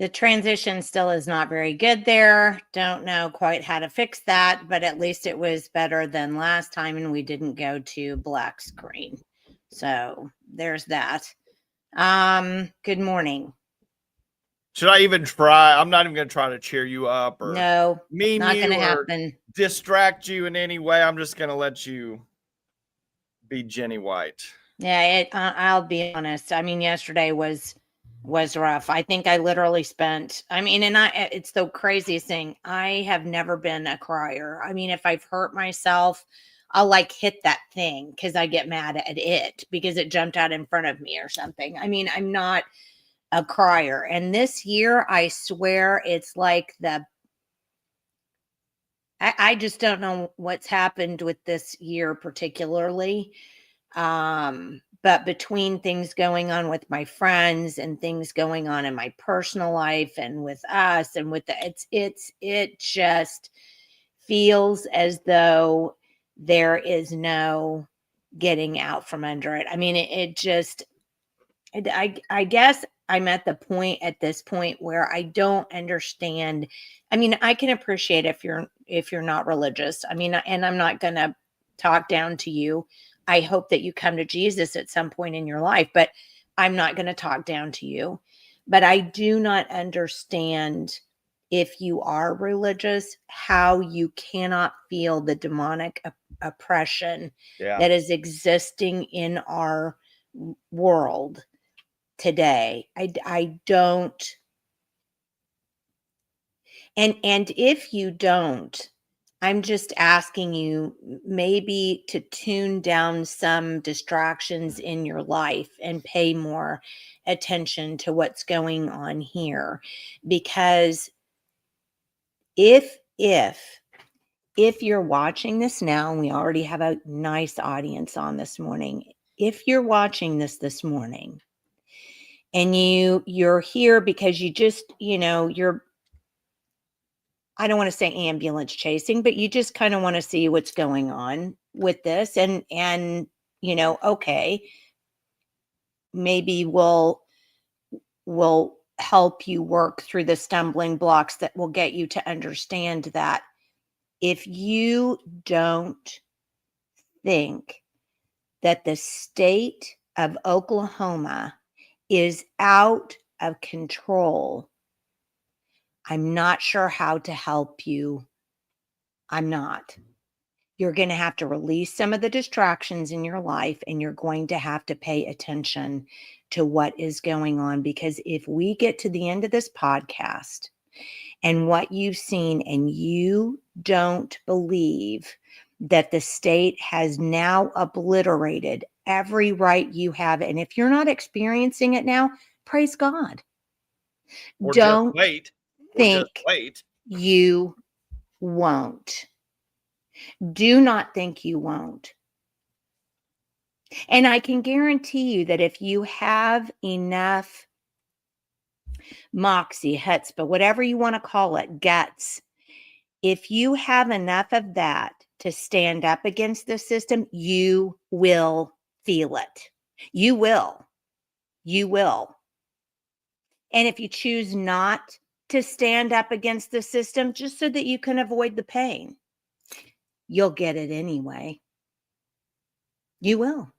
The transition still is not very good there. Don't know quite how to fix that, but at least it was better than last time and we didn't go to black screen. So there's that. Good morning. Should I even try? I'm not even going to try to cheer you up or no, meme not you gonna or happen. Distract you in any way. I'm just going to let you be Jenni White. Yeah, I'll be honest. I mean, yesterday was rough. I think I literally spent, it's the craziest thing. I have never been a crier. I mean, if I've hurt myself, I'll like hit that thing because I get mad at it because it jumped out in front of me or something. I mean, I'm not a crier. And this year, I swear it's like I just don't know what's happened with this year particularly. But between things going on with my friends and things going on in my personal life and with us and with it just feels as though there is no getting out from under it. I mean, I guess I'm at this point where I don't understand. I mean, I can appreciate if you're not religious. I mean, and I'm not going to talk down to you. I hope that you come to Jesus at some point in your life, but I'm not going to talk down to you. But I do not understand, if you are religious, how you cannot feel the demonic oppression that is existing in our world today. I don't. And if you don't, I'm just asking you maybe to tune down some distractions in your life and pay more attention to what's going on here. Because if you're watching this now, and we already have a nice audience on this morning, if you're watching this morning and you're here because you just, you're, I don't want to say ambulance chasing, but you just kind of want to see what's going on with this and, okay, maybe we'll help you work through the stumbling blocks that will get you to understand that if you don't think that the state of Oklahoma is out of control, I'm not sure how to help you. I'm not. You're going to have to release some of the distractions in your life, and you're going to have to pay attention to what is going on. Because if we get to the end of this podcast and what you've seen, and you don't believe that the state has now obliterated every right you have, and if you're not experiencing it now, praise God. Or don't just wait. think you won't. Do not think you won't. And I can guarantee you that if you have enough moxie, chutzpah, whatever you want to call it, guts, if you have enough of that to stand up against the system, you will feel it. You will. You will. And if you choose not to stand up against the system just so that you can avoid the pain, you'll get it anyway. You will.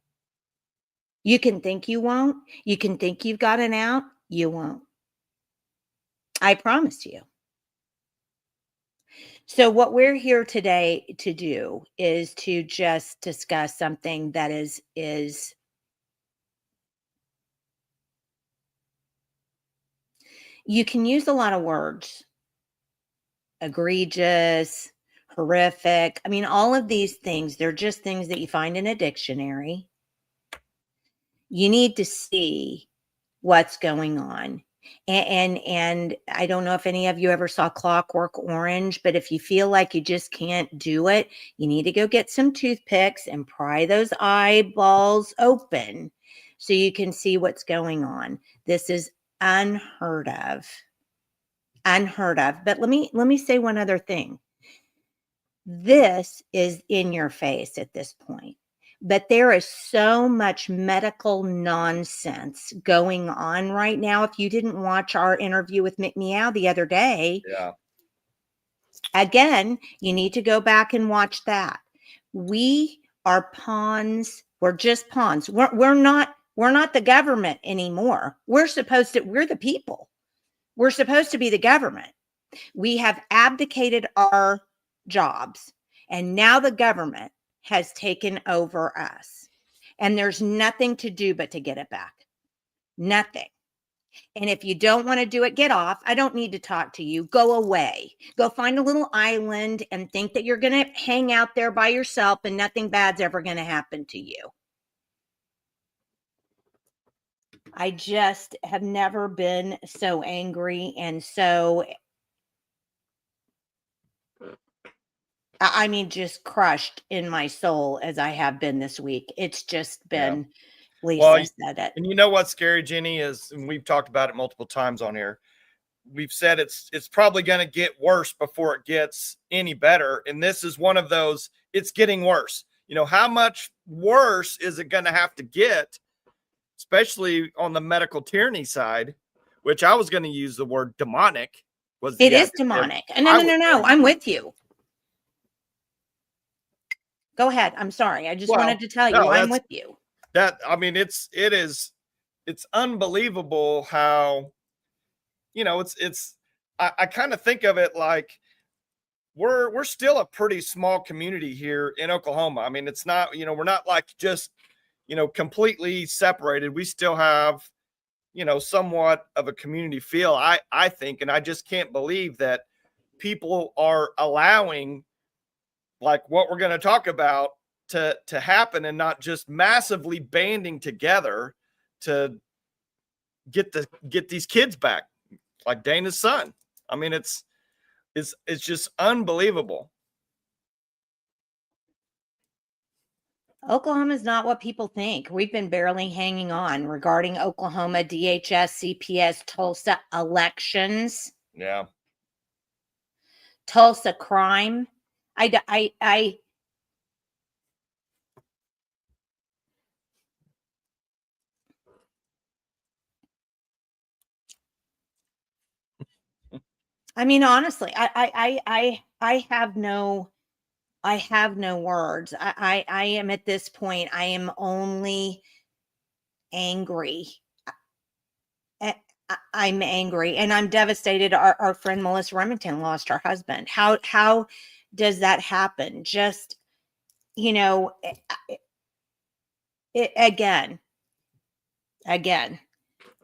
You can think you won't. You can think you've got an out. You won't. I promise you. So what we're here today to do is to just discuss something that is you can use a lot of words. Egregious, horrific. I mean, all of these things, they're just things that you find in a dictionary. You need to see what's going on. And I don't know if any of you ever saw Clockwork Orange, but if you feel like you just can't do it, you need to go get some toothpicks and pry those eyeballs open so you can see what's going on. This is unheard of. Unheard of. But let me say one other thing. This is in your face at this point. But there is so much medical nonsense going on right now. If you didn't watch our interview with McMeow the other day, Yeah. again, you need to go back and watch that. We are pawns. We're just pawns. We're not the government anymore. We're the people. We're supposed to be the government. We have abdicated our jobs, and now the government has taken over us. And there's nothing to do but to get it back. Nothing. And if you don't want to do it, get off. I don't need to talk to you. Go away. Go find a little island and think that you're going to hang out there by yourself and nothing bad's ever going to happen to you. I just have never been so angry and so, I mean, just crushed in my soul as I have been this week. It's just been, Lisa said it. And you know what's scary, Jenny, is, and we've talked about it multiple times on here, we've said it's probably going to get worse before it gets any better. And this is one of those, it's getting worse. You know, how much worse is it going to have to get, especially on the medical tyranny side, which I was going to use the word demonic. It is demonic. No. I'm with you. Go ahead. I'm sorry. I just wanted to tell you, I'm with you. It's unbelievable how, I kind of think of it like we're still a pretty small community here in Oklahoma. I mean, it's not, we're not like just, completely separated. We still have, somewhat of a community feel, I think, and I just can't believe that people are allowing like what we're going to talk about to happen and not just massively banding together to get these kids back, like Dana's son. I mean, it's just unbelievable. Oklahoma is not what people think. We've been barely hanging on regarding Oklahoma, DHS, CPS, Tulsa elections. Yeah. Tulsa crime. I mean, honestly, I have no words. I am at this point, I am only angry. I'm angry and I'm devastated. Our friend Melissa Remington lost her husband. How does that happen? Just, again.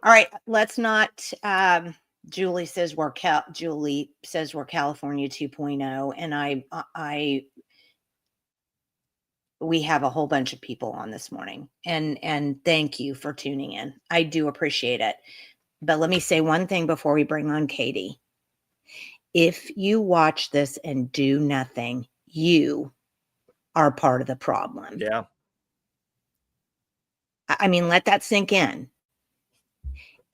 All right, let's not, Julie says we're California 2.0, and we have a whole bunch of people on this morning, and thank you for tuning in. I do appreciate it. But let me say one thing before we bring on Katie. If you watch this and do nothing, you are part of the problem. Yeah. I mean, let that sink in.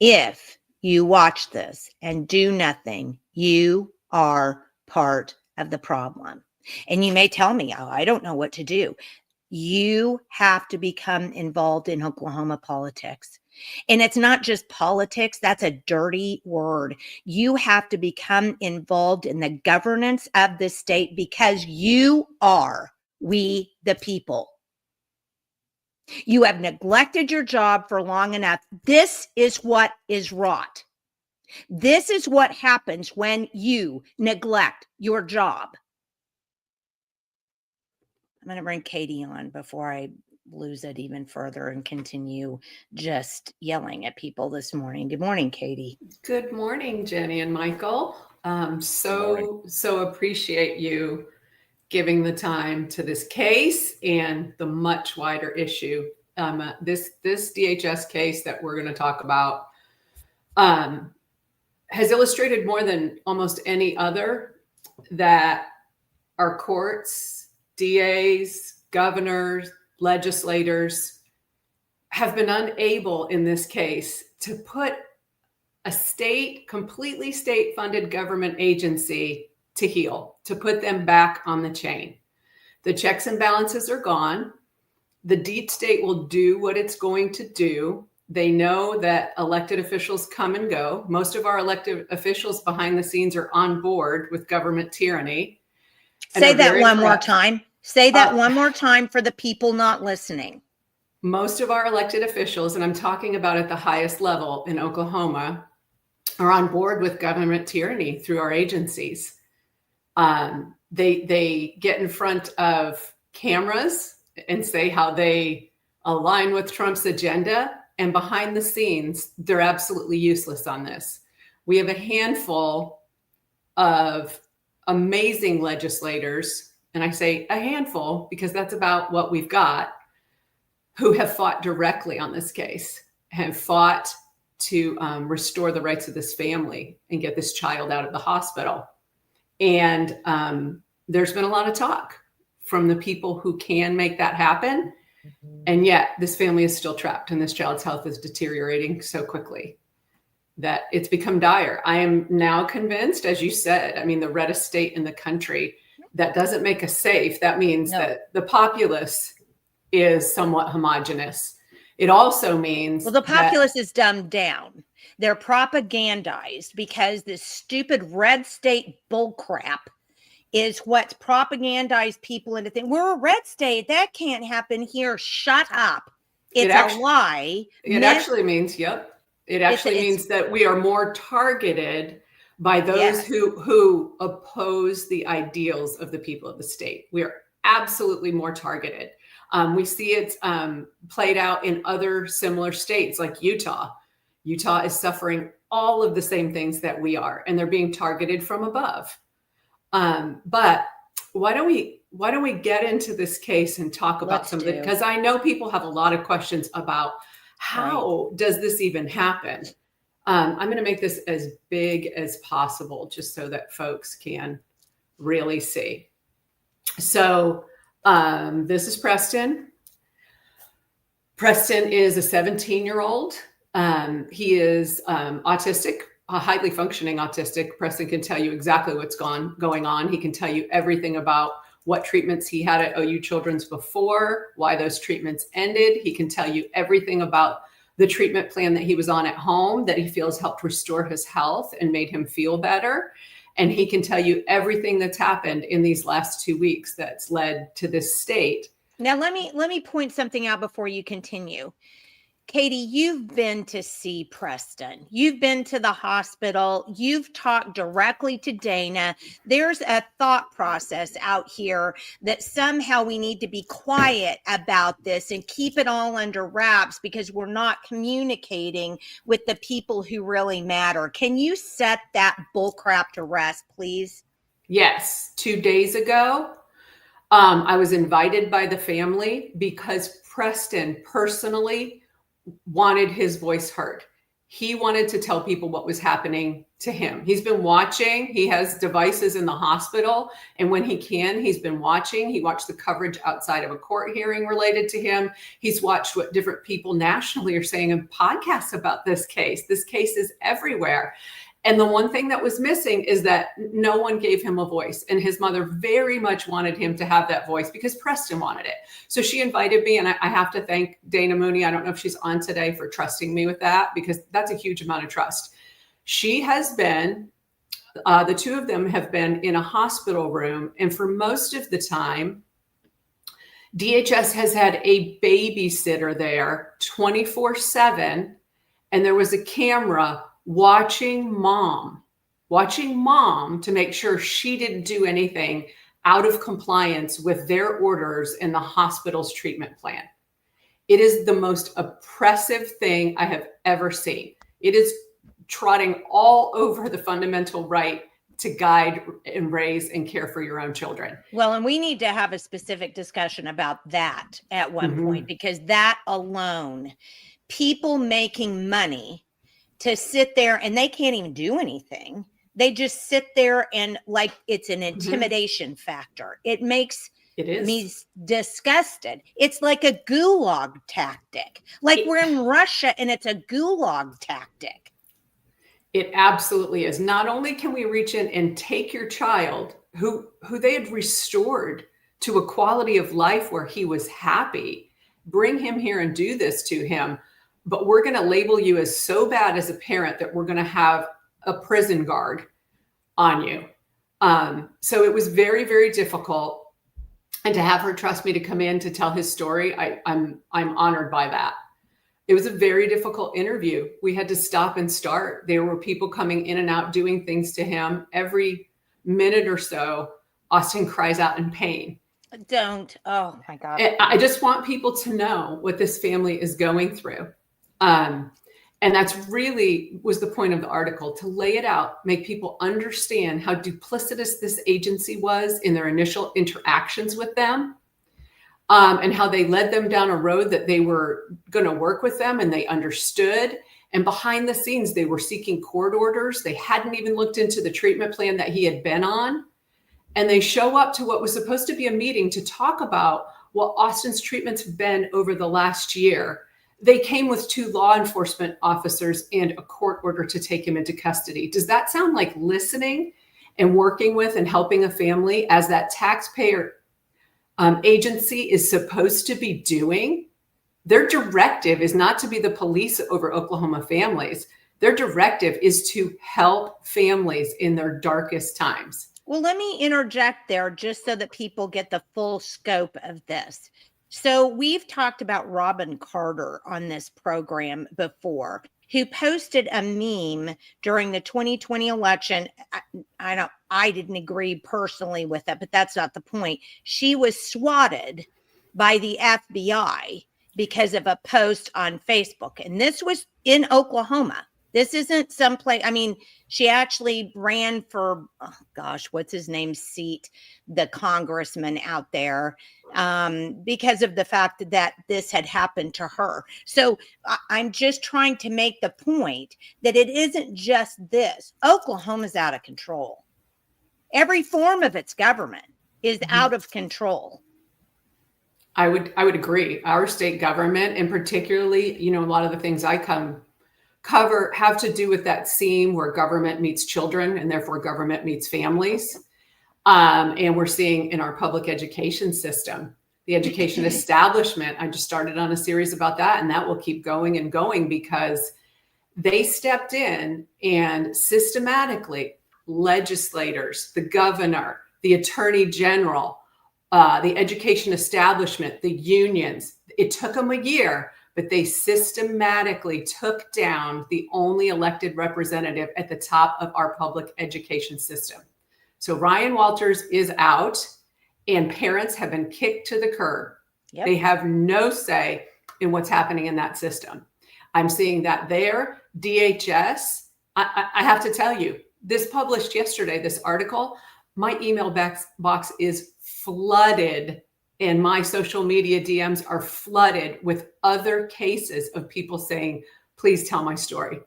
If you watch this and do nothing, you are part of the problem. And you may tell me, oh, I don't know what to do. You have to become involved in Oklahoma politics. And it's not just politics. That's a dirty word. You have to become involved in the governance of the state because you are we the people. You have neglected your job for long enough. This is what is wrought. This is what happens when you neglect your job. I'm going to bring Katie on before I lose it even further and continue just yelling at people this morning. Good morning, Katie. Good morning, Jenny and Michael. So appreciate you giving the time to this case and the much wider issue. This DHS case that we're going to talk about has illustrated more than almost any other that our courts, DAs, governors, legislators have been unable in this case to put a completely state-funded government agency to heal, to put them back on the chain. The checks and balances are gone. the deep state will do what it's going to do. They know that elected officials come and go. Most of our elected officials behind the scenes are on board with government tyranny. Say that one more time. Say that one more time for the people not listening. Most of our elected officials, and I'm talking about at the highest level in Oklahoma, are on board with government tyranny through our agencies. They get in front of cameras and say how they align with Trump's agenda. And behind the scenes, they're absolutely useless on this. We have a handful of amazing legislators, and I say a handful because that's about what we've got, who have fought directly on this case, have fought to restore the rights of this family and get this child out of the hospital. And there's been a lot of talk from the people who can make that happen. And yet this family is still trapped, and this child's health is deteriorating so quickly that it's become dire. I am now convinced, as you said, I mean, the reddest state in the country, that doesn't make us safe. That means that the populace is somewhat homogenous. It also means the populace is dumbed down. They're propagandized because this stupid red state bullcrap is what's propagandized people into thinking we're a red state. That can't happen here. Shut up. It's a lie. It actually means, it actually means that we are more targeted by those who oppose the ideals of the people of the state. We are absolutely more targeted. We see it played out in other similar states like Utah. Utah is suffering all of the same things that we are, and they're being targeted from above. But why don't we get into this case and talk about some of it? Because I know people have a lot of questions about how does this even happen? I'm going to make this as big as possible just so that folks can really see. So this is Presten. Presten is a 17-year-old. He is autistic, highly functioning autistic. Presten can tell you exactly what's going on. He can tell you everything about what treatments he had at OU Children's before, why those treatments ended. He can tell you everything about the treatment plan that he was on at home that he feels helped restore his health and made him feel better. And he can tell you everything that's happened in these last 2 weeks that's led to this state. Now, let me point something out before you continue. Katie, you've been to see Presten. You've been to the hospital. You've talked directly to Dana. There's a thought process out here that somehow we need to be quiet about this and keep it all under wraps because we're not communicating with the people who really matter. Can you set that bullcrap to rest, please? Yes. 2 days ago, I was invited by the family because Presten personally wanted his voice heard. He wanted to tell people what was happening to him. He's been watching. He has devices in the hospital. And when he can, he's been watching. He watched the coverage outside of a court hearing related to him. He's watched what different people nationally are saying in podcasts about this case. This case is everywhere. And the one thing that was missing is that no one gave him a voice. And his mother very much wanted him to have that voice because Presten wanted it. So she invited me, and I have to thank Dana Mooney. I don't know if she's on today for trusting me with that because that's a huge amount of trust. She has been, the two of them have been in a hospital room. And for most of the time, DHS has had a babysitter there 24/7. And there was a camera watching mom to make sure she didn't do anything out of compliance with their orders in the hospital's treatment plan. It is the most oppressive thing I have ever seen. It is trotting all over the fundamental right to guide and raise and care for your own children. Well, and we need to have a specific discussion about that at one point, because that alone, people making money to sit there and they can't even do anything. They just sit there and like it's an intimidation factor. It makes me disgusted. It's like a gulag tactic. Like we're in Russia and it's a gulag tactic. It absolutely is. Not only can we reach in and take your child who they had restored to a quality of life where he was happy, bring him here and do this to him, but we're going to label you as so bad as a parent that we're going to have a prison guard on you. So it was very, very difficult. And to have her trust me to come in to tell his story, I'm honored by that. It was a very difficult interview. We had to stop and start. There were people coming in and out doing things to him. Every minute or so, Austin cries out in pain. Don't. Oh my God. And I just want people to know what this family is going through. And that's really was the point of the article, to lay it out, make people understand how duplicitous this agency was in their initial interactions with them, and how they led them down a road that they were going to work with them and they understood. And behind the scenes, they were seeking court orders. They hadn't even looked into the treatment plan that he had been on. And they show up to what was supposed to be a meeting to talk about what Austin's treatments have been over the last year. They came with 2 law enforcement officers and a court order to take him into custody. Does that sound like listening and working with and helping a family as that taxpayer agency is supposed to be doing? Their directive is not to be the police over Oklahoma families. Their directive is to help families in their darkest times. Well, let me interject there just so that people get the full scope of this. So we've talked about Robin Carter on this program before, who posted a meme during the 2020 election. I didn't agree personally with it, but that's not the point. She was swatted by the FBI because of a post on Facebook. And this was in Oklahoma. This isn't someplace. I mean, she actually ran for, oh gosh, what's his name's seat, the congressman out there, because of the fact that this had happened to her. So I'm just trying to make the point that it isn't just this. Oklahoma's out of control. Every form of its government is out of control. I would agree. Our state government, and particularly, a lot of the things I cover have to do with that seam where government meets children and therefore government meets families. And we're seeing in our public education system, the education establishment. I just started on a series about that, and that will keep going and going because they stepped in and systematically legislators, the governor, the attorney general, the education establishment, the unions, it took them a year, but they systematically took down the only elected representative at the top of our public education system. So Ryan Walters is out and parents have been kicked to the curb. Yep. They have no say in what's happening in that system. I'm seeing that there. DHS, I have to tell you, this published yesterday, this article, my email box is flooded and my social media DMs are flooded with other cases of people saying, please tell my story.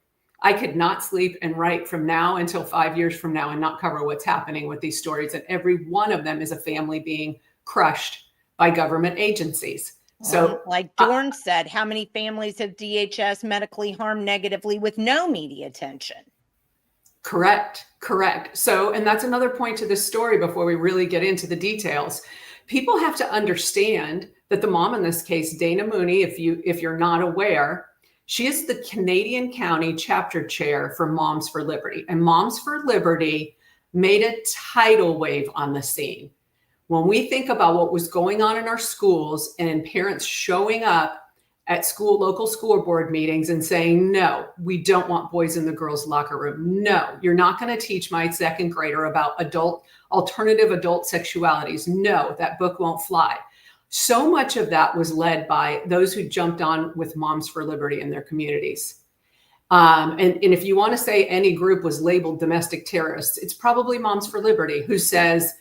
I could not sleep and write from now until 5 years from now and not cover what's happening with these stories. And every one of them is a family being crushed by government agencies. So like Dorn said, how many families have DHS medically harmed negatively with no media attention? Correct. So, and that's another point to this story before we really get into the details. People have to understand that the mom in this case, Dana Mooney, if you're not aware, she is the Canadian County chapter chair for Moms for Liberty. And Moms for Liberty made a tidal wave on the scene. When we think about what was going on in our schools and parents showing up at local school board meetings and saying, no, we don't want boys in the girls' locker room. No, you're not going to teach my second grader about alternative adult sexualities. No, that book won't fly. So much of that was led by those who jumped on with Moms for Liberty in their communities. And if you want to say any group was labeled domestic terrorists, it's probably Moms for Liberty, who says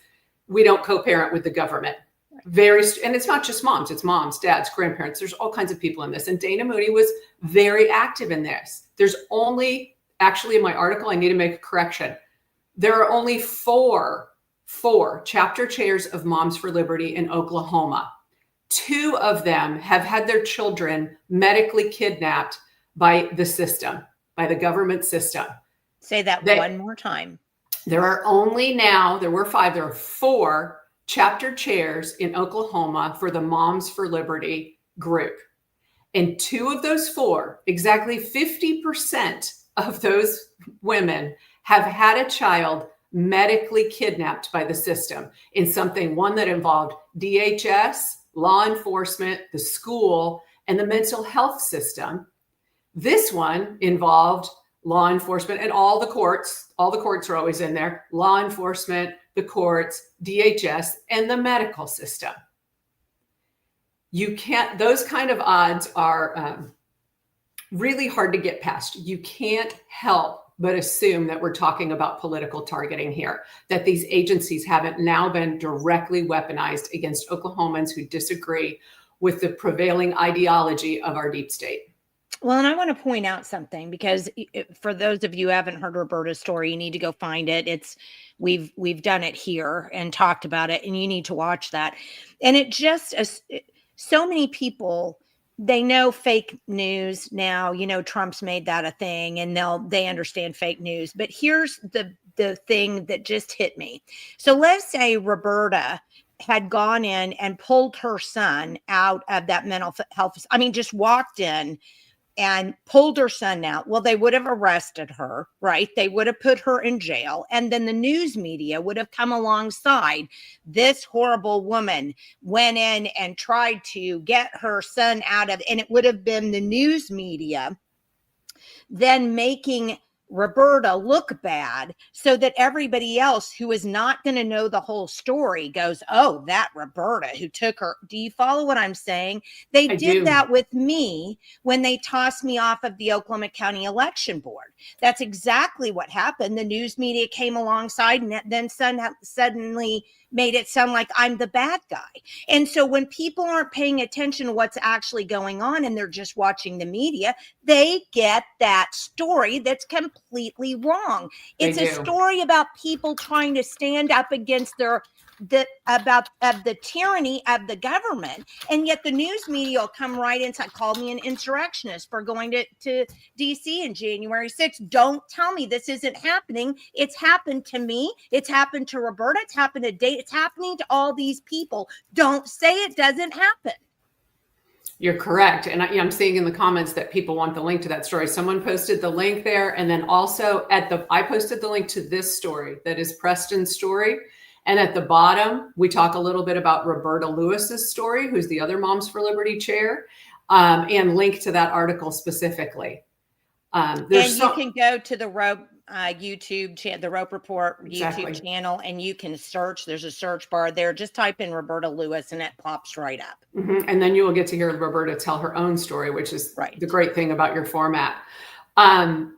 we don't co-parent with the government. And it's not just moms, it's moms, dads, grandparents. There's all kinds of people in this. And Dana Mooney was very active in this. There's only, actually in my article, I need to make a correction. There are only four chapter chairs of Moms for Liberty in Oklahoma. 2 of them have had their children medically kidnapped by the system, by the government system. Say that one more time. There were 5, there are 4 chapter chairs in Oklahoma for the Moms for Liberty group. And 2 of those 4, exactly 50% of those women have had a child medically kidnapped by the system in something, one that involved DHS, law enforcement, the school, and the mental health system. This one involved law enforcement and all the courts. All the courts are always in there. Law enforcement, the courts, DHS, and the medical system. You can't, those kind of odds are really hard to get past. You can't help but assume that we're talking about political targeting here, that these agencies haven't now been directly weaponized against Oklahomans who disagree with the prevailing ideology of our deep state. Well, and I want to point out something, because for those of you who haven't heard Roberta's story, you need to go find it. We've done it here and talked about it, and you need to watch that. And it just, so many people, they know fake news now. Trump's made that a thing, and they understand fake news. But here's the thing that just hit me. So let's say Roberta had gone in and pulled her son out of that mental health. Just walked in and pulled her son out. Well, they would have arrested her, right? They would have put her in jail. And then the news media would have come alongside. This horrible woman went in and tried to get her son out of, and it would have been the news media then making Roberta look bad, so that everybody else who is not going to know the whole story goes, oh, that Roberta who took her. Do you follow what I'm saying? They did that with me when they tossed me off of the Oklahoma County Election Board. That's exactly what happened. The news media came alongside and then suddenly made it sound like I'm the bad guy. And so when people aren't paying attention to what's actually going on and they're just watching the media, they get that story that's completely wrong. It's a story about people trying to stand up against the tyranny of the government, and yet the news media will come right inside, call me an insurrectionist for going to DC in January 6th. Don't tell me this isn't happening. It's happened to me. It's happened to Roberta. It's happened to Dave. It's happening to all these people. Don't say it doesn't happen. You're correct. And I'm seeing in the comments that people want the link to that story. Someone posted the link there. And then also I posted the link to this story that is Presten's story. And at the bottom, we talk a little bit about Roberta Lewis's story, who's the other Moms for Liberty chair, and link to that article specifically. And you can go to the Rope YouTube channel, the Rope Report YouTube channel, and you can search. There's a search bar there. Just type in Roberta Lewis and it pops right up. Mm-hmm. And then you will get to hear Roberta tell her own story, which is the great thing about your format.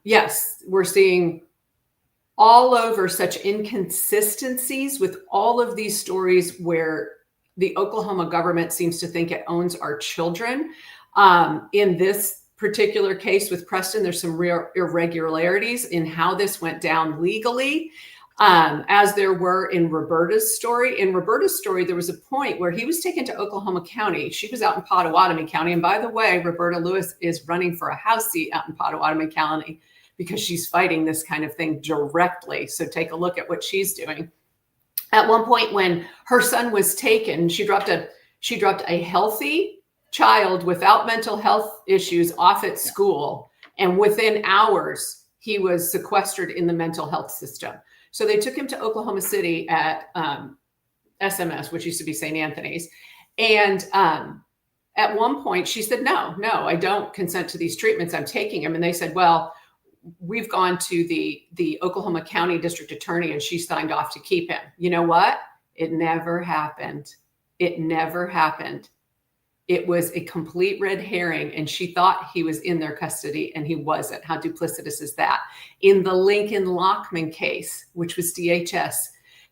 Yes, we're seeing all over such inconsistencies with all of these stories where the Oklahoma government seems to think it owns our children. In this particular case with Presten, there's some real irregularities in how this went down legally, as there were in Roberta's story. In Roberta's story, there was a point where he was taken to Oklahoma County. She was out in Pottawatomie County. And by the way, Roberta Lewis is running for a House seat out in Pottawatomie County because she's fighting this kind of thing directly. So take a look at what she's doing. At one point when her son was taken, she dropped a healthy child without mental health issues off at school. And within hours, he was sequestered in the mental health system. So they took him to Oklahoma City at SMS, which used to be St. Anthony's. And at one point she said, no, I don't consent to these treatments. I'm taking him. And they said, well, we've gone to the Oklahoma County District Attorney and she signed off to keep him. You know what? It never happened. It never happened. It was a complete red herring, and she thought he was in their custody and he wasn't. How duplicitous is that? In the Lincoln Lockman case, which was DHS,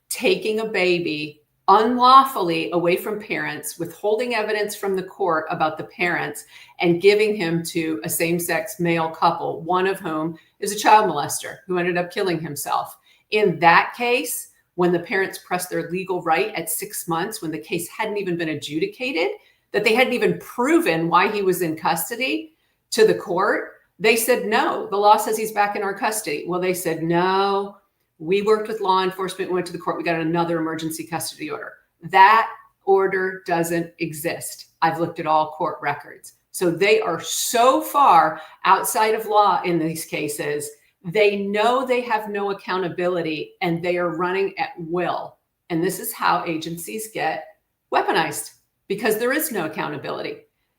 taking a baby unlawfully away from parents, withholding evidence from the court about the parents, and giving him to a same-sex male couple, one of whom is a child molester who ended up killing himself. In that case, when the parents pressed their legal right at 6 months, when the case hadn't even been adjudicated, that they hadn't even proven why he was in custody to the court, they said, no, the law says he's back in our custody. Well, they said, no, we worked with law enforcement, went to the court, we got another emergency custody order. That order doesn't exist. I've looked at all court records. So they are so far outside of law in these cases. They know they have no accountability and they are running at will. And this is how agencies get weaponized because there is no accountability.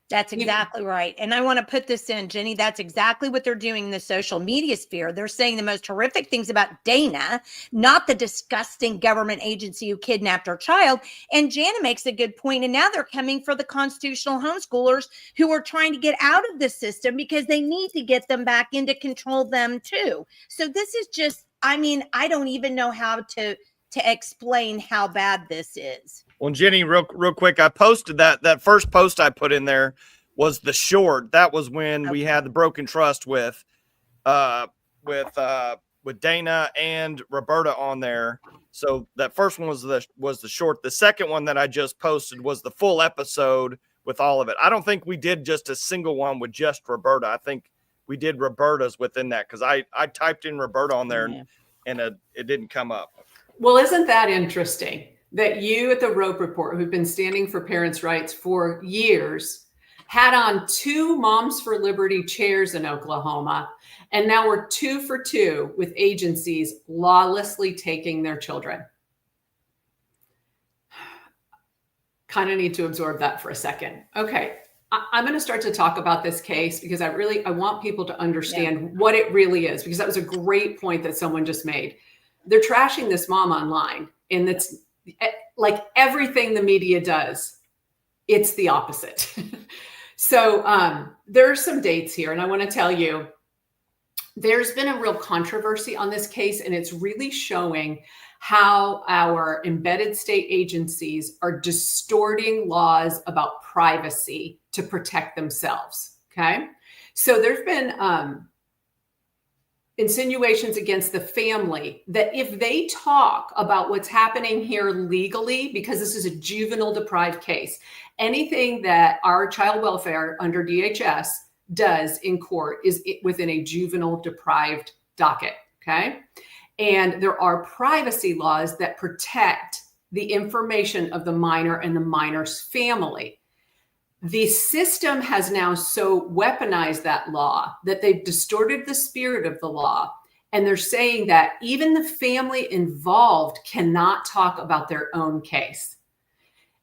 That's exactly right. And I want to put this in, Jenny, that's exactly what they're doing in the social media sphere. They're saying the most horrific things about Dana, not the disgusting government agency who kidnapped her child. And Jana makes a good point. And now they're coming for the constitutional homeschoolers who are trying to get out of the system because they need to get them back in to control them too. So this is just, I mean, I don't even know how to explain how bad this is. Well, Jenny, real quick, I posted that first post I put in there was the short. That was when we had the broken trust with Dana and Roberta on there. So that first one was the short. The second one that I just posted was the full episode with all of it. I don't think we did just a single one with just Roberta. I think we did Roberta's within that because I typed in Roberta on there and it didn't come up. Well, isn't that interesting? That you at the Rope Report, who've been standing for parents' rights for years, had on 2 Moms for Liberty chairs in Oklahoma, and now we're 2 for 2 with agencies lawlessly taking their children. Kind of need to absorb that for a second. Okay, I'm going to start to talk about this case because I want people to understand what it really is, because that was a great point that someone just made. They're trashing this mom online, and it's like everything the media does, it's the opposite. So there are some dates here, and I want to tell you, there's been a real controversy on this case, and it's really showing how our embedded state agencies are distorting laws about privacy to protect themselves. Okay, so there's been insinuations against the family that if they talk about what's happening here legally, because this is a juvenile deprived case, anything that our child welfare under DHS does in court is within a juvenile deprived docket. Okay. And there are privacy laws that protect the information of the minor and the minor's family. The system has now so weaponized that law that they've distorted the spirit of the law. And they're saying that even the family involved cannot talk about their own case.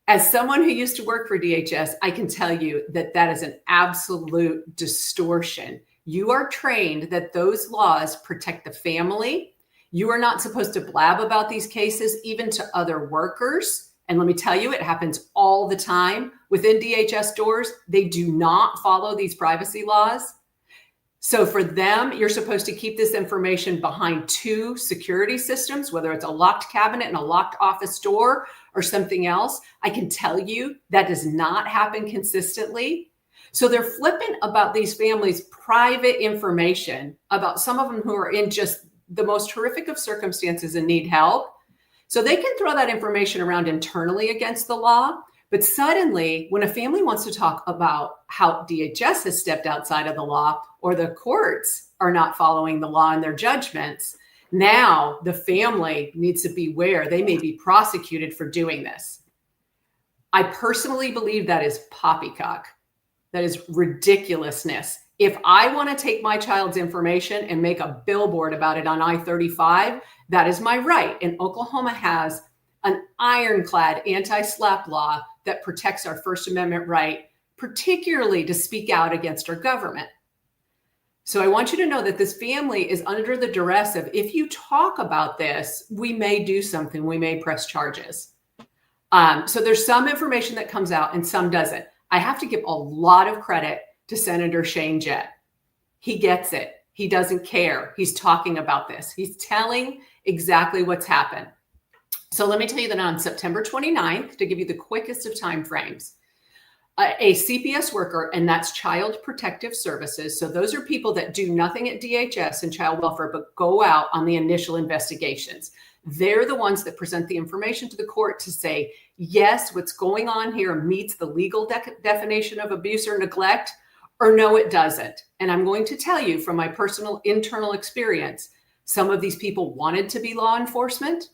As someone who used to work for DHS, I can tell you that that is an absolute distortion. You are trained that those laws protect the family. You are not supposed to blab about these cases, even to other workers. And let me tell you, it happens all the time within DHS doors. They do not follow these privacy laws. So for them, you're supposed to keep this information behind 2 security systems, whether it's a locked cabinet and a locked office door or something else. I can tell you that does not happen consistently. So they're flippant about these families' private information, about some of them who are in just the most horrific of circumstances and need help. So they can throw that information around internally against the law. But suddenly, when a family wants to talk about how DHS has stepped outside of the law or the courts are not following the law in their judgments, now the family needs to beware. They may be prosecuted for doing this. I personally believe that is poppycock. That is ridiculousness. If I want to take my child's information and make a billboard about it on I-35, that is my right. And Oklahoma has an ironclad anti-SLAPP law that protects our First Amendment right, particularly to speak out against our government. So I want you to know that this family is under the duress of, if you talk about this, we may do something, we may press charges. So there's some information that comes out and some doesn't. I have to give a lot of credit to Senator Shane Jett. He gets it. He doesn't care. He's talking about this. He's telling exactly what's happened. So let me tell you that on September 29th, to give you the quickest of time frames, a CPS worker, and that's Child Protective Services. So those are people that do nothing at DHS and child welfare, but go out on the initial investigations. They're the ones that present the information to the court to say, yes, what's going on here meets the legal definition of abuse or neglect, or no, it doesn't. And I'm going to tell you from my personal internal experience, some of these people wanted to be law enforcement.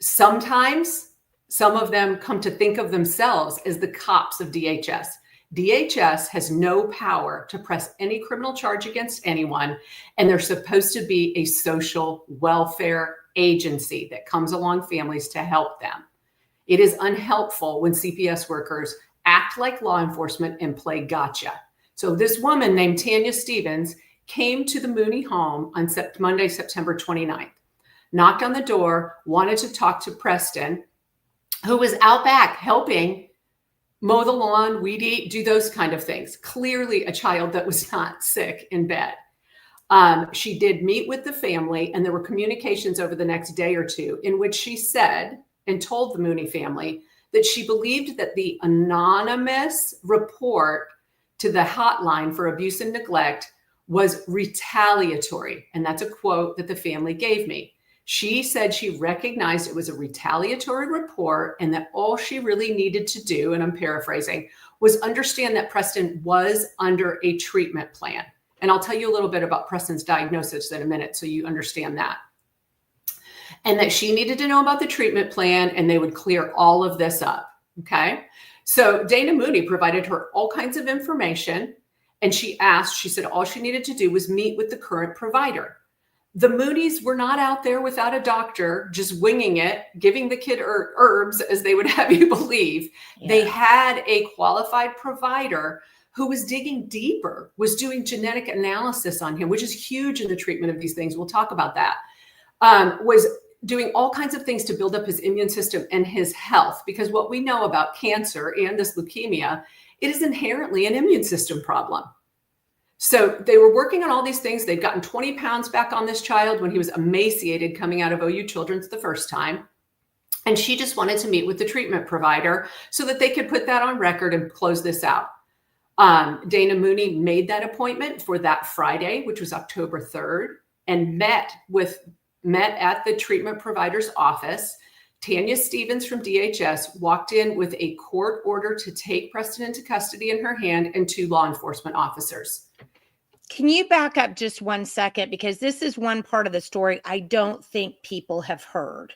Sometimes Some of them come to think of themselves as the cops of DHS. DHS has no power to press any criminal charge against anyone, and they're supposed to be a social welfare agency that comes along families to help them. It is unhelpful when CPS workers act like law enforcement and play gotcha. So this woman named Tanya Stevens came to the Mooney home on Monday, September 29th, knocked on the door, wanted to talk to Presten, who was out back helping mow the lawn, weed eat, do those kind of things. Clearly a child that was not sick in bed. She did meet with the family, and there were communications over the next day or two in which she said and told the Mooney family that she believed that the anonymous report to the hotline for abuse and neglect was retaliatory. And that's a quote that the family gave me. She said she recognized it was a retaliatory report and that all she really needed to do, and I'm paraphrasing, was understand that Presten was under a treatment plan. And I'll tell you a little bit about Presten's diagnosis in a minute so you understand that. And that she needed to know about the treatment plan and they would clear all of this up. Okay. So Dana Mooney provided her all kinds of information, and she said all she needed to do was meet with the current provider. The Mooneys were not out there without a doctor, just winging it, giving the kid herbs, as they would have you believe. Yeah. They had a qualified provider who was digging deeper, was doing genetic analysis on him, which is huge in the treatment of these things. We'll talk about that. Was doing all kinds of things to build up his immune system and his health, because what we know about cancer and this leukemia, it is inherently an immune system problem. So they were working on all these things. They'd gotten 20 pounds back on this child when he was emaciated coming out of OU Children's the first time. And she just wanted to meet with the treatment provider so that they could put that on record and close this out. Dana Mooney made that appointment for that Friday, which was October 3rd, and met at the treatment provider's office. Tanya Stevens from DHS walked in with a court order to take Presten into custody in her hand and 2 law enforcement officers. Can you back up just 1 second? Because this is one part of the story I don't think people have heard.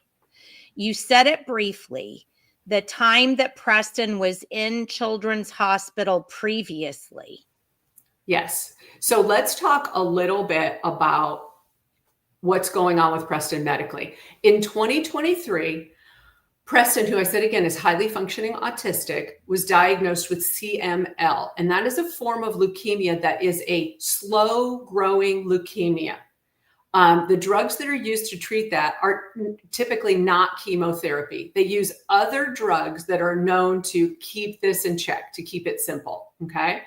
You said it briefly, the time that Presten was in Children's Hospital previously. Yes. So let's talk a little bit about what's going on with Presten medically. In 2023, Presten, who I said again is highly functioning autistic, was diagnosed with CML, and that is a form of leukemia that is a slow-growing leukemia. The drugs that are used to treat that are typically not chemotherapy. They use other drugs that are known to keep this in check, to keep it simple, okay?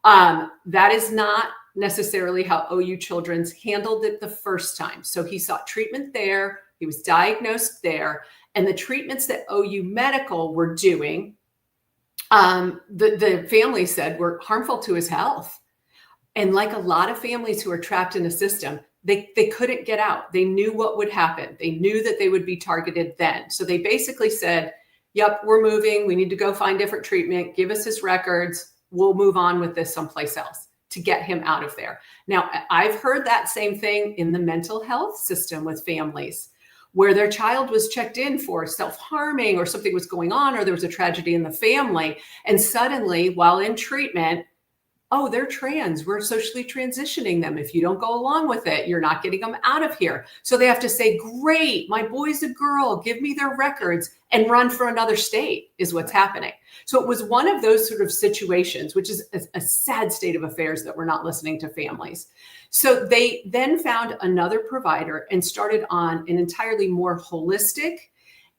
That is not necessarily how OU Children's handled it the first time. So he sought treatment there, he was diagnosed there, and the treatments that OU Medical were doing, the family said were harmful to his health. And like a lot of families who are trapped in a system, they couldn't get out. They knew what would happen. They knew that they would be targeted then. So they basically said, yep, we're moving. We need to go find different treatment. Give us his records. We'll move on with this someplace else to get him out of there. Now, I've heard that same thing in the mental health system with families where their child was checked in for self-harming or something was going on, or there was a tragedy in the family. And suddenly, while in treatment, oh, they're trans. We're socially transitioning them. If you don't go along with it, you're not getting them out of here. So they have to say, great, my boy's a girl, give me their records, and run for another state is what's happening. So it was one of those sort of situations, which is a sad state of affairs that we're not listening to families. So they then found another provider and started on an entirely more holistic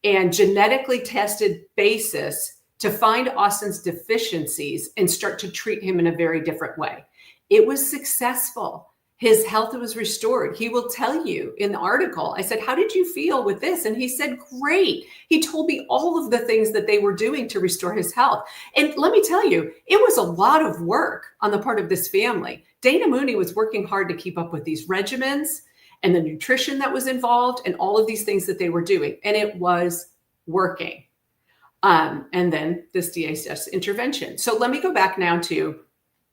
and genetically tested basis to find Austin's deficiencies and start to treat him in a very different way. It was successful. His health was restored. He will tell you in the article, I said, how did you feel with this? And he said, great. He told me all of the things that they were doing to restore his health. And let me tell you, it was a lot of work on the part of this family. Dana Mooney was working hard to keep up with these regimens and the nutrition that was involved and all of these things that they were doing. And it was working. And then this DHS intervention. So let me go back now to.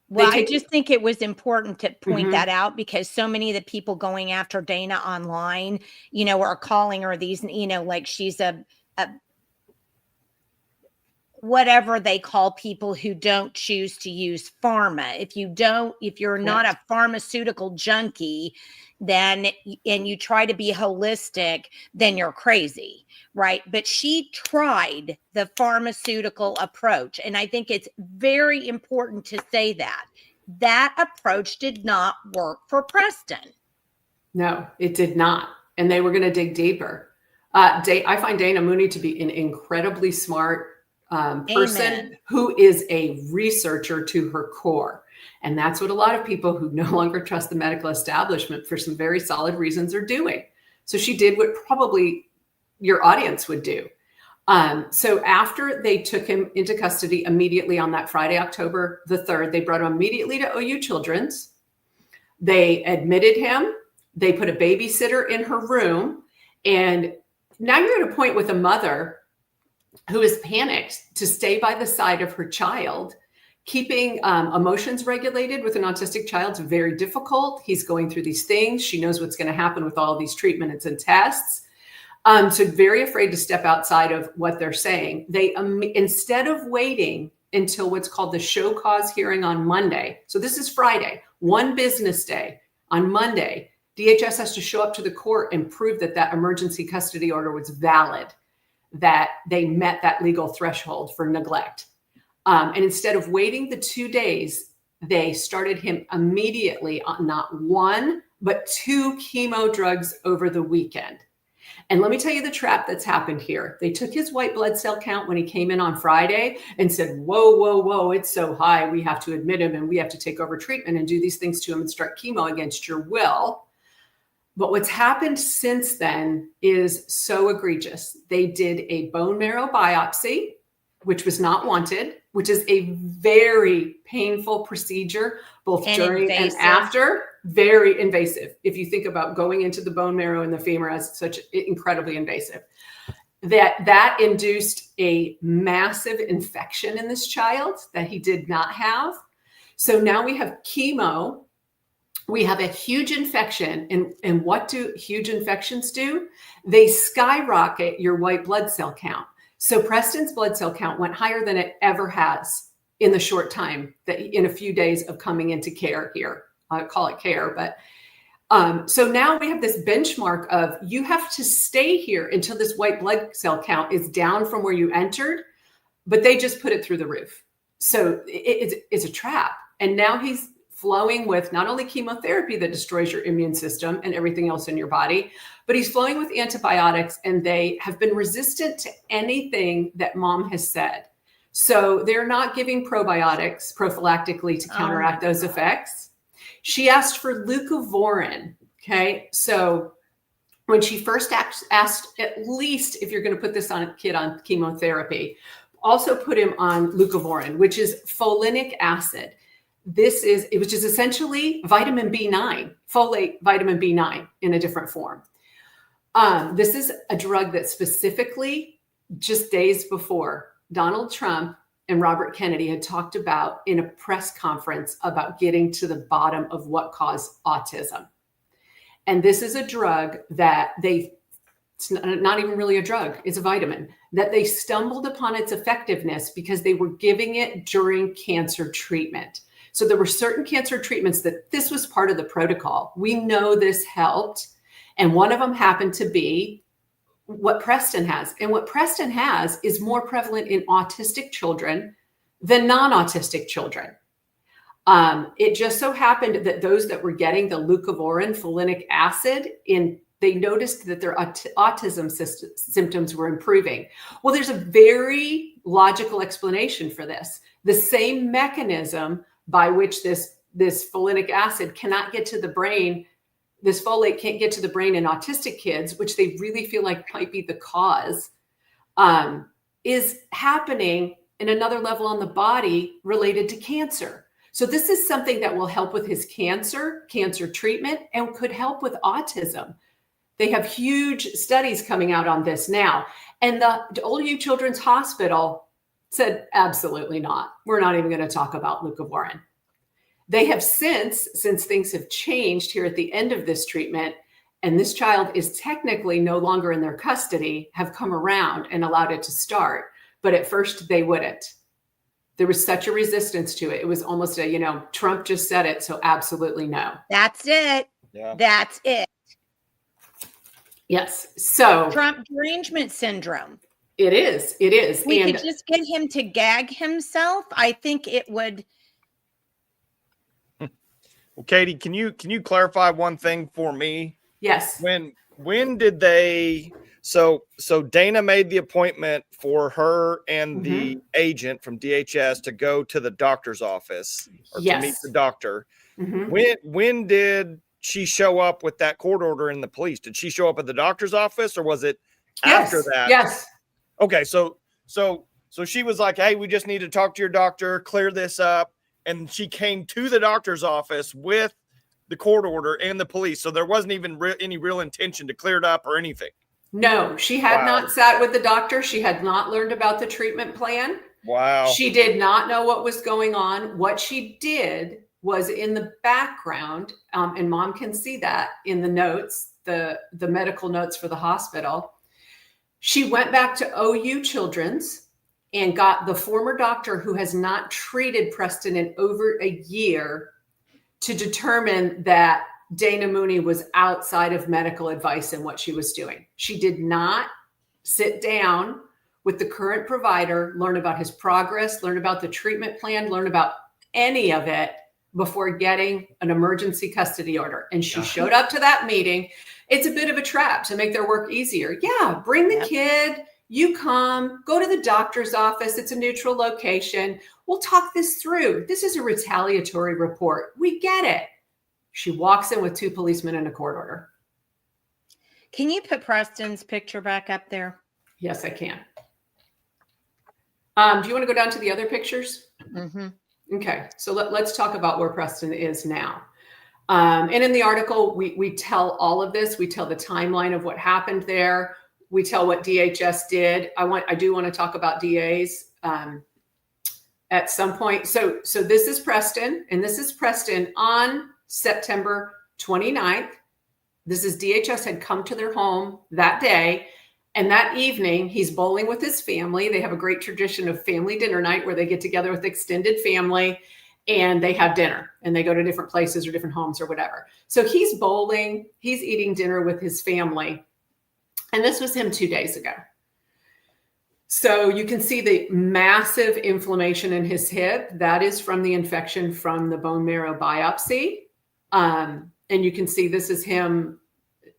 Well, I just think it was important to point that out because so many of the people going after Dana online, are calling her these, like she's a whatever they call people who don't choose to use pharma. If you're not a pharmaceutical junkie, then, and you try to be holistic, then you're crazy, right? But she tried the pharmaceutical approach. And I think it's very important to say that approach did not work for Presten. No, it did not. And they were going to dig deeper. I find Dana Mooney to be an incredibly smart person Amen. who is a researcher to her core. And that's what a lot of people who no longer trust the medical establishment for some very solid reasons are doing. So she did what probably your audience would do. So after they took him into custody immediately on that Friday, October the 3rd, they brought him immediately to OU Children's. They admitted him. They put a babysitter in her room. And now you're at a point with a mother who is panicked to stay by the side of her child. Keeping emotions regulated with an autistic child is very difficult. He's going through these things. She knows what's going to happen with all of these treatments and tests. So very afraid to step outside of what they're saying. They, instead of waiting until what's called the show cause hearing on Monday. So this is Friday, one business day. On Monday, DHS has to show up to the court and prove that that emergency custody order was valid, that they met that legal threshold for neglect. And instead of waiting the 2 days, they started him immediately on not one, but 2 chemo drugs over the weekend. And let me tell you the trap that's happened here. They took his white blood cell count when he came in on Friday and said, whoa, whoa, whoa, it's so high. We have to admit him and we have to take over treatment and do these things to him and start chemo against your will. But what's happened since then is so egregious. They did a bone marrow biopsy, which was not wanted, which is a very painful procedure, both And during invasive. and after. Very invasive. If you think about going into the bone marrow in the femur as such incredibly invasive, that induced a massive infection in this child that he did not have. So now we have chemo. We have a huge infection. And what do huge infections do? They skyrocket your white blood cell count. So Presten's blood cell count went higher than it ever has in the short time that in a few days of coming into care here. I call it care, but so now we have this benchmark of you have to stay here until this white blood cell count is down from where you entered, but they just put it through the roof. So it's a trap. And now he's flowing with not only chemotherapy that destroys your immune system and everything else in your body, but he's flowing with antibiotics, and they have been resistant to anything that mom has said. So they're not giving probiotics prophylactically to counteract those effects. She asked for leucovorin. Okay. So when she first asked, at least if you're going to put this on a kid on chemotherapy, also put him on leucovorin, which is folinic acid. Which is essentially vitamin B9, folate vitamin B9 in a different form. This is a drug that specifically just days before Donald Trump and Robert Kennedy had talked about in a press conference about getting to the bottom of what caused autism. And this is a drug that it's not even really a drug, it's a vitamin, that they stumbled upon its effectiveness because they were giving it during cancer treatment. So there were certain cancer treatments that this was part of the protocol. We know this helped. And one of them happened to be what Presten has. And what Presten has is more prevalent in autistic children than non-autistic children. It just so happened that those that were getting the leucovorin, folinic acid, they noticed that their autism symptoms were improving. Well, there's a very logical explanation for this. The same mechanism by which this folinic acid cannot get to the brain, this folate can't get to the brain in autistic kids, which they really feel like might be the cause, is happening in another level on the body related to cancer. So this is something that will help with his cancer treatment, and could help with autism. They have huge studies coming out on this now. And the OU Children's Hospital said, absolutely not. We're not even going to talk about leucovorin. They have since things have changed here at the end of this treatment, and this child is technically no longer in their custody, have come around and allowed it to start. but at first they wouldn't. There was such a resistance to it. It was almost a, Trump just said it, so absolutely no. That's it. Yeah. That's it. Yes. So Trump derangement syndrome. it is. It is. We could just get him to gag himself. I think it would. Well, Katie, can you clarify one thing for me? Yes. When did they? So Dana made the appointment for her and the agent from DHS to go to the doctor's office or to meet the doctor. When did she show up with that court order in the police? Did she show up at the doctor's office, or was it after that? Yes. Okay, so she was like, "Hey, we just need to talk to your doctor, clear this up," and she came to the doctor's office with the court order and the police. So there wasn't even any real intention to clear it up or anything. No, she had not sat with the doctor. She had not learned about the treatment plan. Wow. She did not know what was going on. What she did was in the background, and Mom can see that in the notes, the medical notes for the hospital. She went back to OU Children's and got the former doctor who has not treated Presten in over a year to determine that Dana Mooney was outside of medical advice in what she was doing. She did not sit down with the current provider, learn about his progress, learn about the treatment plan, learn about any of it before getting an emergency custody order. And she showed up to that meeting. It's a bit of a trap to make their work easier. Yeah, bring the kid, you come, go to the doctor's office. It's a neutral location. We'll talk this through. This is a retaliatory report. We get it. She walks in with 2 policemen and a court order. Can you put Presten's picture back up there? Yes, I can. Do you want to go down to the other pictures? Okay, so let's talk about where Presten is now. And in the article, we tell all of this. We tell the timeline of what happened there. We tell what DHS did. I do want to talk about DAs at some point. So this is Presten, and this is Presten on September 29th. This is DHS had come to their home that day. And that evening, he's bowling with his family. They have a great tradition of family dinner night where they get together with extended family and they have dinner and they go to different places or different homes or whatever. So he's bowling, he's eating dinner with his family. And this was him 2 days ago. So you can see the massive inflammation in his hip. That is from the infection from the bone marrow biopsy. And you can see this is him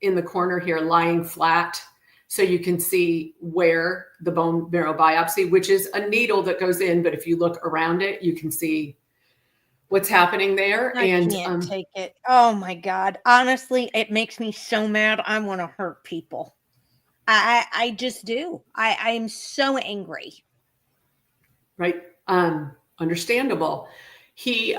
in the corner here lying flat. So you can see where the bone marrow biopsy, which is a needle that goes in, but if you look around it, you can see what's happening there. I can't take it. Oh my God. Honestly, it makes me so mad. I want to hurt people. I just do. I'm so angry. Right. Understandable. He,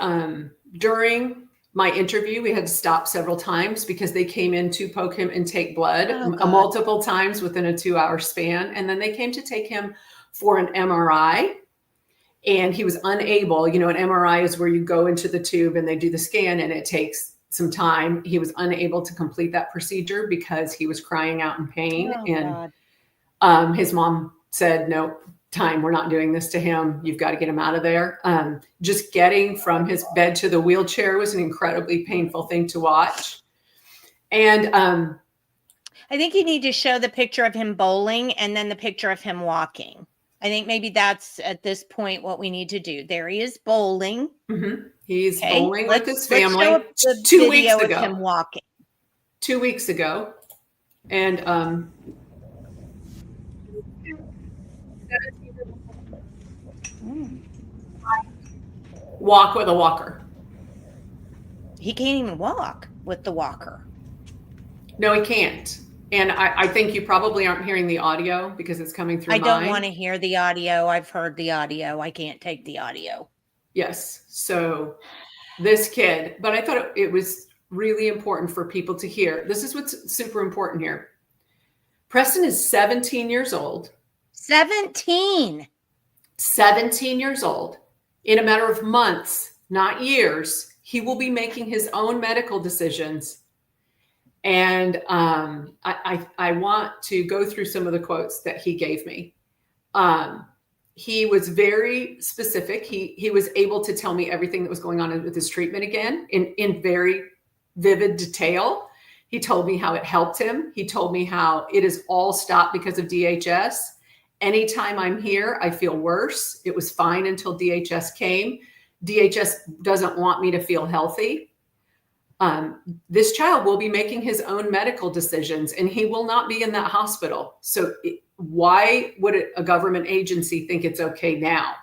during my interview, we had to stop several times because they came in to poke him and take blood multiple times within a 2-hour span. And then they came to take him for an MRI and he was unable, an MRI is where you go into the tube and they do the scan and it takes some time. He was unable to complete that procedure because he was crying out in pain. His mom said, no, time, we're not doing this to him. You've got to get him out of there. Just getting from his bed to the wheelchair was an incredibly painful thing to watch. And I think you need to show the picture of him bowling and then the picture of him walking. I think maybe that's at this point what we need to do. There he is bowling. He's bowling with his family. Let's show the 2 weeks video ago. of him walking. 2 weeks ago. And walk with a walker. He can't even walk with the walker. No, he can't. And I think you probably aren't hearing the audio because it's coming through I don't want to hear the audio. I've heard the audio. I can't take the audio. Yes. So this kid, but I thought it was really important for people to hear. This is what's super important here. Presten is 17 years old. 17. 17 years old. In a matter of months, not years, he will be making his own medical decisions. And I want to go through some of the quotes that he gave me. he was very specific. He was able to tell me everything that was going on with his treatment again in very vivid detail. He told me how it helped him. He told me how it is all stopped because of DHS. Anytime I'm here, I feel worse. It was fine until DHS came. DHS doesn't want me to feel healthy. This child will be making his own medical decisions, and he will not be in that hospital. So why would a government agency think it's okay now?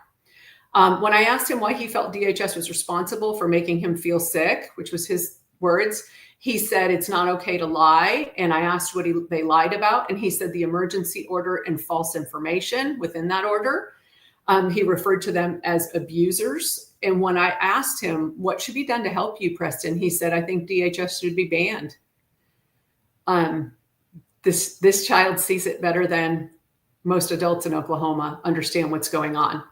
When I asked him why he felt DHS was responsible for making him feel sick, which was his words, he said it's not okay to lie. And I asked what they lied about, and he said the emergency order and false information within that order. He referred to them as abusers. And when I asked him what should be done to help you, Presten, he said, I think DHS should be banned. This child sees it better than most adults in Oklahoma understand what's going on.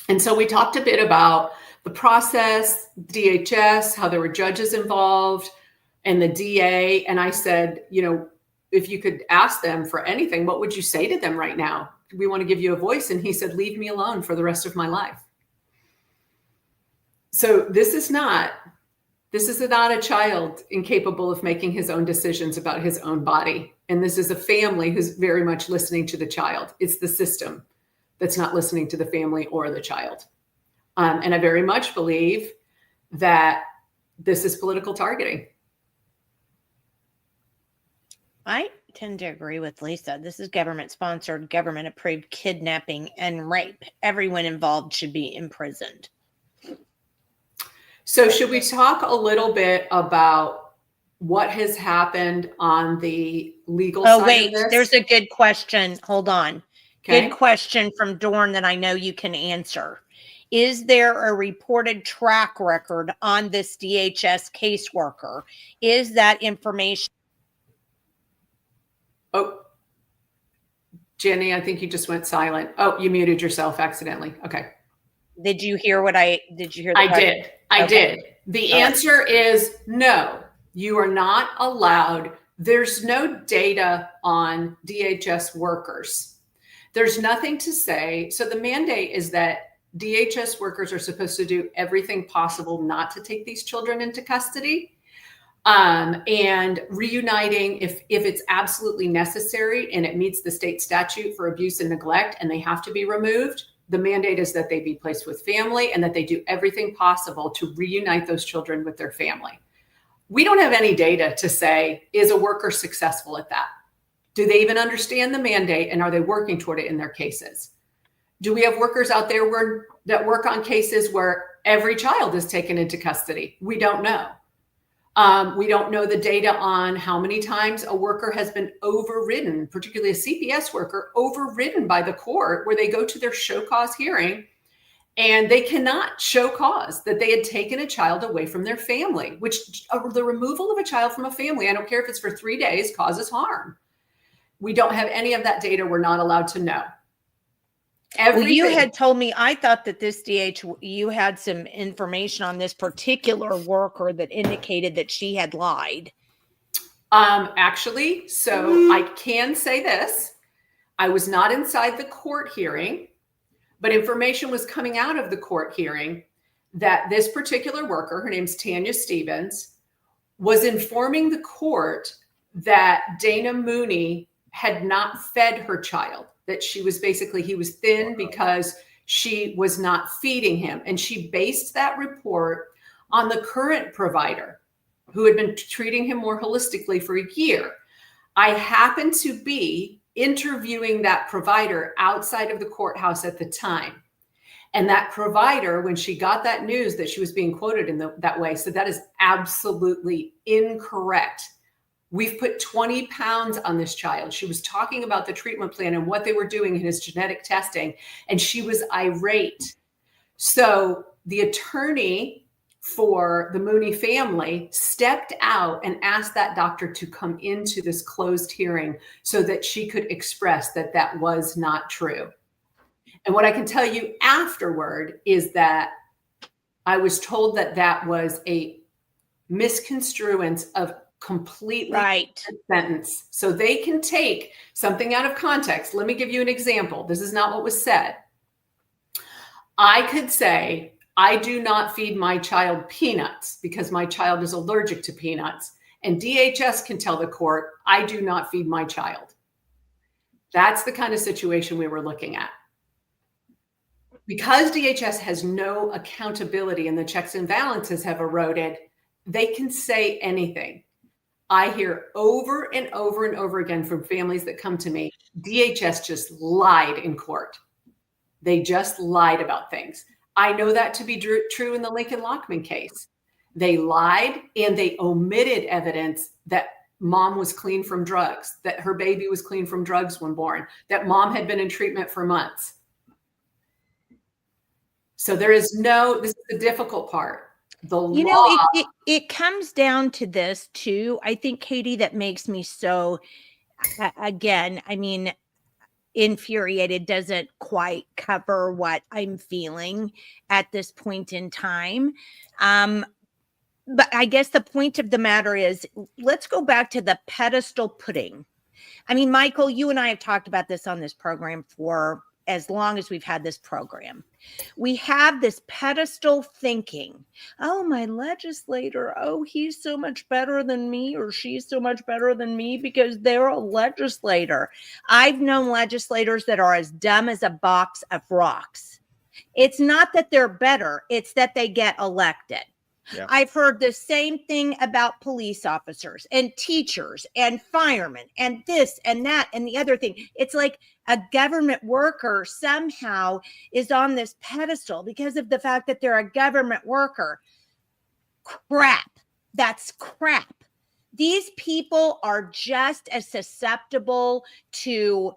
And so we talked a bit about the process, DHS, how there were judges involved, and the DA. And I said, if you could ask them for anything, what would you say to them right now? We want to give you a voice. And he said, leave me alone for the rest of my life. So this is not a child incapable of making his own decisions about his own body. And this is a family who's very much listening to the child. It's the system that's not listening to the family or the child. And I very much believe that this is political targeting. I tend to agree with Lisa. This is government-sponsored, government-approved kidnapping and rape. Everyone involved should be imprisoned. So should we talk a little bit about what has happened on the legal side? Oh, wait, of this? there's a good question. Hold on. Okay. Good question from Dorn that I know you can answer. Is there a reported track record on this DHS caseworker? Is that information? Oh, Jenny, I think you just went silent. Oh, you muted yourself accidentally. Okay. Did you hear did you hear the I question? did. I did. The answer is no, you are not allowed. There's no data on DHS workers. There's nothing to say. So the mandate is that DHS workers are supposed to do everything possible not to take these children into custody, and reuniting if it's absolutely necessary and it meets the state statute for abuse and neglect and they have to be removed. The mandate is that they be placed with family and that they do everything possible to reunite those children with their family. We don't have any data to say, is a worker successful at that? Do they even understand the mandate, and are they working toward it in their cases? Do we have workers out there that work on cases where every child is taken into custody? We don't know. We don't know the data on how many times a worker has been overridden, particularly a CPS worker, overridden by the court where they go to their show cause hearing and they cannot show cause that they had taken a child away from their family, which the removal of a child from a family, I don't care if it's for 3 days, causes harm. We don't have any of that data. We're not allowed to know. Well, you had told me, I thought that you had some information on this particular worker that indicated that she had lied. Actually, so I can say this. I was not inside the court hearing, but information was coming out of the court hearing that this particular worker, her name's Tanya Stevens, was informing the court that Dana Mooney had not fed her child, that he was thin because she was not feeding him. And she based that report on the current provider who had been treating him more holistically for a year. I happened to be interviewing that provider outside of the courthouse at the time. And that provider, when she got that news that she was being quoted in that way, said that is absolutely incorrect. We've put 20 pounds on this child. She was talking about the treatment plan and what they were doing in his genetic testing, and she was irate. So the attorney for the Mooney family stepped out and asked that doctor to come into this closed hearing so that she could express that that was not true. And what I can tell you afterward is that I was told that that was a misconstruence of completely right sentence. So they can take something out of context. Let me give you an example. This is not what was said. I could say, I do not feed my child peanuts because my child is allergic to peanuts. And DHS can tell the court, I do not feed my child. That's the kind of situation we were looking at. Because DHS has no accountability and the checks and balances have eroded, they can say anything. I hear over and over and over again from families that come to me, DHS just lied in court. They just lied about things. I know that to be true in the Lincoln Lockman case. They lied and they omitted evidence that mom was clean from drugs, that her baby was clean from drugs when born, that mom had been in treatment for months. So this is the difficult part. The law. It comes down to this too. I think, Katie, that makes me so, again, I mean, infuriated doesn't quite cover what I'm feeling at this point in time. But I guess the point of the matter is, let's go back to the pedestal putting. I mean, Michael, you and I have talked about this on this program for as long as we've had this program. We have this pedestal thinking. Oh, my legislator. Oh, he's so much better than me, or she's so much better than me because they're a legislator. I've known legislators that are as dumb as a box of rocks. It's not that they're better. It's that they get elected. Yeah. I've heard the same thing about police officers and teachers and firemen and this and that and the other thing. It's like a government worker somehow is on this pedestal because of the fact that they're a government worker. Crap. That's crap. These people are just as susceptible to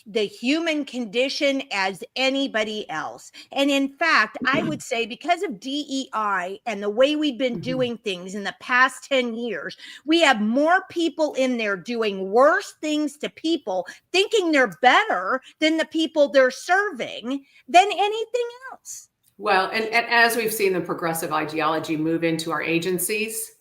the human condition as anybody else. And in fact, I would say because of DEI and the way we've been doing things in the past 10 years, we have more people in there doing worse things to people, thinking they're better than the people they're serving than anything else. Well, and as we've seen the progressive ideology move into our agencies,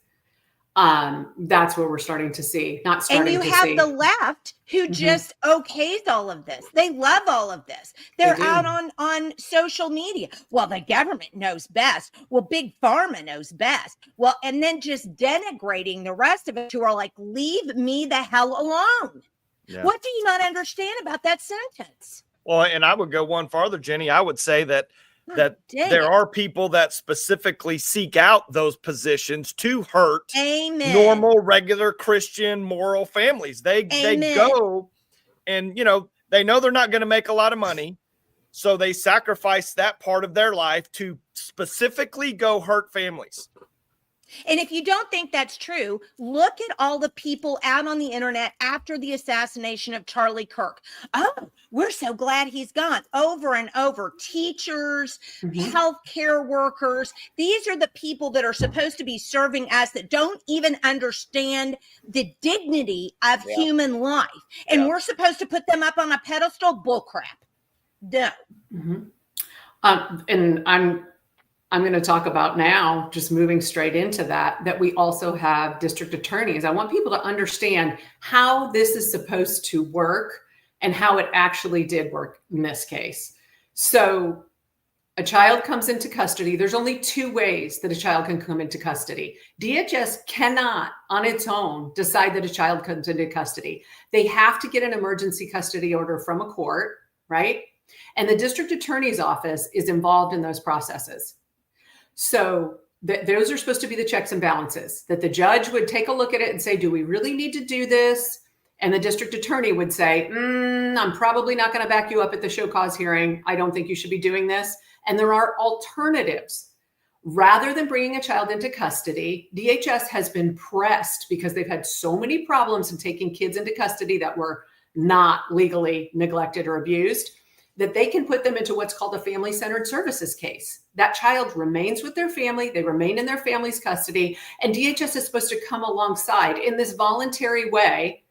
that's what we're starting to see. And you have the left who just okays all of this. They love all of this. They're out on social media. Well, the government knows best. Well, big pharma knows best. Well, and then just denigrating the rest of it who are like, leave me the hell alone. Yeah. What do you not understand about that sentence? Well, and I would go one farther, Jenny. I would say that there are people that specifically seek out those positions to hurt normal, regular Christian, moral families. They go and, they know they're not going to make a lot of money. So they sacrifice that part of their life to specifically go hurt families. And if you don't think that's true, look at all the people out on the internet after the assassination of Charlie Kirk. Oh, we're so glad he's gone. Over and over. Teachers, healthcare workers. These are the people that are supposed to be serving us that don't even understand the dignity of human life. And we're supposed to put them up on a pedestal? Bullcrap. No. And I'm going to talk about now, just moving straight into that we also have district attorneys. I want people to understand how this is supposed to work and how it actually did work in this case. So a child comes into custody. There's only two ways that a child can come into custody. DHS cannot on its own decide that a child comes into custody. They have to get an emergency custody order from a court, right? And the district attorney's office is involved in those processes. So those are supposed to be the checks and balances, that the judge would take a look at it and say, do we really need to do this? And the district attorney would say, I'm probably not going to back you up at the show cause hearing. I don't think you should be doing this. And there are alternatives. Rather than bringing a child into custody, DHS has been pressed because they've had so many problems in taking kids into custody that were not legally neglected or abused, that they can put them into what's called a family-centered services case. That child remains with their family, they remain in their family's custody, and DHS is supposed to come alongside in this voluntary way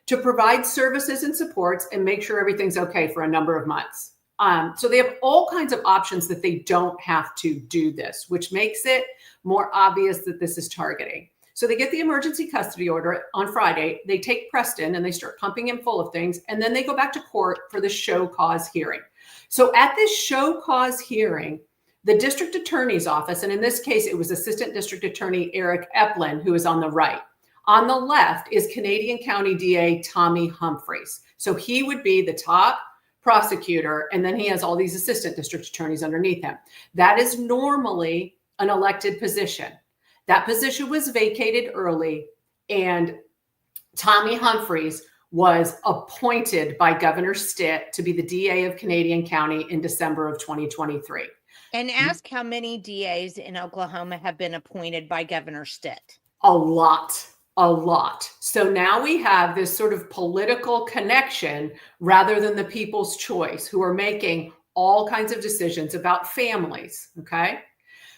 to provide services and supports and make sure everything's okay for a number of months. So they have all kinds of options that they don't have to do this, which makes it more obvious that this is targeting. So they get the emergency custody order on Friday. They take Presten and they start pumping him full of things. And then they go back to court for the show cause hearing. So at this show cause hearing, the district attorney's office, and in this case, it was Assistant District Attorney Eric Eplin, who is on the right. On the left is Canadian County DA Tommy Humphries. So he would be the top prosecutor, and then he has all these assistant district attorneys underneath him. That is normally an elected position. That position was vacated early, and Tommy Humphries was appointed by Governor Stitt to be the DA of Canadian County in December of 2023. And ask how many DAs in Oklahoma have been appointed by Governor Stitt. A lot. So now we have this sort of political connection rather than the people's choice, who are making all kinds of decisions about families. Okay.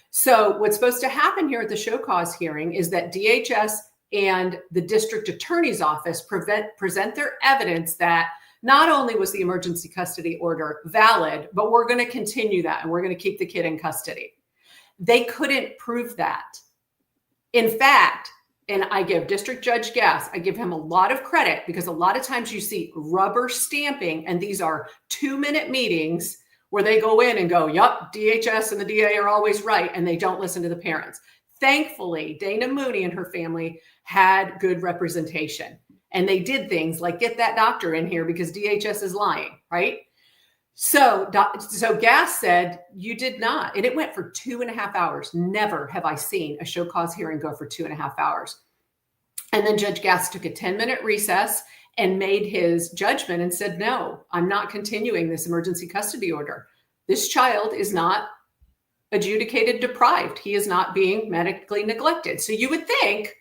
So what's supposed to happen here at the show cause hearing is that DHS and the district attorney's office present their evidence that not only was the emergency custody order valid, but we're going to continue that and we're going to keep the kid in custody. They couldn't prove that. In fact, and I give District Judge Gass, I give him a lot of credit, because a lot of times you see rubber stamping, and these are 2-minute meetings where they go in and go, yup, DHS and the DA are always right, and they don't listen to the parents. Thankfully, Dana Mooney and her family had good representation, and they did things like get that doctor in here because DHS is lying, right? So Gass said, you did not. And it went for 2.5 hours. Never have I seen a show cause hearing go for 2.5 hours. And then Judge Gass took a 10-minute recess and made his judgment and said, no, I'm not continuing this emergency custody order. This child is not adjudicated deprived. He is not being medically neglected. So you would think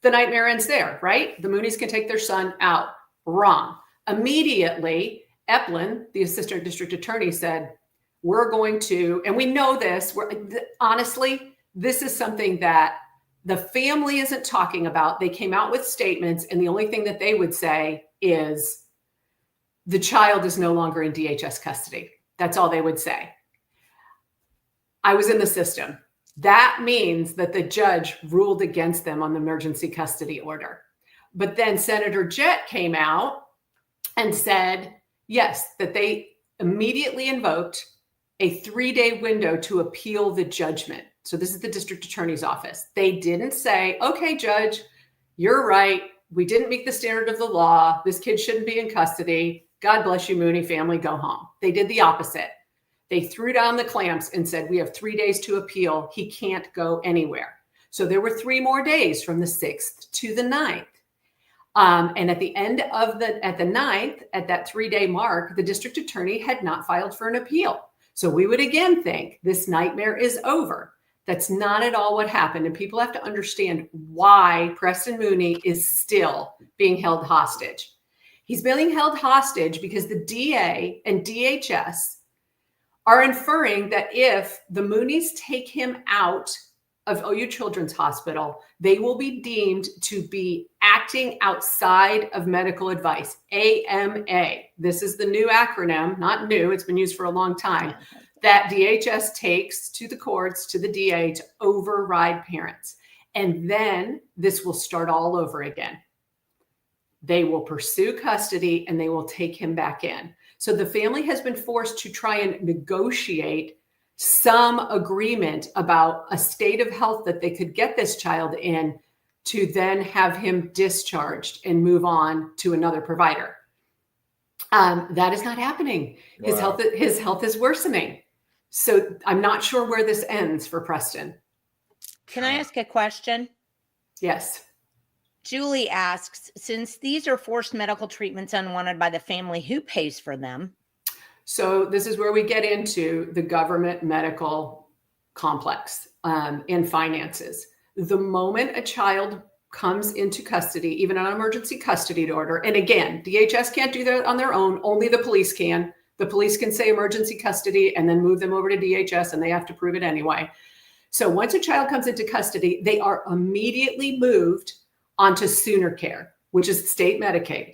the nightmare ends there, right? The Mooneys can take their son out. Wrong. Immediately, Eplin, the assistant district attorney, said, we're going to, and we know this, honestly, this is something that the family isn't talking about. They came out with statements, and the only thing that they would say is the child is no longer in DHS custody. That's all they would say. I was in the system. That means that the judge ruled against them on the emergency custody order. But then Senator Jett came out and said, yes, that they immediately invoked a 3-day window to appeal the judgment. So this is the district attorney's office. They didn't say, okay, judge, you're right. We didn't meet the standard of the law. This kid shouldn't be in custody. God bless you, Mooney family, go home. They did the opposite. They threw down the clamps and said, we have 3 days to appeal. He can't go anywhere. So there were 3 more days from the 6th to the 9th. And at the end of at the 9th, at that 3-day mark, the district attorney had not filed for an appeal. So we would again think this nightmare is over. That's not at all what happened. And people have to understand why Presten Mooney is still being held hostage. He's being held hostage because the DA and DHS are inferring that if the Mooneys take him out of OU Children's Hospital, they will be deemed to be acting outside of medical advice, AMA. This is the new acronym, not new, it's been used for a long time, that DHS takes to the courts, to the DA, to override parents. And then this will start all over again. They will pursue custody and they will take him back in. So the family has been forced to try and negotiate some agreement about a state of health that they could get this child in to then have him discharged and move on to another provider. That is not happening. Wow. His health is worsening. So I'm not sure where this ends for Presten. Can I ask a question? Yes. Julie asks, since these are forced medical treatments unwanted by the family, who pays for them? So this is where we get into the government medical complex and finances. The moment a child comes into custody, even on an emergency custody order, and again, DHS can't do that on their own, only the police can. The police can say emergency custody and then move them over to DHS, and they have to prove it anyway. So once a child comes into custody, they are immediately moved onto Sooner Care, which is state Medicaid.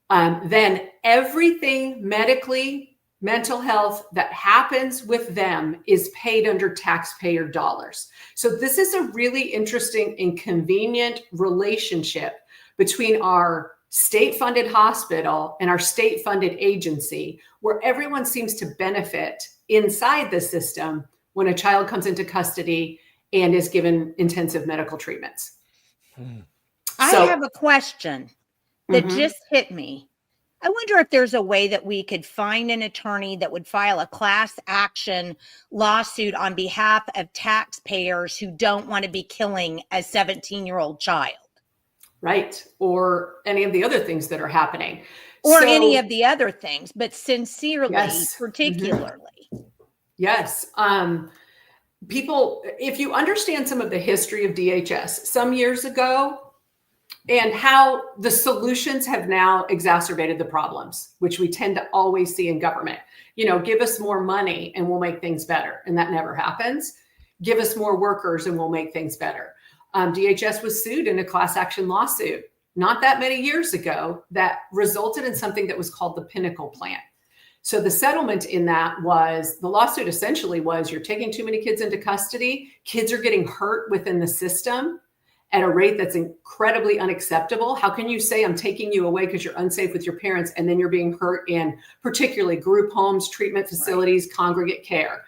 Then everything medically, mental health that happens with them is paid under taxpayer dollars. So this is a really interesting and convenient relationship between our state-funded hospital and our state-funded agency, where everyone seems to benefit inside the system when a child comes into custody and is given intensive medical treatments. I have a question that Mhm. just hit me. I wonder if there's a way that we could find an attorney that would file a class action lawsuit on behalf of taxpayers who don't want to be killing a 17-year-old child. Right. Or any of the other things that are happening. Or any of the other things, but sincerely, Yes. particularly. Yes. People, if you understand some of the history of DHS some years ago, and how the solutions have now exacerbated the problems, which we tend to always see in government. You know, give us more money and we'll make things better. And that never happens. Give us more workers and we'll make things better. DHS was sued in a class action lawsuit not that many years ago that resulted in something that was called the Pinnacle Plan. So the settlement in that was, the lawsuit essentially was, you're taking too many kids into custody. Kids are getting hurt within the system at a rate that's incredibly unacceptable. How can you say I'm taking you away because you're unsafe with your parents, and then you're being hurt in particularly group homes, treatment facilities, congregate care?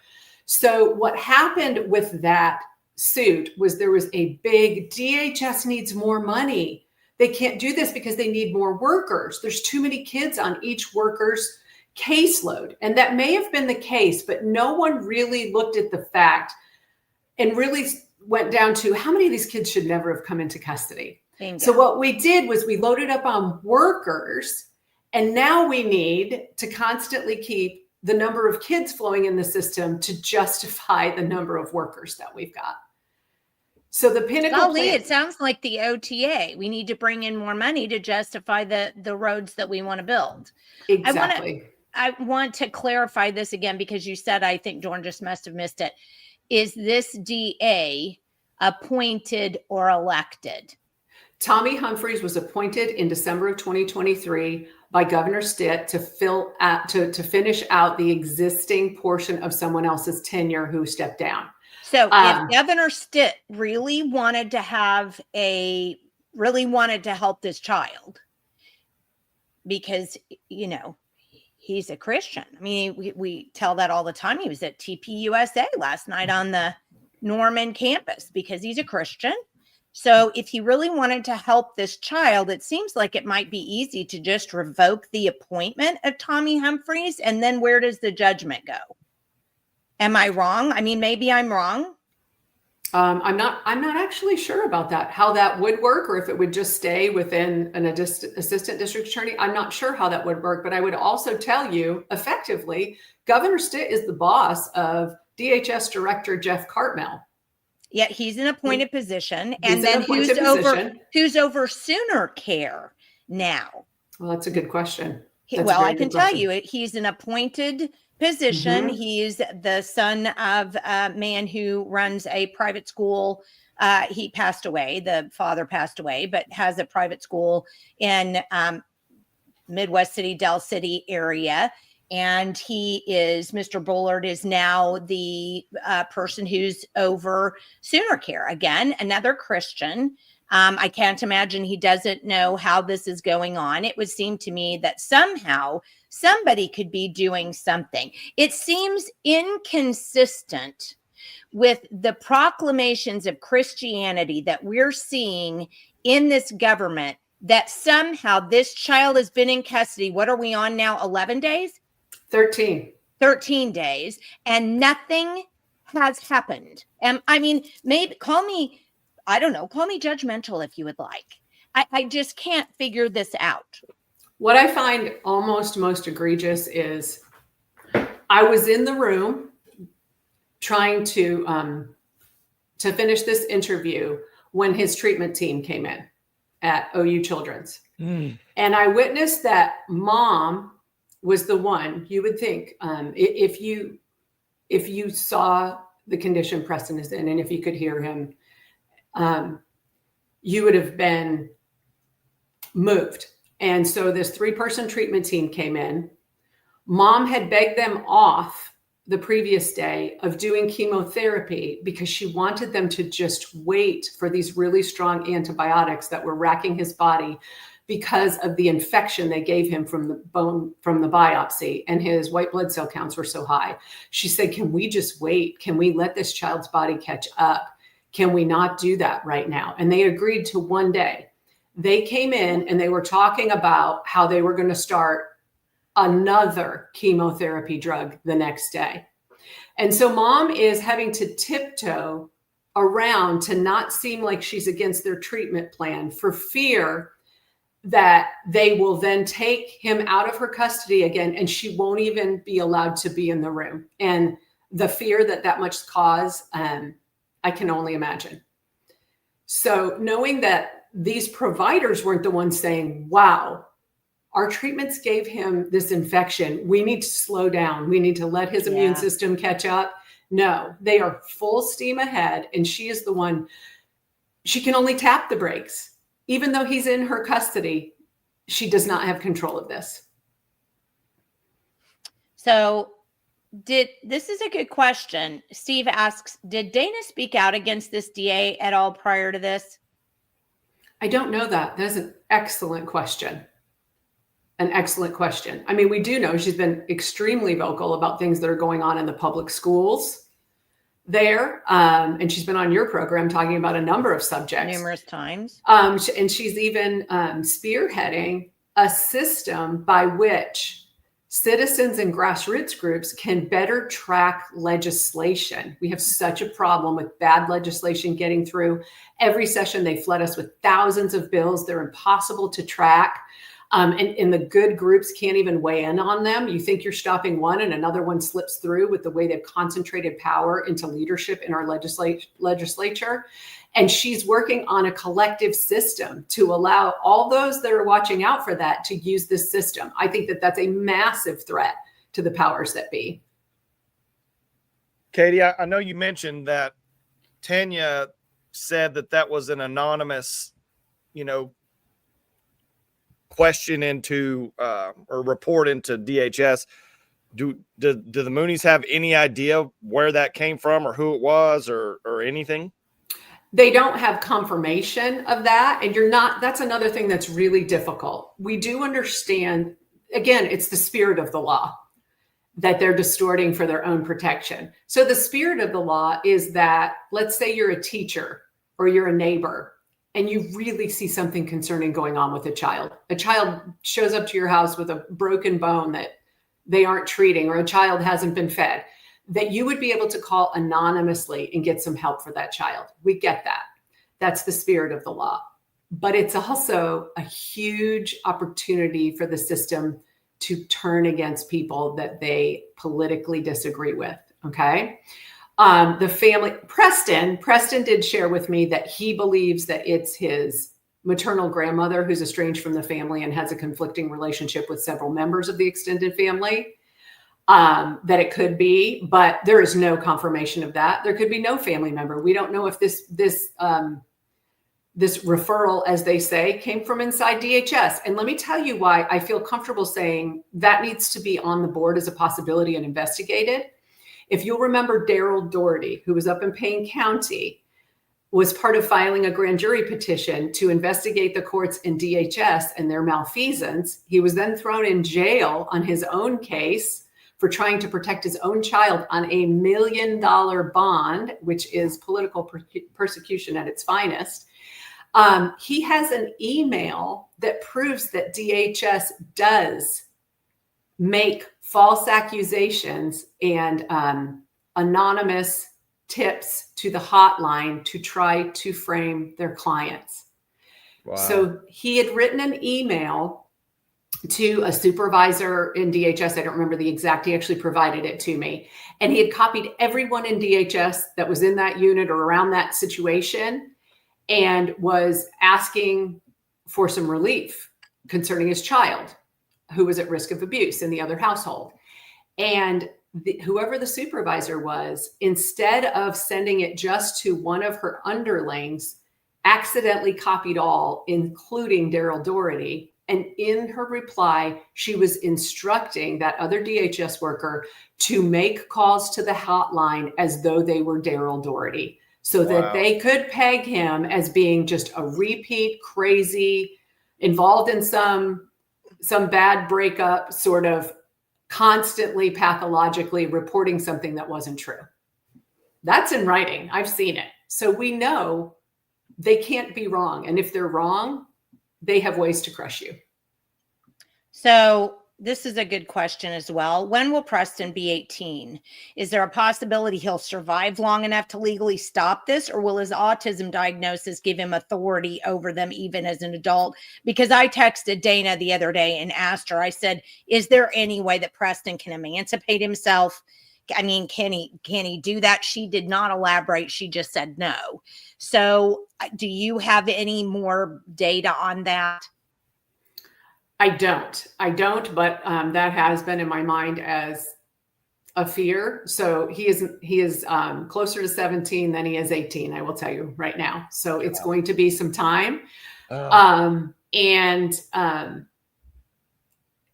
So what happened with that suit was there was a big, DHS needs more money. They can't do this because they need more workers. There's too many kids on each worker's caseload. And that may have been the case, but no one really looked at the fact and really went down to how many of these kids should never have come into custody. Bingo. So what we did was we loaded up on workers, and now we need to constantly keep the number of kids flowing in the system to justify the number of workers that we've got. So the Pinnacle Plan, it sounds like the OTA. We need to bring in more money to justify the roads that we want to build. exactly. I want to clarify this again, because you said, I think Dorn just must have missed it. Is this DA appointed or elected? Tommy Humphries was appointed in December of 2023 by Governor Stitt to finish out the existing portion of someone else's tenure who stepped down. So if Governor Stitt really wanted to help this child, because, you know, he's a Christian. I mean, we tell that all the time. He was at TPUSA last night on the Norman campus because he's a Christian. So if he really wanted to help this child, it seems like it might be easy to just revoke the appointment of Tommy Humphries. And then where does the judgment go? Am I wrong? I mean, maybe I'm wrong. I'm not actually sure about that, how that would work, or if it would just stay within an assistant district attorney. I'm not sure how that would work, but I would also tell you effectively, Governor Stitt is the boss of DHS Director Jeff Cartmel. Yeah, he's an appointed position. He's And then who's position. over Sooner Care now? Well, that's a good question. I can tell you, he's an appointed position. Mhm. He's the son of a man who runs a private school. He passed away. The father passed away, but has a private school in Midwest City, Del City area. And Mr. Bullard is now the person who's over Sooner Care. Again, another Christian. I can't imagine he doesn't know how this is going on. It would seem to me that somehow somebody could be doing something. It seems inconsistent with the proclamations of Christianity that we're seeing in this government, that somehow this child has been in custody. What are we on now? 11 days? 13 days, and nothing has happened. I mean, maybe call me judgmental if you would like. I just can't figure this out. What I find almost most egregious is I was in the room trying to finish this interview when his treatment team came in at OU Children's. And I witnessed that mom was the one. You would think if you saw the condition Presten is in, and if you could hear him, you would have been moved. And so this 3-person treatment team came in. Mom had begged them off the previous day of doing chemotherapy because she wanted them to just wait for these really strong antibiotics that were racking his body because of the infection they gave him from the bone, from the biopsy, and his white blood cell counts were so high. She said, can we just wait? Can we let this child's body catch up? Can we not do that right now? And they agreed to one day. They came in and they were talking about how they were going to start another chemotherapy drug the next day. And so mom is having to tiptoe around to not seem like she's against their treatment plan for fear that they will then take him out of her custody again, and she won't even be allowed to be in the room. And the fear that that much cause, I can only imagine. So knowing that these providers weren't the ones saying, wow, our treatments gave him this infection, we need to slow down, we need to let his immune system catch up. No, they are full steam ahead. And she is the one, she can only tap the brakes. Even though he's in her custody, she does not have control of this. So this is a good question. Steve asks, did Dana speak out against this DA at all prior to this? I don't know that. That's an excellent question. An excellent question. I mean, we do know she's been extremely vocal about things that are going on in the public schools there. And she's been on your program talking about a number of subjects. Numerous times. And she's even spearheading a system by which citizens and grassroots groups can better track legislation. We have such a problem with bad legislation getting through. Every session, they flood us with thousands of bills. They're impossible to track. And the good groups can't even weigh in on them. You think you're stopping one and another one slips through with the way they've concentrated power into leadership in our legislature. And she's working on a collective system to allow all those that are watching out for that to use this system. I think that that's a massive threat to the powers that be. Katie, I know you mentioned that Tanya said that that was an anonymous, question into or report into DHS. Do the Mooneys have any idea where that came from or who it was or anything? They don't have confirmation of that. And that's another thing that's really difficult. We do understand, again, it's the spirit of the law that they're distorting for their own protection. So the spirit of the law is that, let's say you're a teacher or you're a neighbor and you really see something concerning going on with a child. A child shows up to your house with a broken bone that they aren't treating, or a child hasn't been fed, that you would be able to call anonymously and get some help for that child. We get that. That's the spirit of the law. But it's also a huge opportunity for the system to turn against people that they politically disagree with, okay? The family, Presten did share with me that he believes that it's his maternal grandmother who's estranged from the family and has a conflicting relationship with several members of the extended family, that it could be, but there is no confirmation of that. There could be no family member. We don't know if this referral, as they say, came from inside DHS. And let me tell you why I feel comfortable saying that needs to be on the board as a possibility and investigated. If you'll remember, Daryl Doherty, who was up in Payne County, was part of filing a grand jury petition to investigate the courts and DHS and their malfeasance. He was then thrown in jail on his own case for trying to protect his own child on $1 million bond, which is political persecution at its finest. He has an email that proves that DHS does make false accusations and anonymous tips to the hotline to try to frame their clients. Wow. So he had written an email to a supervisor in DHS. I don't remember the exact, he actually provided it to me. And he had copied everyone in DHS that was in that unit or around that situation and was asking for some relief concerning his child who was at risk of abuse in the other household. And whoever the supervisor was, instead of sending it just to one of her underlings, accidentally copied all, including Daryl Doherty. And in her reply, she was instructing that other DHS worker to make calls to the hotline as though they were Daryl Doherty, so that they could peg him as being just a repeat crazy involved in some bad breakup, sort of constantly pathologically reporting something that wasn't true. That's in writing. I've seen it. So we know they can't be wrong. And if they're wrong, they have ways to crush you. So this is a good question as well. When will Presten be 18? Is there a possibility he'll survive long enough to legally stop this, or will his autism diagnosis give him authority over them even as an adult? Because I texted Dana the other day and asked her, I said, is there any way that Presten can emancipate himself? I mean, can he do that? She did not elaborate. She just said no. So do you have any more data on that? I don't, but that has been in my mind as a fear. So he is closer to 17 than he is 18, I will tell you right now. So it's going to be some time.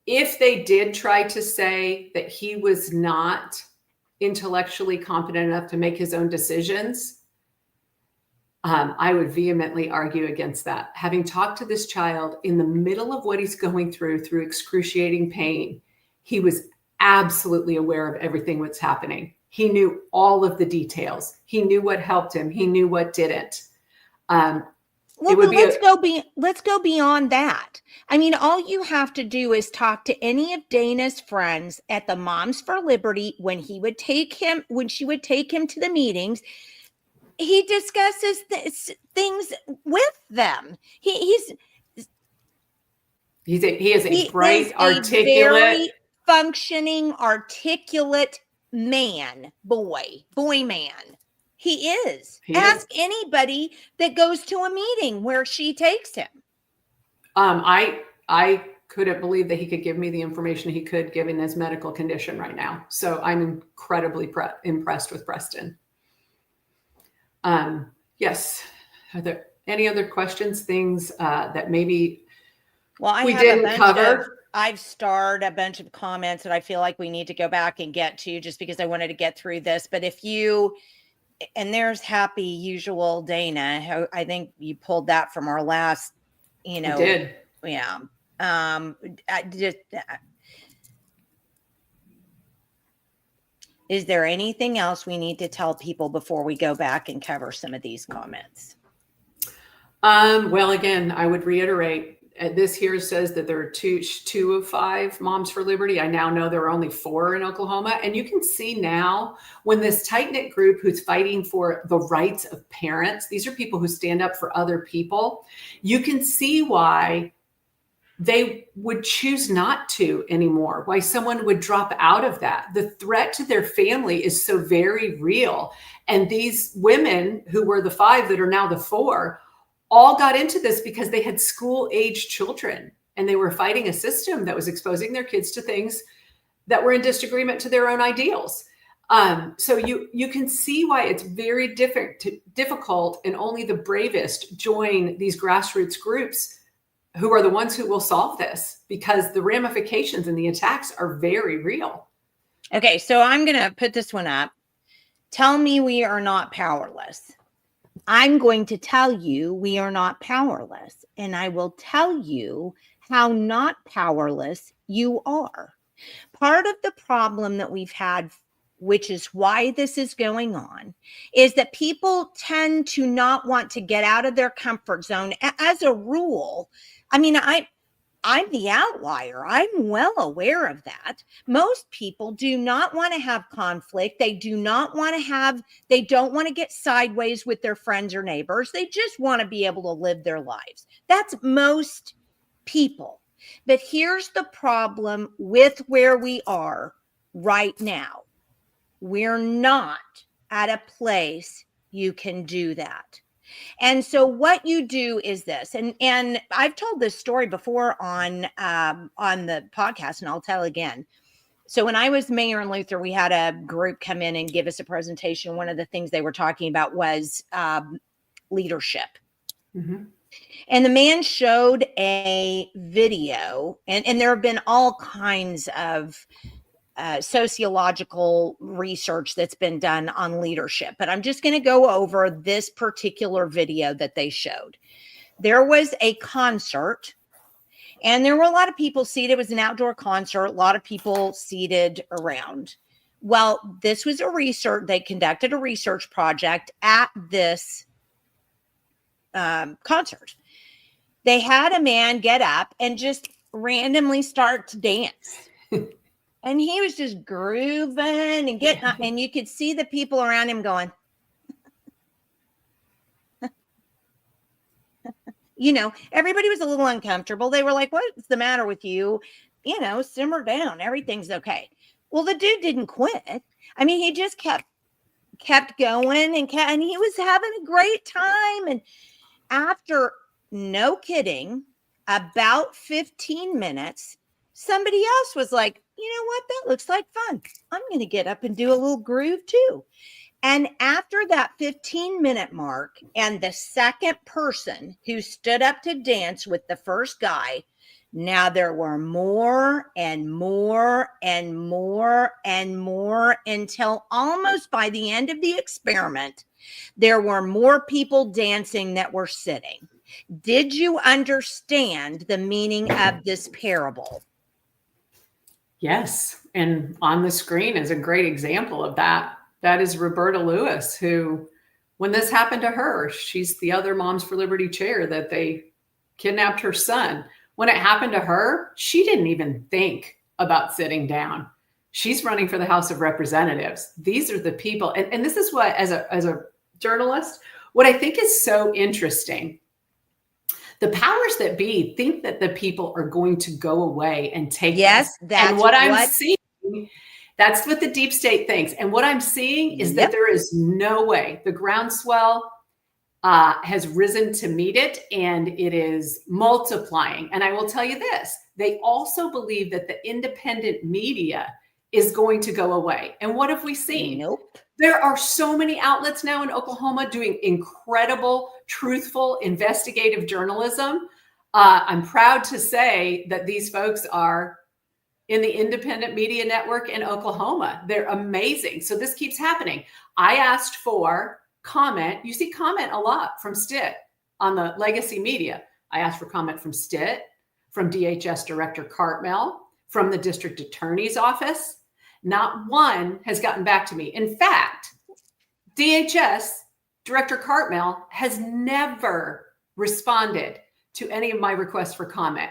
If they did try to say that he was not intellectually competent enough to make his own decisions, I would vehemently argue against that. Having talked to this child in the middle of what he's going through excruciating pain, he was absolutely aware of everything that's happening. He knew all of the details. He knew what helped him. He knew what didn't. Let's go beyond that. I mean, all you have to do is talk to any of Dana's friends at the Moms for Liberty when she would take him to the meetings. He discusses things with them. He is a bright, articulate, very functioning, articulate boy man. He is. Ask anybody that goes to a meeting where she takes him. I couldn't believe that he could give me the information he could, given his medical condition right now. So I'm incredibly impressed with Presten. Yes. Are there any other questions, things that maybe we didn't cover? I've starred a bunch of comments that I feel like we need to go back and get to, just because I wanted to get through this. But and there's happy usual Dana. I think you pulled that from our last, I did. Yeah. Is there anything else we need to tell people before we go back and cover some of these comments? Well, again, I would reiterate, this here says that there are two of 5 Moms for Liberty. I now know there are only 4 in Oklahoma. And you can see now, when this tight-knit group who's fighting for the rights of parents, these are people who stand up for other people, you can see why they would choose not to anymore, why someone would drop out of that. The threat to their family is so very real. And these women, who were the 5 that are now the 4, all got into this because they had school-age children, and they were fighting a system that was exposing their kids to things that were in disagreement to their own ideals. So you can see why it's very difficult, and only the bravest join these grassroots groups, who are the ones who will solve this, because the ramifications and the attacks are very real. Okay, so I'm going to put this one up. Tell me we are not powerless. I'm going to tell you we are not powerless, and I will tell you how not powerless you are. Part of the problem that we've had, which is why this is going on, is that people tend to not want to get out of their comfort zone. As a rule, I mean, I'm the outlier. I'm well aware of that. Most people do not want to have conflict. They don't want to get sideways with their friends or neighbors. They just want to be able to live their lives. That's most people. But here's the problem with where we are right now. We're not at a place you can do that. And so what you do is this, and I've told this story before on the podcast, and I'll tell again. So when I was mayor in Luther, we had a group come in and give us a presentation. One of the things they were talking about was leadership. Mm-hmm. And the man showed a video, and there have been all kinds of sociological research that's been done on leadership, but I'm just going to go over this particular video that they showed. There was a concert And there were a lot of people seated. It was an outdoor concert, a lot of people seated around. Well, this was they conducted a research project at this concert. They had a man get up and just randomly start to dance. And he was just grooving and getting up, and you could see the people around him going, everybody was a little uncomfortable. They were like, what's the matter with you? Simmer down. Everything's okay. Well, the dude didn't quit. I mean, he just kept going and he was having a great time. And after, no kidding, about 15 minutes, somebody else was like, you know what? That looks like fun. I'm going to get up and do a little groove too. And after that 15-minute mark, and the second person who stood up to dance with the first guy, now there were more and more and more and more, until almost by the end of the experiment, there were more people dancing that were sitting. Did you understand the meaning of this parable? Yes. And on the screen is a great example of that. That is Roberta Lewis, who, when this happened to her, she's the other Moms for Liberty chair that they kidnapped her son. When it happened to her, she didn't even think about sitting down. She's running for the House of Representatives. These are the people. And this is what, as a journalist, what I think is so interesting. The powers that be think that the people are going to go away and take yes, this. That's and what I'm seeing, that's what the deep state thinks. And what I'm seeing is that there is no way. The groundswell has risen to meet it, and it is multiplying. And I will tell you this, they also believe that the independent media is going to go away. And what have we seen? Nope. There are so many outlets now in Oklahoma doing incredible, truthful, investigative journalism. I'm proud to say that these folks are in the independent media network in Oklahoma. They're amazing. So this keeps happening. I asked for comment. You see comment a lot from Stitt on the legacy media. I asked for comment from Stitt, from DHS Director Cartmel, from the district attorney's office. Not one has gotten back to me. In fact, DHS Director Cartmel has never responded to any of my requests for comment.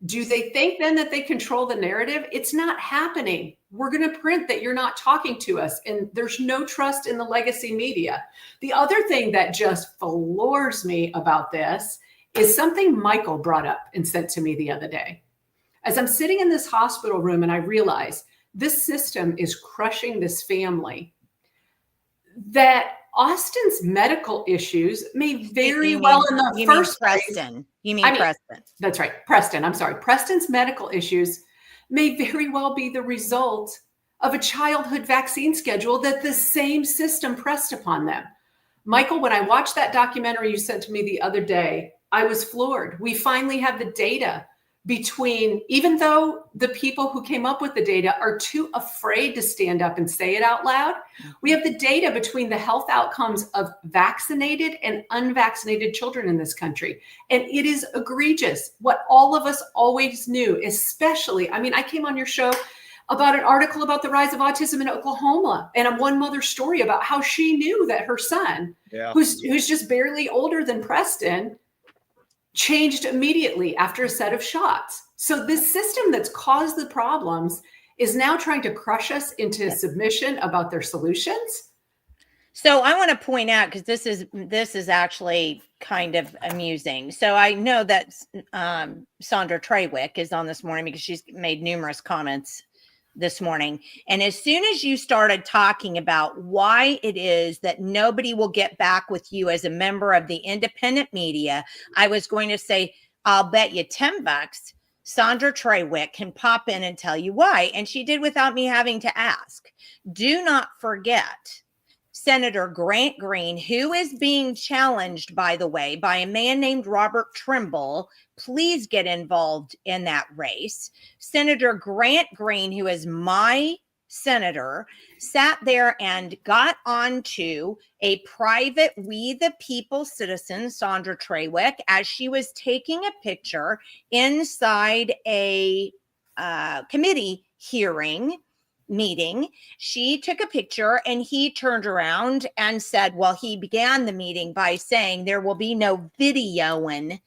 Do they think then that they control the narrative? It's not happening. We're going to print that you're not talking to us, and there's no trust in the legacy media. The other thing that just floors me about this is something Michael brought up and sent to me the other day. As I'm sitting in this hospital room and I realize this system is crushing this family, that Austin's medical issues may very well in the first place. Preston. You mean Preston. That's right. Presten. I'm sorry. Preston's medical issues may very well be the result of a childhood vaccine schedule that the same system pressed upon them. Michael, when I watched that documentary you sent to me the other day, I was floored. We finally have the data between, even though the people who came up with the data are too afraid to stand up and say it out loud, we have the data between the health outcomes of vaccinated and unvaccinated children in this country. And it is egregious. What all of us always knew, especially, I came on your show about an article about the rise of autism in Oklahoma, and a one mother story about how she knew that her son, who's just barely older than Preston, changed immediately after a set of shots. So this system that's caused the problems is now trying to crush us into submission about their solutions. So I want to point out, because this is actually kind of amusing. So I know that Sandra Trawick is on this morning because she's made numerous comments this morning. And as soon as you started talking about why it is that nobody will get back with you as a member of the independent media, I was going to say, I'll bet you $10 Sandra Trawick can pop in and tell you why. And she did without me having to ask. Do not forget Senator Grant Green, who is being challenged, by the way, by a man named Robert Trimble. Please get involved in that race. Senator Grant Green, who is my senator sat there and got onto a private We the People citizen, Sandra Trawick, as she was taking a picture inside a committee hearing meeting. She took a picture and he turned around and said, well, he began the meeting by saying there will be no videoing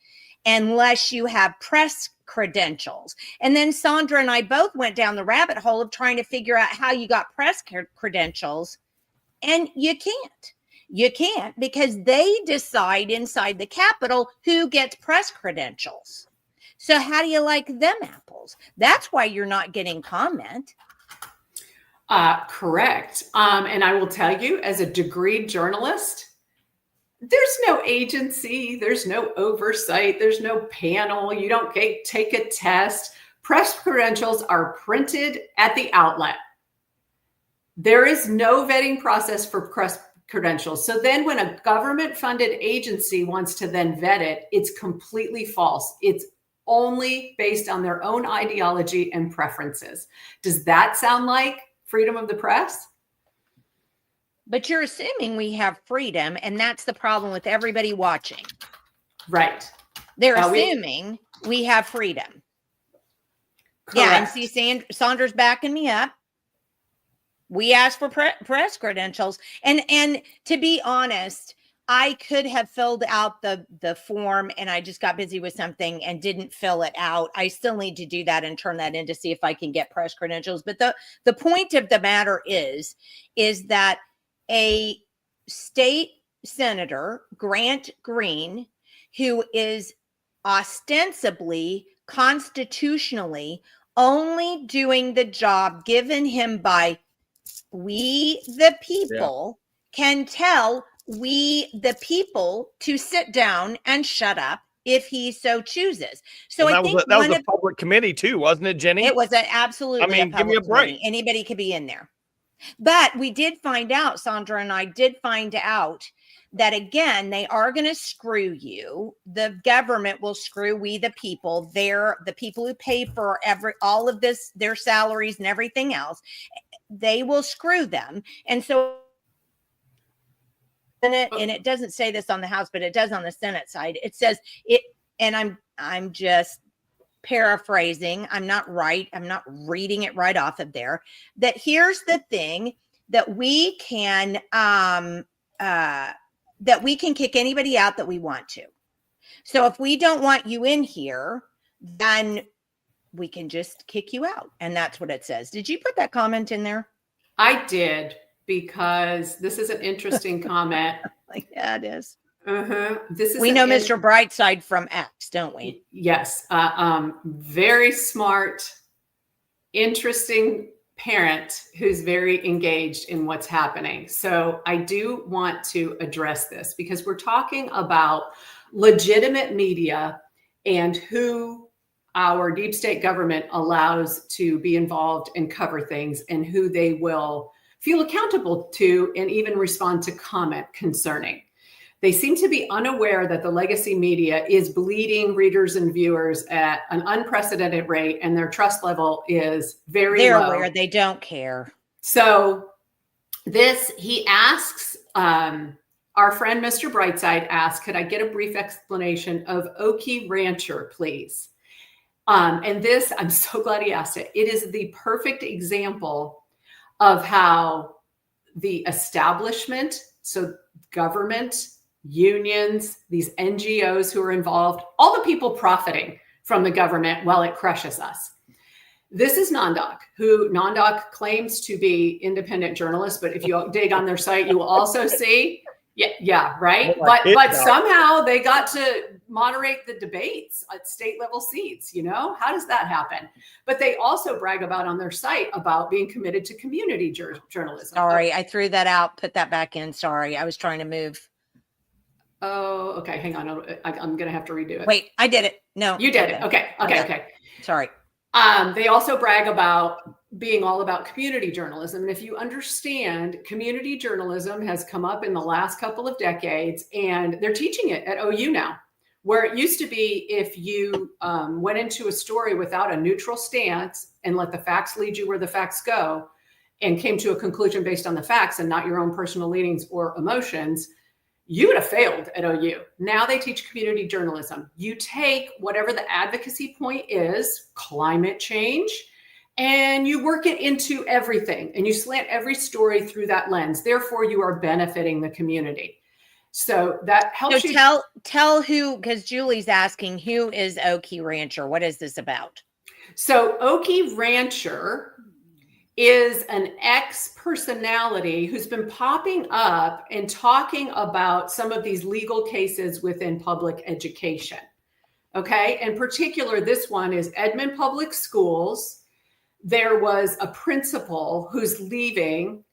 unless you have press credentials. And then Sandra and I both went down the rabbit hole of trying to figure out how you got press credentials. And you can't. You can't, because they decide inside the Capitol who gets press credentials. So how do you like them apples? That's why you're not getting comment. Correct. And I will tell you, as a degreed journalist, there's no agency, there's no oversight, there's no panel. You don't take a test. Press credentials are printed at the outlet. There is no vetting process for press credentials. So then when a government funded agency wants to then vet it, it's completely false. It's only based on their own ideology and preferences. Does that sound like freedom of the press? But you're assuming we have freedom, and that's the problem with everybody watching. Right. They're assuming we have freedom. Correct. Yeah, and see, Sandra's backing me up. We asked for press credentials, and to be honest, I could have filled out the form, and I just got busy with something and didn't fill it out. I still need to do that and turn that in to see if I can get press credentials. But the point of the matter is that a state senator, Grant Green, who is ostensibly, constitutionally, only doing the job given him by we the people, can tell we the people to sit down and shut up if he so chooses. So I think that was a public committee too, wasn't it, Jenny? It was absolutely. I mean, give me a break. Committee. Anybody could be in there. But we did find out, Sandra and I did find out that, again, they are going to screw you. The government will screw we the people. They're the people who pay for all of this, their salaries and everything else. They will screw them. And so, and it doesn't say this on the House, but it does on the Senate side. It says it, and I'm just paraphrasing. I'm not right. I'm not reading it right off of there. That here's the thing, that we can kick anybody out that we want to. So if we don't want you in here, then we can just kick you out. And that's what it says. Did you put that comment in there? I did, because this is an interesting comment. Yeah, it is. This is we know Mr. Brightside from X, don't we? Yes. Very smart, interesting parent who's very engaged in what's happening. So I do want to address this, because we're talking about legitimate media and who our deep state government allows to be involved and cover things, and who they will feel accountable to and even respond to comment concerning. They seem to be unaware that the legacy media is bleeding readers and viewers at an unprecedented rate, and their trust level is very low. They're aware, they don't care. So he asks, our friend Mr. Brightside asked, could I get a brief explanation of Okie Rancher, please? And this, I'm so glad he asked it. It is the perfect example of how the establishment, so government, unions, these NGOs who are involved, all the people profiting from the government while it crushes us. This is NonDoc, who NonDoc claims to be independent journalists, but if you dig on their site, you will also see, right? But somehow they got to moderate the debates at state level seats. How does that happen? But they also brag about on their site about being committed to community journalism. Sorry, I threw that out. Put that back in. Sorry, I was trying to move. Oh, okay. Hang on. I'm going to have to redo it. Wait, I did it. No, you did it. Okay. Sorry. They also brag about being all about community journalism. And if you understand, community journalism has come up in the last couple of decades, and they're teaching it at OU now, where it used to be if you went into a story without a neutral stance and let the facts lead you where the facts go, and came to a conclusion based on the facts and not your own personal leanings or emotions, you would have failed at OU. Now they teach community journalism. You take whatever the advocacy point is, climate change, and you work it into everything, and you slant every story through that lens. Therefore, you are benefiting the community. So that helps you. Tell who, because Julie's asking, who is Okie Rancher? What is this about? So Okie Rancher is an ex-personality who's been popping up and talking about some of these legal cases within public education. Okay. In particular, this one is Edmond Public Schools. There was a principal who's leaving,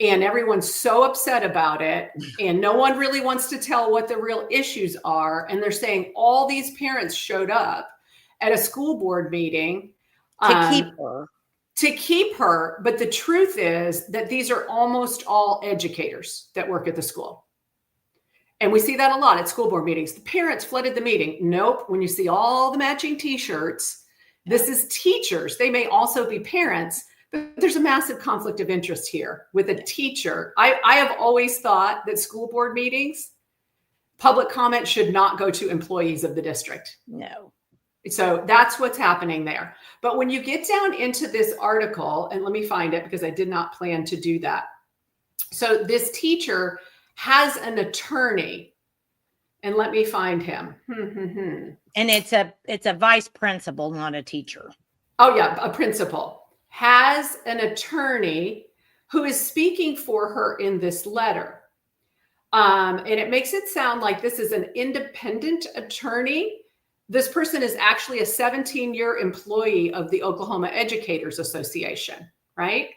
and everyone's so upset about it, and no one really wants to tell what the real issues are. And they're saying all these parents showed up at a school board meeting to keep her. But the truth is that these are almost all educators that work at the school. And we see that a lot at school board meetings. The parents flooded the meeting. Nope. When you see all the matching t-shirts, this is teachers. They may also be parents, but there's a massive conflict of interest here with a teacher. I have always thought that school board meetings, public comment should not go to employees of the district. No. So that's what's happening there. But when you get down into this article, and let me find it because I did not plan to do that. So this teacher has an attorney, and let me find him. And it's a vice principal, not a teacher. Oh yeah, a principal has an attorney who is speaking for her in this letter. And it makes it sound like this is an independent attorney. This person is actually a 17-year employee of the Oklahoma Educators Association, right?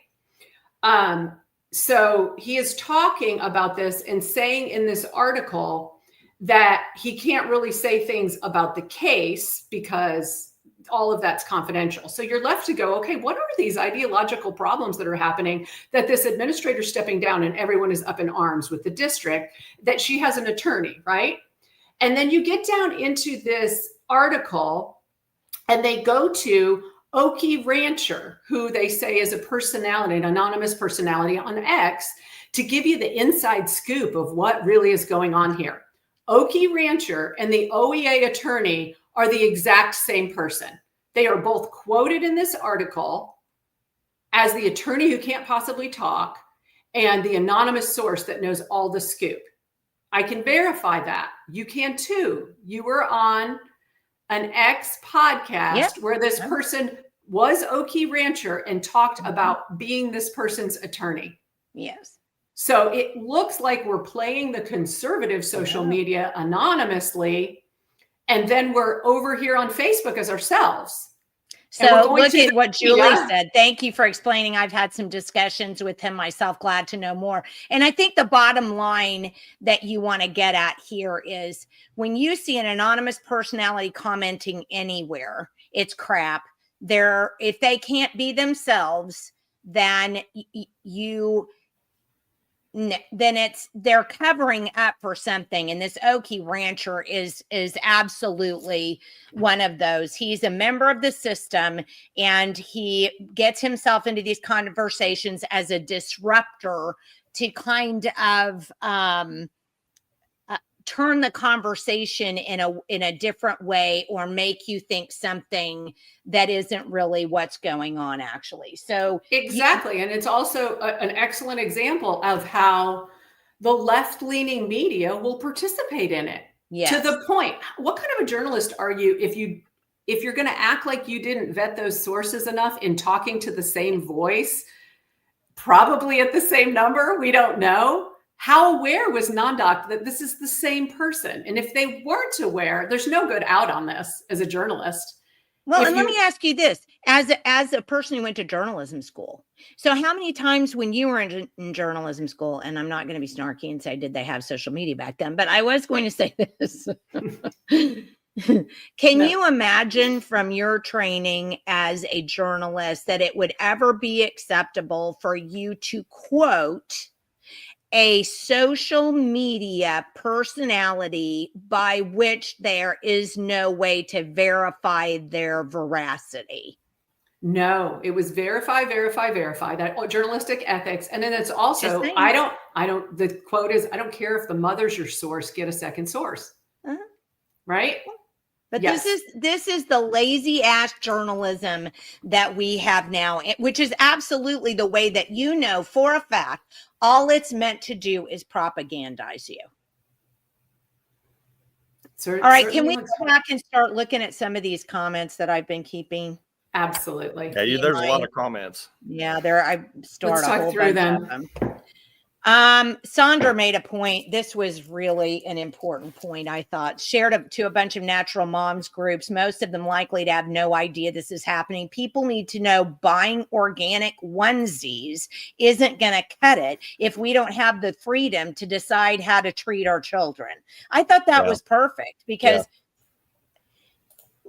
So he is talking about this and saying in this article that he can't really say things about the case because all of that's confidential. So you're left to go, okay, what are these ideological problems that are happening that this administrator stepping down and everyone is up in arms with the district, that she has an attorney, right? And then you get down into this article and they go to Okie Rancher, who they say is a personality, an anonymous personality on X, to give you the inside scoop of what really is going on here. Okie Rancher and the OEA attorney are the exact same person. They are both quoted in this article as the attorney who can't possibly talk and the anonymous source that knows all the scoop. I can verify that. You can too. You were on an X podcast where this person was Okie Rancher and talked about being this person's attorney. Yes. So it looks like we're playing the conservative social media anonymously, and then we're over here on Facebook as ourselves. So look at what Julie said. Thank you for explaining. I've had some discussions with him myself. Glad to know more. And I think the bottom line that you want to get at here is when you see an anonymous personality commenting anywhere, it's crap. If they can't be themselves, then they're covering up for something. And this Okie Rancher is absolutely one of those. He's a member of the system and he gets himself into these conversations as a disruptor to kind of turn the conversation in a different way or make you think something that isn't really what's going on actually. So exactly. And it's also an excellent example of how the left-leaning media will participate in it. Yes. To the point. What kind of a journalist are you if you're going to act like you didn't vet those sources enough in talking to the same voice, probably at the same number? We don't know. How aware was NonDoc that this is the same person? And if they weren't aware, there's no good out on this as a journalist. Well, and let me ask you this, as a person who went to journalism school. So how many times when you were in journalism school, and I'm not going to be snarky and say, did they have social media back then? But I was going to say this. Can you imagine from your training as a journalist that it would ever be acceptable for you to quote a social media personality by which there is no way to verify their veracity? No, it was verify, that journalistic ethics. And then it's also, saying. the quote is, I don't care if the mother's your source, get a second source. Uh-huh. Right? But Yes. this is the lazy ass journalism that we have now, which is absolutely the way that, you know, for a fact, all it's meant to do is propagandize you. All right, can we go back and start looking at some of these comments that I've been keeping? Absolutely. Yeah, there's a lot of comments. Yeah, I stored Let's a talk whole through bunch them. of them. Sandra made a point. This was really an important point, I thought. Shared to a bunch of natural moms groups, most of them likely to have no idea this is happening. People need to know buying organic onesies isn't going to cut it if we don't have the freedom to decide how to treat our children. I thought that was perfect, because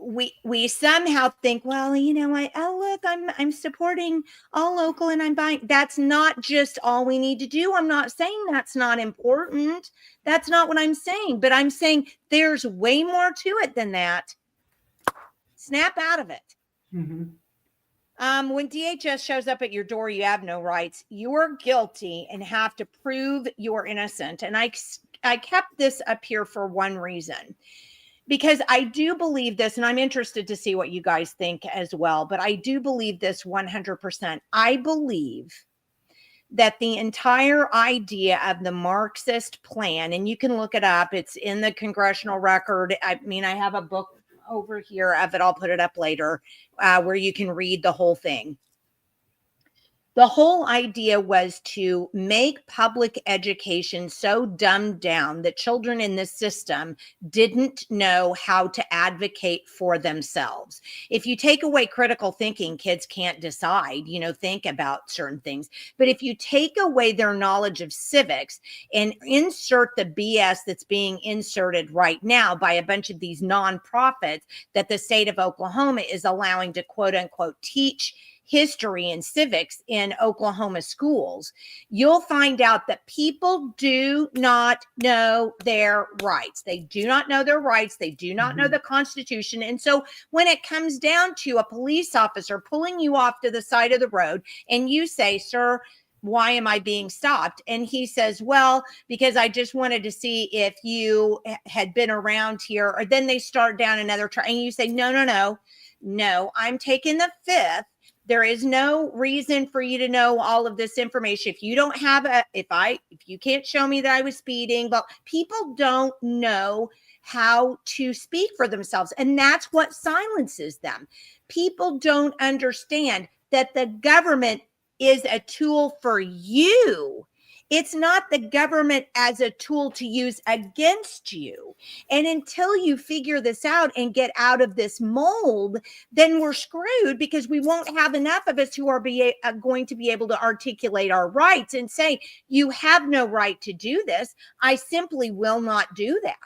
we somehow think, well, you know, look, I'm supporting all local and I'm buying. That's not just all we need to do. I'm not saying that's not important. That's not what I'm saying. But I'm saying there's way more to it than that. Snap out of it. Mm-hmm. When DHS shows up at your door, you have no rights. You're guilty and have to prove you're innocent. And I kept this up here for one reason. Because I do believe this, and I'm interested to see what you guys think as well, but I do believe this 100%. I believe that the entire idea of the Marxist plan, and you can look it up, it's in the congressional record. I mean, I have a book over here of it. I'll put it up later, where you can read the whole thing. The whole idea was to make public education so dumbed down that children in this system didn't know how to advocate for themselves. If you take away critical thinking, kids can't decide, you know, think about certain things. But if you take away their knowledge of civics and insert the BS that's being inserted right now by a bunch of these nonprofits that the state of Oklahoma is allowing to quote unquote teach history and civics in Oklahoma schools, you'll find out that people do not know their rights. They do not know their rights. They do not know the Constitution. And so when it comes down to a police officer pulling you off to the side of the road and you say, sir, why am I being stopped? And he says, well, because I just wanted to see if you had been around here. Or then they start down another track and you say, no, I'm taking the fifth. There is no reason for you to know all of this information. If you don't have if you can't show me that I was speeding, but people don't know how to speak for themselves. And that's what silences them. People don't understand that the government is a tool for you. It's not the government as a tool to use against you. And until you figure this out and get out of this mold, then we're screwed, because we won't have enough of us who are going to be able to articulate our rights and say, you have no right to do this. I simply will not do that.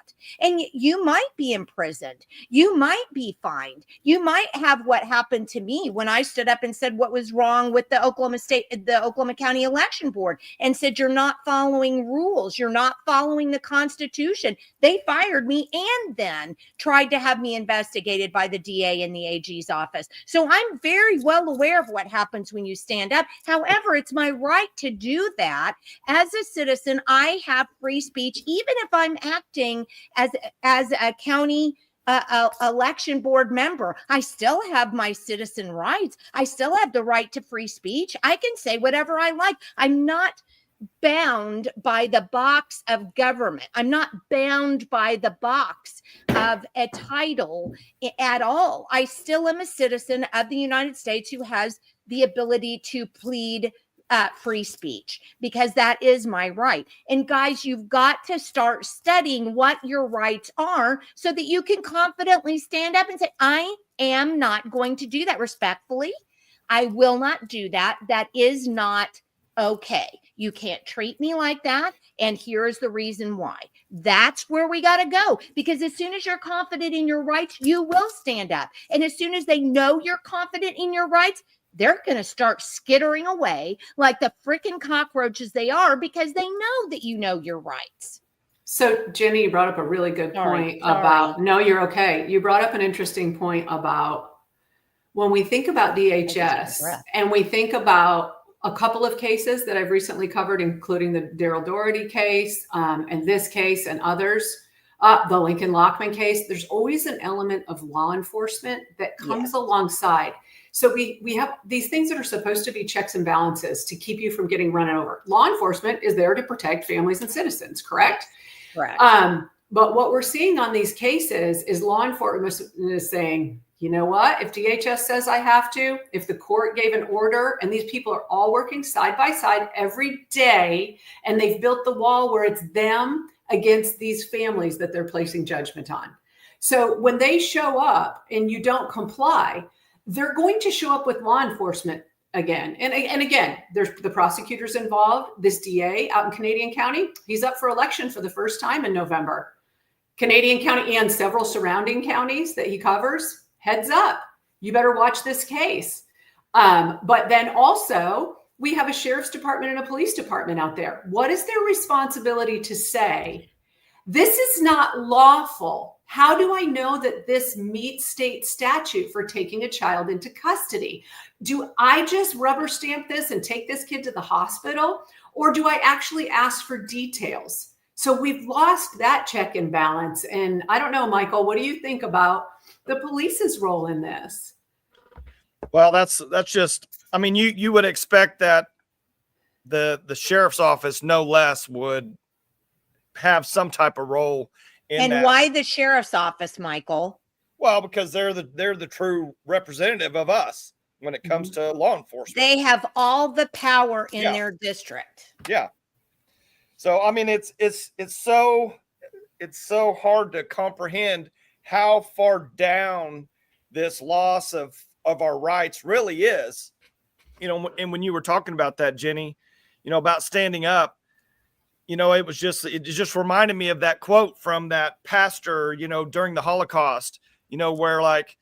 And you might be imprisoned. You might be fined. You might have what happened to me when I stood up and said what was wrong with the Oklahoma County Election Board and said, you're not following rules. You're not following the Constitution. They fired me and then tried to have me investigated by the DA and the AG's office. So I'm very well aware of what happens when you stand up. However, it's my right to do that. As a citizen, I have free speech, even if I'm acting as a county election board member. I still have my citizen rights. I still have the right to free speech. I can say whatever I like. I'm not bound by the box of government. I'm not bound by the box of a title at all. I still am a citizen of the United States who has the ability to plead free speech, because that is my right. And guys, you've got to start studying what your rights are so that you can confidently stand up and say, I am not going to do that. Respectfully, I will not do that. That is not okay. You can't treat me like that. And here's the reason why. That's where we got to go. Because as soon as you're confident in your rights, you will stand up. And as soon as they know you're confident in your rights, they're going to start skittering away like the freaking cockroaches they are, because they know that you know your rights. So Jenni, you brought up a really good point about, no, you're okay. You brought up an interesting point about when we think about take a DHS breath. and we think about a couple of cases that I've recently covered, including the Daryl Doherty case, and this case and others, the Lincoln Lockman case, there's always an element of law enforcement that comes alongside. So we have these things that are supposed to be checks and balances to keep you from getting run over. Law enforcement is there to protect families and citizens, correct? Correct. But what we're seeing on these cases is law enforcement is saying, you know what, if DHS says I have to, if the court gave an order, and these people are all working side by side every day, and they've built the wall where it's them against these families that they're placing judgment on. So when they show up and you don't comply, they're going to show up with law enforcement again. And again, there's the prosecutors involved. This DA out in Canadian County, he's up for election for the first time in November. Canadian County and several surrounding counties that he covers, heads up, you better watch this case. But then also, we have a sheriff's department and a police department out there. What is their responsibility to say, this is not lawful? How do I know that this meets state statute for taking a child into custody? Do I just rubber stamp this and take this kid to the hospital? Or do I actually ask for details? So we've lost that check and balance. And I don't know, Michael, what do you think about the police's role in this? Well, that's just, I mean, you would expect that the sheriff's office, no less, would have some type of role in And that. why the sheriff's office, Michael? Well, because they're the true representative of us when it comes to law enforcement. They have all the power in Yeah. their district. Yeah. So I mean, it's so hard to comprehend how far down this loss of our rights really is. You know, and when you were talking about that, Jenny, you know, about standing up, you know, it just reminded me of that quote from that pastor, you know, during the Holocaust, you know, where, like,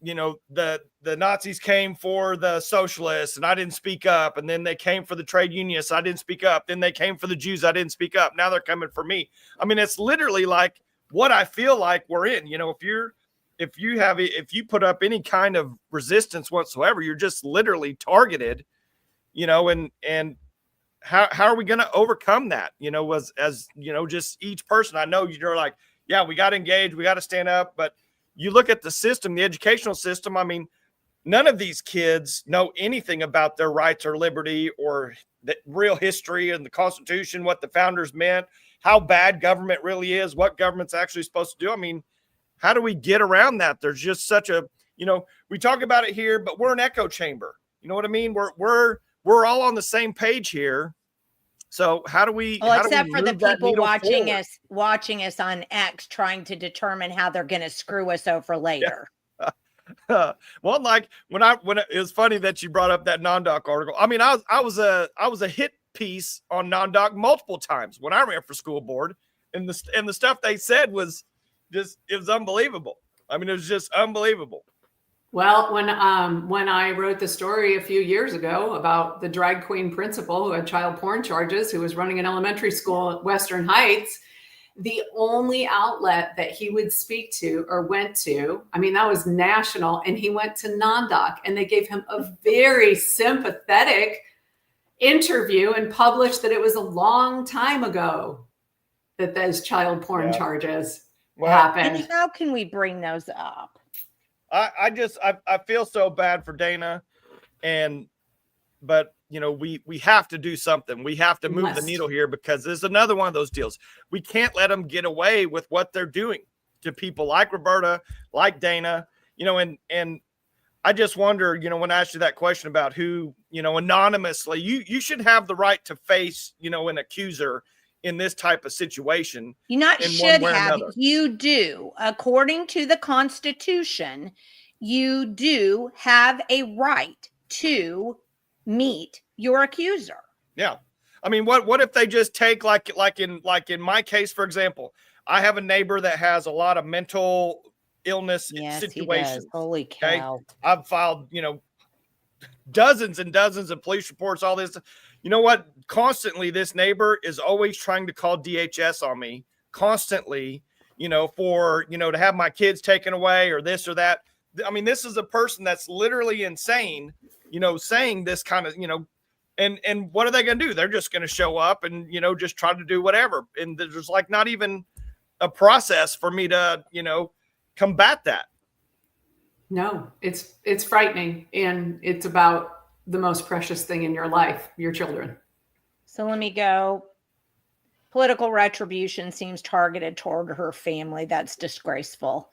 you know, the Nazis came for the socialists and I didn't speak up. And then they came for the trade unionists. I didn't speak up. Then they came for the Jews. I didn't speak up. Now they're coming for me. I mean, it's literally like what I feel like we're in. You know, if you put up any kind of resistance whatsoever, you're just literally targeted, you know, and how are we going to overcome that? You know, as you know, just each person. I know you're like, yeah, we got to engage, we got to stand up. But you look at the system, the educational system. I mean, none of these kids know anything about their rights or liberty or the real history and the Constitution, what the founders meant, how bad government really is, what government's actually supposed to do. I mean, how do we get around that? There's just such a, you know, we talk about it here, but we're an echo chamber. You know what I mean? We're all on the same page here. So how do we? Well, how do except we for the move that people needle watching us on X, trying to determine how they're going to screw us over later. Well, like when it was funny that you brought up that non-doc article. I mean, I was a hit piece on non-doc multiple times when I ran for school board, and the stuff they said was just, it was unbelievable. I mean, it was just unbelievable. Well, when I wrote the story a few years ago about the drag queen principal who had child porn charges, who was running an elementary school at Western Heights, the only outlet that he would speak to or went to, I mean, that was national, and he went to non-doc, and they gave him a very sympathetic interview and published that it was a long time ago that those child porn charges happened. And how can we bring those up? I feel so bad for Dana, but you know, we have to do something. We have to move the needle here, because there's another one of those deals. We can't let them get away with what they're doing to people like Roberta, like Dana, you know, and I just wonder, you know, when I asked you that question about who, you know, anonymously, you should have the right to face, you know, an accuser in this type of situation. You not should have, you do. According to the Constitution, you do have a right to meet your accuser. Yeah. I mean, what if they just take, like in my case, for example, I have a neighbor that has a lot of mental illness situations. He does. Holy cow. Okay? I've filed, you know, dozens and dozens of police reports, all this. You know what? Constantly, this neighbor is always trying to call DHS on me constantly, you know, for, you know, to have my kids taken away or this or that. I mean, this is a person that's literally insane, saying this kind of, and what are they going to do? They're just going to show up and, just try to do whatever. And there's like not even a process for me to, combat that. No, it's frightening. And it's about the most precious thing in your life, your children. So let me go. Political retribution seems targeted toward her family. That's disgraceful.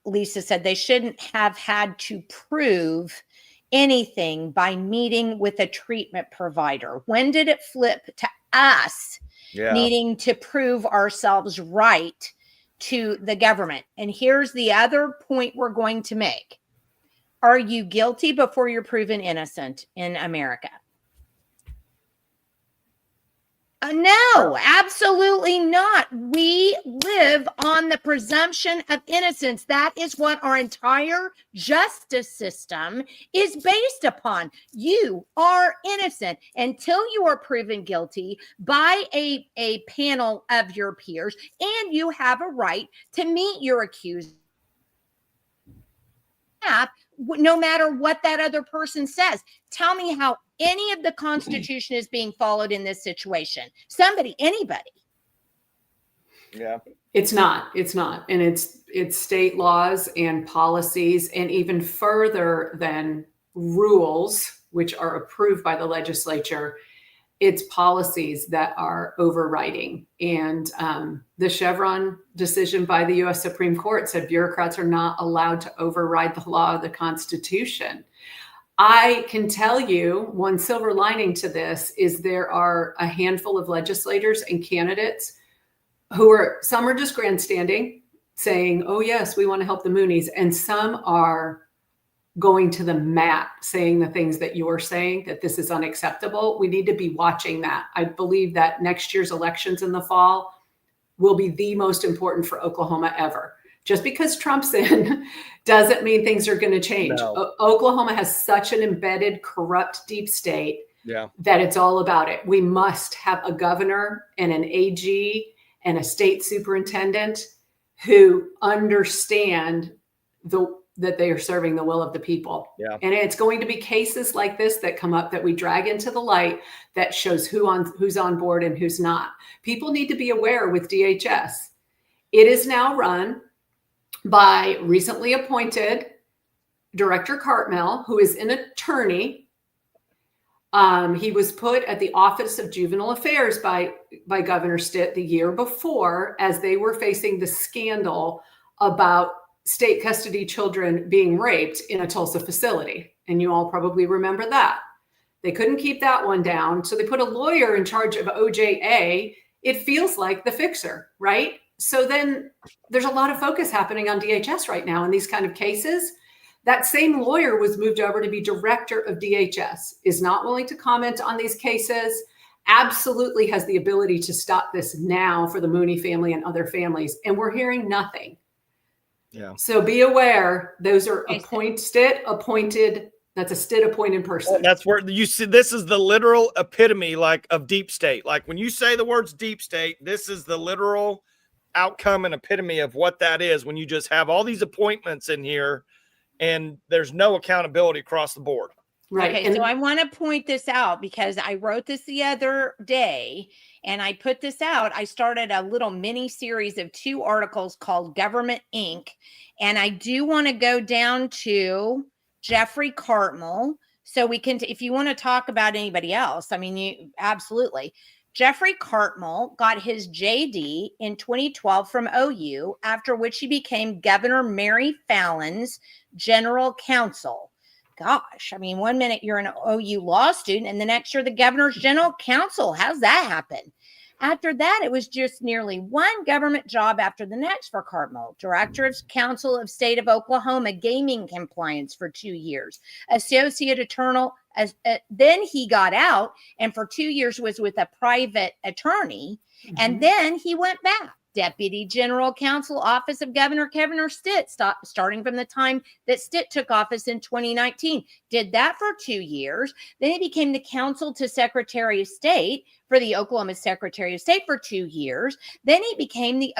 Lisa said they shouldn't have had to prove anything by meeting with a treatment provider. When did it flip to us needing to prove ourselves right to the government? And here's the other point we're going to make. Are you guilty before you're proven innocent in America? No, absolutely not. We live on the presumption of innocence. That is what our entire justice system is based upon. You are innocent until you are proven guilty by a panel of your peers, and you have a right to meet your accuser, no matter what that other person says. Tell me how any of the Constitution is being followed in this situation. Anybody. Yeah. It's not. And it's state laws and policies, and even further than rules, which are approved by the legislature. It's policies that are overriding. And the Chevron decision by the U.S. Supreme Court said bureaucrats are not allowed to override the law of the Constitution. I can tell you one silver lining to this is there are a handful of legislators and candidates some are just grandstanding, saying, oh, yes, we want to help the Mooneys. And some are going to the mat saying the things that you're saying, that this is unacceptable. We need to be watching that. I believe that next year's elections in the fall will be the most important for Oklahoma ever. Just because Trump's in doesn't mean things are going to change. No. Oklahoma has such an embedded, corrupt deep state that it's all about it. We must have a governor and an AG and a state superintendent who understand that they are serving the will of the people. Yeah. And it's going to be cases like this that come up that we drag into the light that shows who's on board and who's not. People need to be aware with DHS. It is now run by recently appointed Director Cartmel, who is an attorney. He was put at the Office of Juvenile Affairs by Governor Stitt the year before, as they were facing the scandal about state custody children being raped in a Tulsa facility. And you all probably remember that. They couldn't keep that one down. So they put a lawyer in charge of OJA. It feels like the fixer, right? So then there's a lot of focus happening on DHS right now in these kind of cases. That same lawyer was moved over to be director of DHS, is not willing to comment on these cases, absolutely has the ability to stop this now for the Mooney family and other families. And we're hearing nothing. Yeah. So be aware, those are appointed. That's a Stitt-appointed person. Well, that's where you see, this is the literal epitome of deep state. Like when you say the words deep state, this is the literal outcome and epitome of what that is, when you just have all these appointments in here and there's no accountability across the board. Right. Okay, so I want to point this out because I wrote this the other day and I put this out. I started a little mini series of 2 articles called Government Inc. And I do want to go down to Jeffrey Cartmel. So we can, if you want to talk about anybody else, I mean, you absolutely. Jeffrey Cartmel got his JD in 2012 from OU, after which he became Governor Mary Fallon's general counsel. Gosh, I mean, one minute you're an OU law student and the next you're the governor's general counsel. How's that happen? After that, it was just nearly one government job after the next for Cartmel. Director of Council of State of Oklahoma Gaming Compliance for 2 years. Associate Attorney. Then he got out and for 2 years was with a private attorney. Mm-hmm. And then he went back. Deputy General Counsel, Office of Governor Kevin Stitt, starting from the time that Stitt took office in 2019. Did that for 2 years. Then he became the counsel to Secretary of State for the Oklahoma Secretary of State for 2 years. Then he became the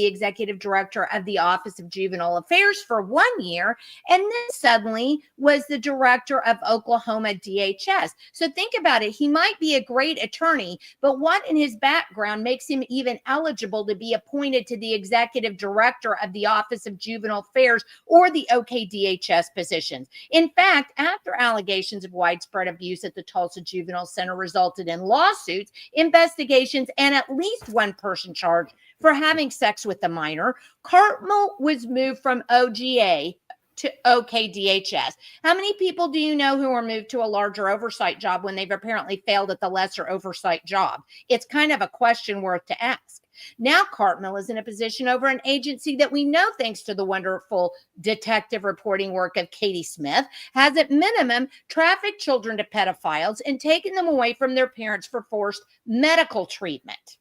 executive director of the Office of Juvenile Affairs for 1 year, and then suddenly was the director of Oklahoma DHS. So think about it. He might be a great attorney, but what in his background makes him even eligible to be appointed to the executive director of the Office of Juvenile Affairs or the OKDHS positions? In fact, after allegations of widespread abuse at the Tulsa Juvenile Center resulted in lawsuits, investigations, and at least one person charged for having sex with a minor, Cartmel was moved from OGA to OKDHS. How many people do you know who are moved to a larger oversight job when they've apparently failed at the lesser oversight job? It's kind of a question worth to ask. Now Cartmel is in a position over an agency that we know, thanks to the wonderful detective reporting work of Katie Smith, has at minimum trafficked children to pedophiles and taken them away from their parents for forced medical treatment.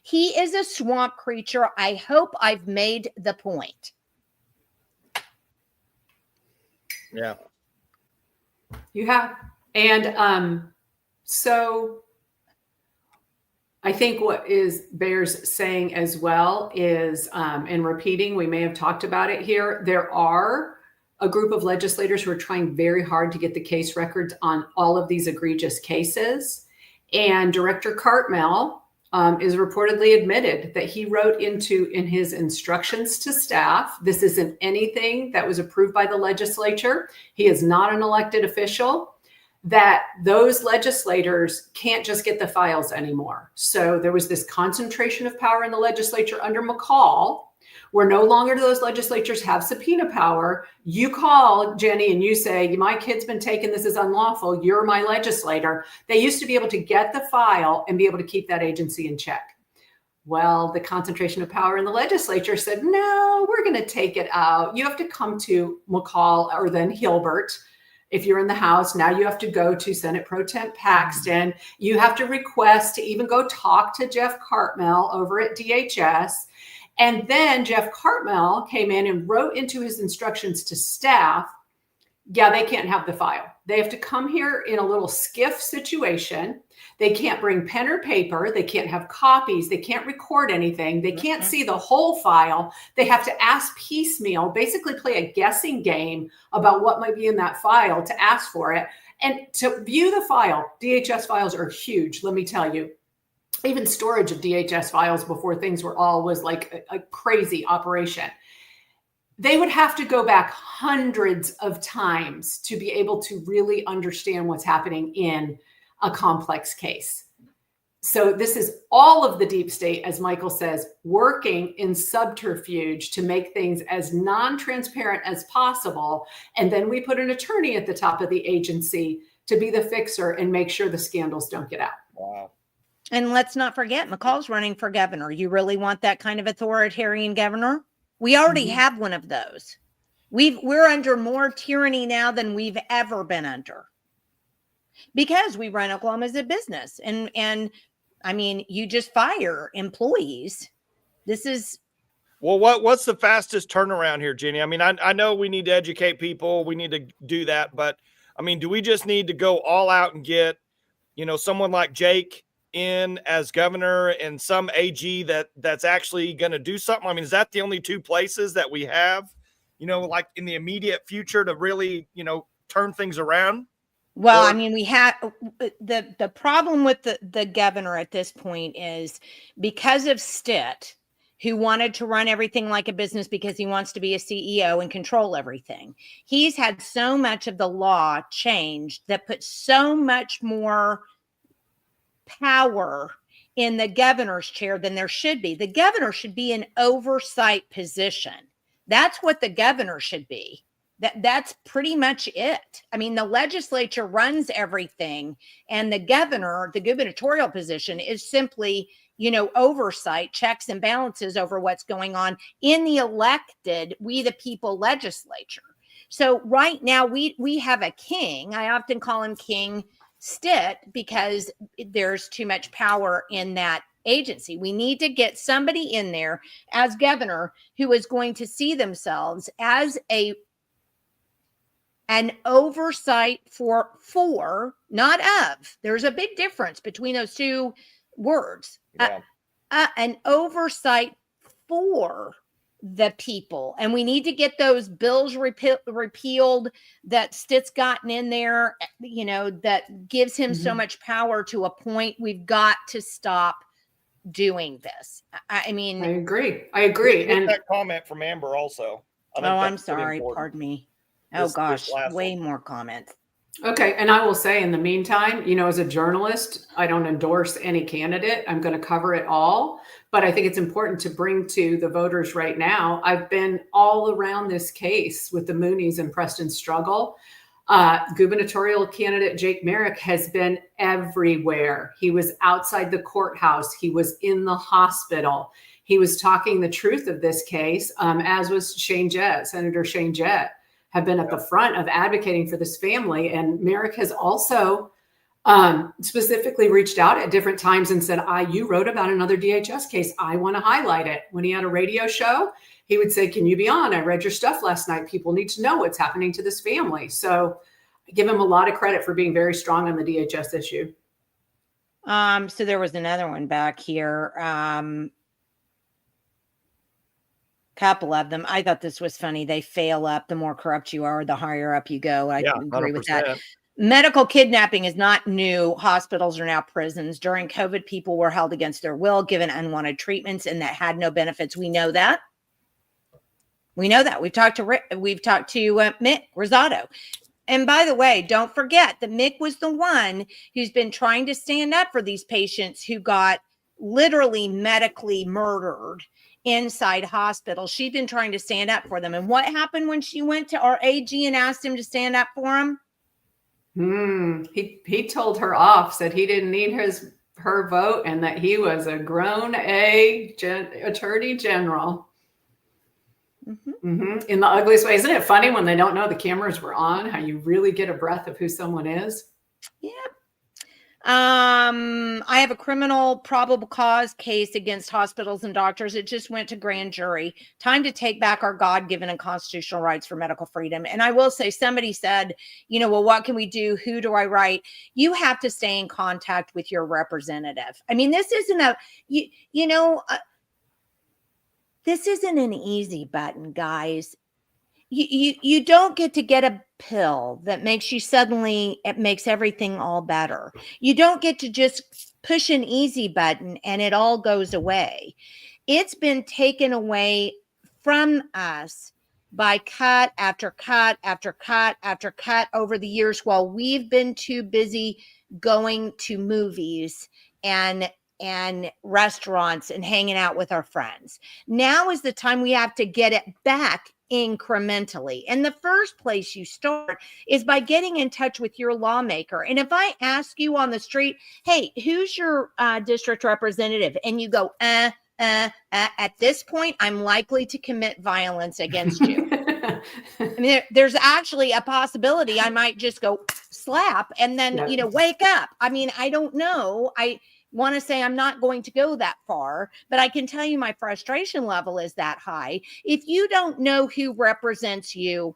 He is a swamp creature. I hope I've made the point. Yeah. You have. And so I think what bears saying as well is, and repeating, we may have talked about it here, there are a group of legislators who are trying very hard to get the case records on all of these egregious cases. And Director Cartmel is reportedly admitted that he wrote in his instructions to staff, this isn't anything that was approved by the legislature. He is not an elected official, that those legislators can't just get the files anymore. So there was this concentration of power in the legislature under McCall, where no longer do those legislatures have subpoena power. You call Jenni and you say, my kid's been taken, this is unlawful, you're my legislator. They used to be able to get the file and be able to keep that agency in check. Well, the concentration of power in the legislature said, no, we're going to take it out. You have to come to McCall or then Hilbert. If you're in the House, now you have to go to Senate Pro Temp Paxton. You have to request to even go talk to Jeff Cartmel over at DHS. And then Jeff Cartmel came in and wrote into his instructions to staff, yeah, they can't have the file. They have to come here in a little skiff situation. They can't bring pen or paper. They can't have copies. They can't record anything. They can't see the whole file. They have to ask piecemeal, basically play a guessing game about what might be in that file to ask for it. And to view the file, DHS files are huge, let me tell you. Even storage of DHS files before things was like a crazy operation. They would have to go back hundreds of times to be able to really understand what's happening in a complex case. So this is all of the deep state, as Michael says, working in subterfuge to make things as non-transparent as possible. And then we put an attorney at the top of the agency to be the fixer and make sure the scandals don't get out. Wow. And let's not forget, McCall's running for governor. You really want that kind of authoritarian governor? We already have one of those. We're under more tyranny now than we've ever been under, because we run Oklahoma as a business. And I mean, you just fire employees. This is. Well, what's the fastest turnaround here, Jenni? I mean, I know we need to educate people. We need to do that. But I mean, do we just need to go all out and get, someone like Jake in as governor and some AG that's actually going to do something? I mean, is that the only two places that we have, like in the immediate future to really, turn things around? Well, I mean, we have the problem with the governor at this point is because of Stitt, who wanted to run everything like a business because he wants to be a CEO and control everything. He's had so much of the law changed that puts so much more power in the governor's chair than there should be. The governor should be an oversight position. That's what the governor should be. That's pretty much it. I mean, the legislature runs everything, and the governor, the gubernatorial position, is simply, oversight, checks and balances over what's going on in the elected, we the people legislature. So right now we have a king. I often call him King Stitt because there's too much power in that agency. We need to get somebody in there as governor who is going to see themselves as an oversight for, not of. There's a big difference between those two words. Yeah. An oversight for the people. And we need to get those bills repealed that Stitt's gotten in there, that gives him so much power to appoint. We've got to stop doing this. I mean, I agree. And that comment from Amber also. I'm sorry. Pardon me. Oh gosh, way more comments. Okay. And I will say in the meantime, as a journalist, I don't endorse any candidate. I'm going to cover it all. But I think it's important to bring to the voters right now. I've been all around this case with the Mooneys and Presten struggle. Gubernatorial candidate Jake Merrick has been everywhere. He was outside the courthouse. He was in the hospital. He was talking the truth of this case, as was Senator Shane Jett. Have been at the front of advocating for this family. And Merrick has also specifically reached out at different times and said, you wrote about another DHS case. I want to highlight it. When he had a radio show, he would say, can you be on? I read your stuff last night. People need to know what's happening to this family. So I give him a lot of credit for being very strong on the DHS issue. So there was another one back here. Couple of them. I thought this was funny. They fail up. The more corrupt you are, the higher up you go. I agree 100%. With that. Medical kidnapping is not new. Hospitals are now prisons. During COVID, people were held against their will, given unwanted treatments, and that had no benefits. We know that. We've talked to Mick Rosado. And by the way, don't forget that Mick was the one who's been trying to stand up for these patients who got literally medically murdered inside hospitals. She'd been trying to stand up for them. And what happened when she went to our AG and asked him to stand up for him? He told her off, said he didn't need her vote and that he was a grown attorney general. In the ugliest way. Isn't it funny when they don't know the cameras were on, how you really get a breath of who someone is? Yeah. I have a criminal probable cause case against hospitals and doctors. It just went to grand jury. Time to take back our God-given and constitutional rights for medical freedom. And I will say, somebody said, well, what can we do? Who do I write? You have to stay in contact with your representative. I mean, this isn't this isn't an easy button, guys. You don't get to get a pill that makes you it makes everything all better. You don't get to just push an easy button and it all goes away. It's been taken away from us by cut after cut after cut after cut over the years while we've been too busy going to movies and restaurants and hanging out with our friends. Now is the time we have to get it back incrementally. And the first place you start is by getting in touch with your lawmaker. And if I ask you on the street, hey, who's your district representative? And you go, at this point, I'm likely to commit violence against you. I mean, there's actually a possibility I might just go slap and then, wake up. I mean, I don't know. I want to say I'm not going to go that far, but I can tell you my frustration level is that high. If you don't know who represents you,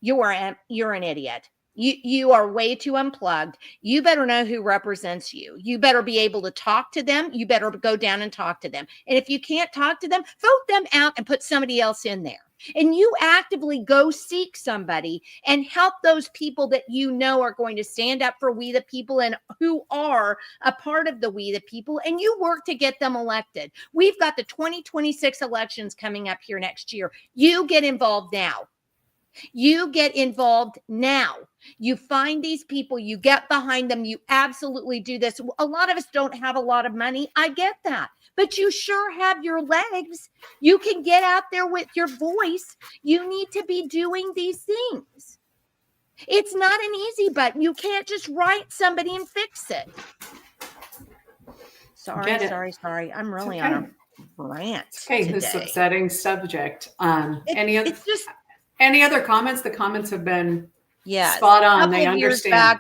you're an idiot. You are way too unplugged. You better know who represents you. You better be able to talk to them. You better go down and talk to them. And if you can't talk to them, vote them out and put somebody else in there. And you actively go seek somebody and help those people that you know are going to stand up for we the people and who are a part of the we the people, and you work to get them elected. We've got the 2026 elections coming up here next year. You get involved now. You get involved now. You find these people, you get behind them, you absolutely do this. A lot of us don't have a lot of money. I get that. But you sure have your legs. You can get out there with your voice. You need to be doing these things. It's not an easy button. You can't just write somebody and fix it. Sorry. I'm really on a rant. Okay, today. This upsetting subject. Any other comments? The comments have been spot on. They understand.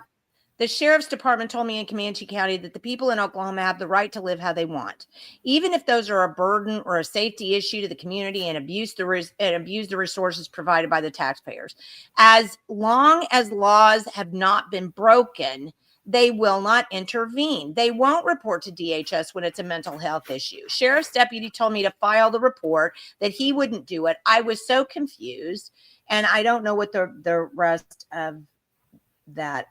The sheriff's department told me in Comanche County that the people in Oklahoma have the right to live how they want, even if those are a burden or a safety issue to the community and abuse the resources provided by the taxpayers. As long as laws have not been broken, they will not intervene. They won't report to DHS when it's a mental health issue. Sheriff's deputy told me to file the report, that he wouldn't do it. I was so confused, and I don't know what the rest of that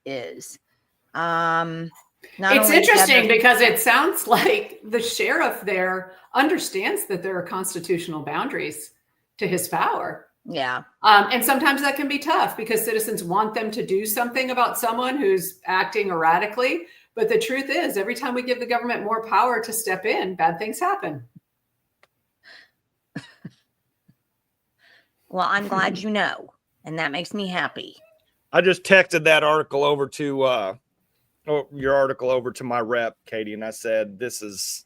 is. It's interesting because it sounds like the sheriff there understands that there are constitutional boundaries to his power. Yeah. And sometimes that can be tough because citizens want them to do something about someone who's acting erratically. But the truth is, every time we give the government more power to step in, bad things happen. Well, I'm glad you know, and that makes me happy. I just texted that article over to your article over to my rep, Katie, and I said, this is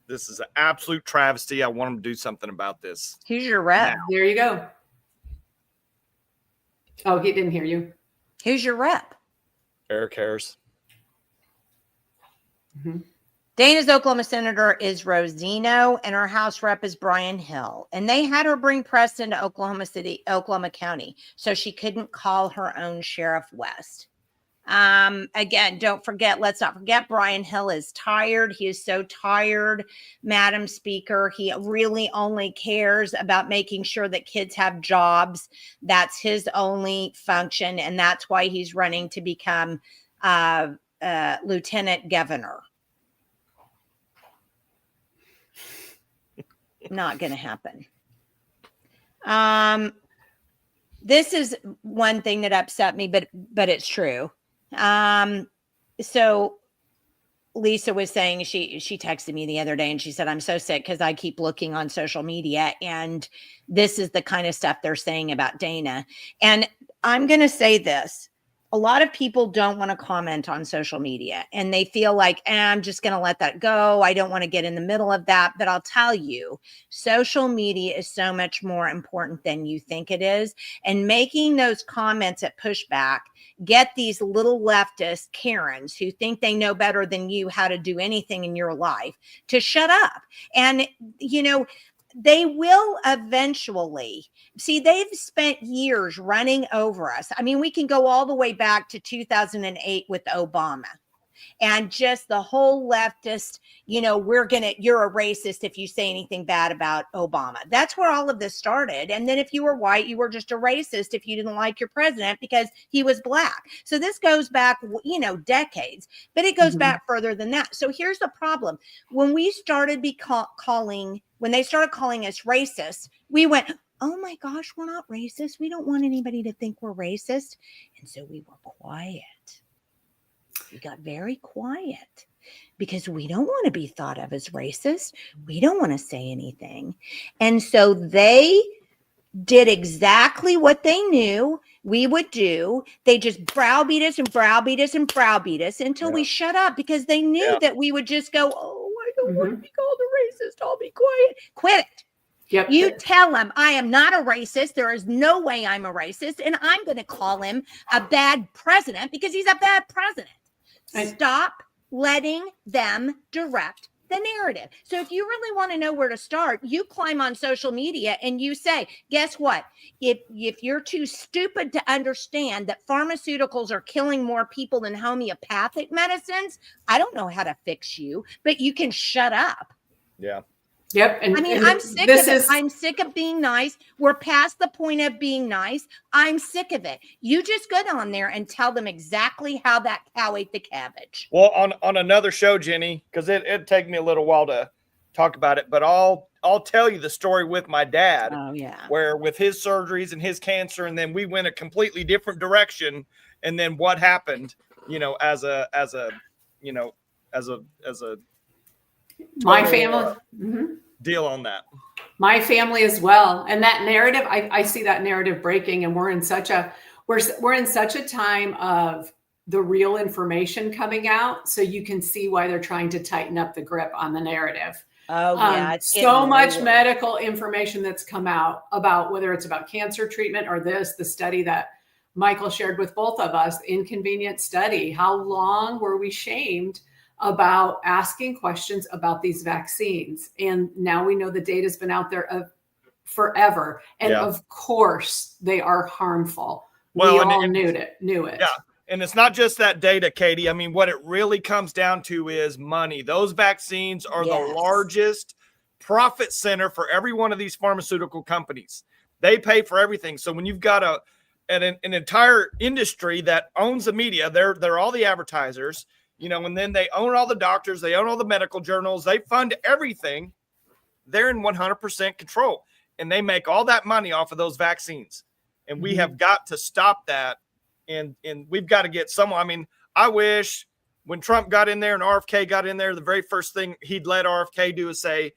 an absolute travesty. I want them to do something about this. Who's your rep? Now. There you go. Oh, he didn't hear you. Who's your rep? Eric Harris. Mm-hmm. Dana's Oklahoma senator is Rosino, and her House rep is Brian Hill. And they had her bring Presten to Oklahoma County, so she couldn't call her own Sheriff West. Again, let's not forget, Brian Hill is tired. He is so tired, Madam Speaker. He really only cares about making sure that kids have jobs. That's his only function, and that's why he's running to become lieutenant governor. Not going to happen. This is one thing that upset me, but it's true. So Lisa was saying, she texted me the other day and she said, I'm so sick because I keep looking on social media and this is the kind of stuff they're saying about Dana. And I'm going to say this. A lot of people don't want to comment on social media and they feel like, I'm just going to let that go. I don't want to get in the middle of that. But I'll tell you, social media is so much more important than you think it is. And making those comments at pushback get these little leftist Karens who think they know better than you how to do anything in your life to shut up. And, they will eventually see. They've spent years running over us. I mean, we can go all the way back to 2008 with Obama and just the whole leftist, you're a racist if you say anything bad about Obama. That's where all of this started. And then if you were white, you were just a racist if you didn't like your president because he was black. So this goes back, decades, but it goes back further than that. So here's the problem. When we started when they started calling us racist, we went, oh my gosh, we're not racist. We don't want anybody to think we're racist. And so we were quiet. We got very quiet because we don't want to be thought of as racist. We don't want to say anything. And so they did exactly what they knew we would do. They just browbeat us and browbeat us and browbeat us until we shut up because they knew that we would just go, oh, I don't want to be called a racist. I'll be quiet. Quit it. Yep. You tell him I am not a racist. There is no way I'm a racist. And I'm going to call him a bad president because he's a bad president. Stop letting them direct the narrative. So if you really want to know where to start, you climb on social media and you say, guess what? If you're too stupid to understand that pharmaceuticals are killing more people than homeopathic medicines, I don't know how to fix you, but you can shut up. Yeah. Yep. And I'm sick of it. I'm sick of being nice. We're past the point of being nice. I'm sick of it. You just go down there and tell them exactly how that cow ate the cabbage. Well, on another show, Jenny, because it'd take me a little while to talk about it, but I'll tell you the story with my dad. Oh yeah. Where with his surgeries and his cancer, and then we went a completely different direction. And then what happened, as a my family deal on that. My family as well. And that narrative, I see that narrative breaking, and we're in such a time of the real information coming out. So you can see why they're trying to tighten up the grip on the narrative. Oh yeah. So much medical information that's come out about whether it's about cancer treatment or the study that Michael shared with both of us, inconvenient study. How long were we shamed about asking questions about these vaccines? And now we know the data's been out there forever. And of course they are harmful. Well, we all knew it. Yeah. And it's not just that data, Katie. I mean, what it really comes down to is money. Those vaccines are the largest profit center for every one of these pharmaceutical companies. They pay for everything. So when you've got an entire industry that owns the media, they're all the advertisers, you know, and then they own all the doctors, they own all the medical journals, they fund everything. They're in 100% control, and they make all that money off of those vaccines. And we have got to stop that. And we've got to get someone. I mean, I wish when Trump got in there and RFK got in there, the very first thing he'd let RFK do is say,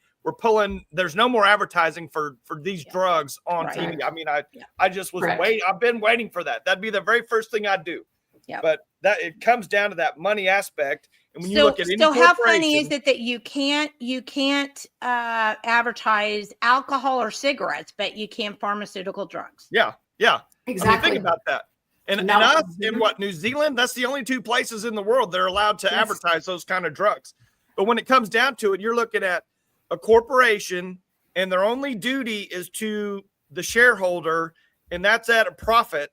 there's no more advertising for these drugs on TV. I mean, I just was waiting. I've been waiting for that. That'd be the very first thing I'd do. Yeah. But it comes down to that money aspect. And when you look at any so how funny is it that you can't advertise alcohol or cigarettes, but you can pharmaceutical drugs? Yeah. Yeah. Exactly. I mean, think about that. And us in New Zealand, that's the only two places in the world they're allowed to advertise those kind of drugs. But when it comes down to it, you're looking at a corporation, and their only duty is to the shareholder, and that's at a profit.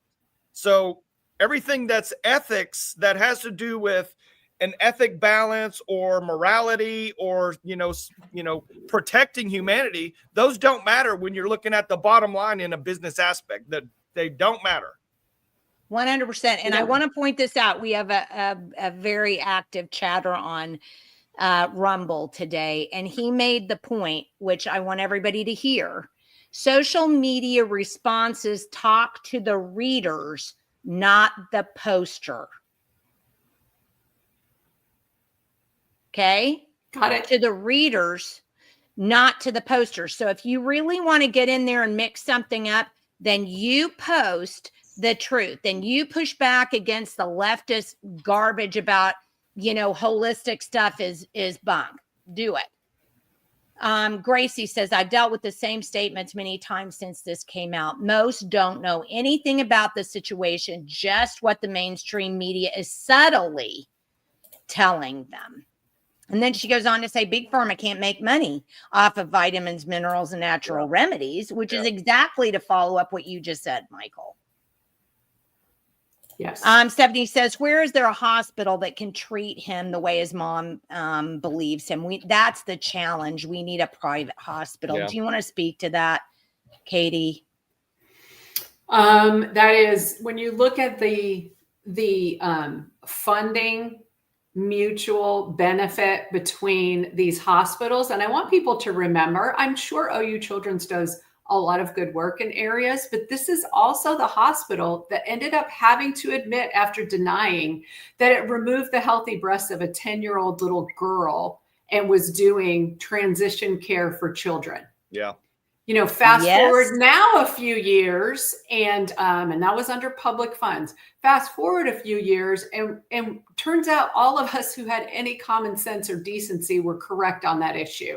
So everything that's ethics that has to do with an ethic balance or morality or, you know, protecting humanity, those don't matter when you're looking at the bottom line in a business aspect. That they don't matter. 100%. And I want to point this out. We have a very active chatter on Rumble today, and he made the point, which I want everybody to hear. Social media responses talk to the readers, not the poster. Okay? Got it. To the readers, not to the poster. So if you really want to get in there and mix something up, then you post the truth. Then you push back against the leftist garbage about, you know, holistic stuff is bunk. Do it. Gracie says, I've dealt with the same statements many times since this came out. Most don't know anything about the situation, just what the mainstream media is subtly telling them. And then she goes on to say, Big Pharma can't make money off of vitamins, minerals, and natural remedies, which is exactly to follow up what you just said, Michael. Yes. Stephanie says, where is there a hospital that can treat him the way his mom believes him? That's the challenge. We need a private hospital. Do you want to speak to that, Katie? That is, when you look at the funding mutual benefit between these hospitals, and I want people to remember, I'm sure OU Children's does a lot of good work in areas, but this is also the hospital that ended up having to admit after denying that it removed the healthy breasts of a 10-year-old little girl and was doing transition care for children. Yeah. You know, fast forward now a few years, and that was under public funds. Fast forward a few years, and turns out all of us who had any common sense or decency were correct on that issue.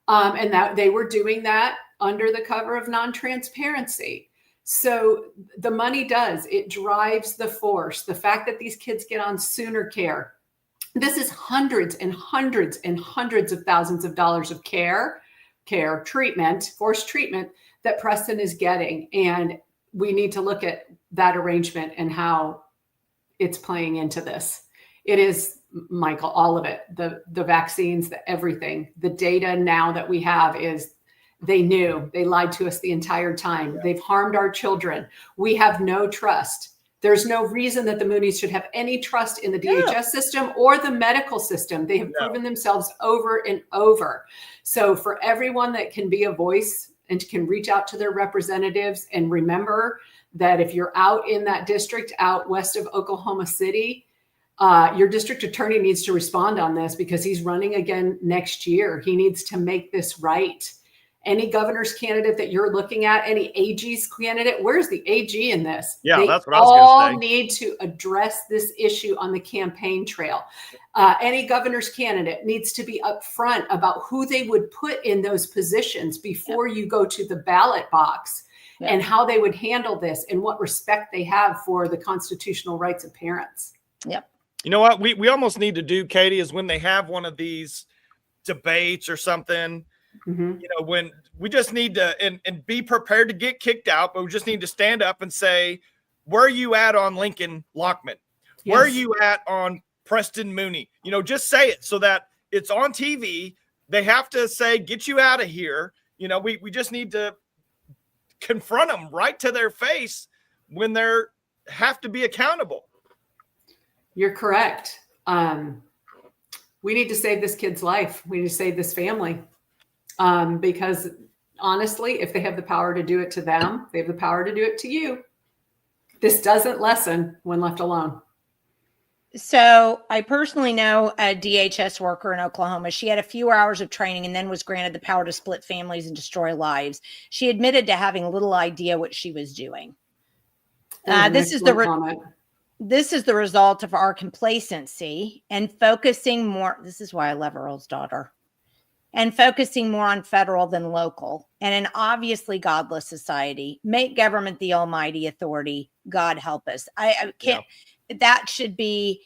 And that they were doing that under the cover of non-transparency. So the money it drives the force. The fact that these kids get on sooner care. This is hundreds and hundreds and hundreds of thousands of dollars of treatment, forced treatment that Presten is getting. And we need to look at that arrangement and how it's playing into this. It is, Michael, all of it, the vaccines, the everything. The data now that we have is they lied to us the entire time. Yeah. They've harmed our children. We have no trust. There's no reason that the Mooneys should have any trust in the DHS system or the medical system. They have proven themselves over and over. So for everyone that can be a voice and can reach out to their representatives, and remember that if you're out in that district out west of Oklahoma City, your district attorney needs to respond on this because he's running again next year. He needs to make this right. Any governor's candidate that you're looking at, any AG's candidate, where's the AG in this? Yeah, that's what I was going to say. All need to address this issue on the campaign trail. Any governor's candidate needs to be upfront about who they would put in those positions before you go to the ballot box. and how they would handle this and what respect they have for the constitutional rights of parents. Yep. You know what we almost need to do, Katie, is when they have one of these debates or something, Mm-hmm. you know, when we just need to and be prepared to get kicked out, but we just need to stand up and say, where are you at on Lincoln Lockman? Yes. Where are you at on Presten Mooney? You know, just say it so that it's on TV. They have to say, get you out of here. You know, we just need to confront them right to their face when they're have to be accountable. You're correct. We need to save this kid's life. We need to save this family. Because honestly, if they have the power to do it to them, they have the power to do it to you. This doesn't lessen when left alone. So I personally know a DHS worker in Oklahoma. She had a few hours of training and then was granted the power to split families and destroy lives. She admitted to having little idea what she was doing. This is the result of our complacency and focusing more. This is why I love Earl's daughter. And focusing more on federal than local, and an obviously godless society. Make government the almighty authority. God help us. I can't. Yeah. That should be.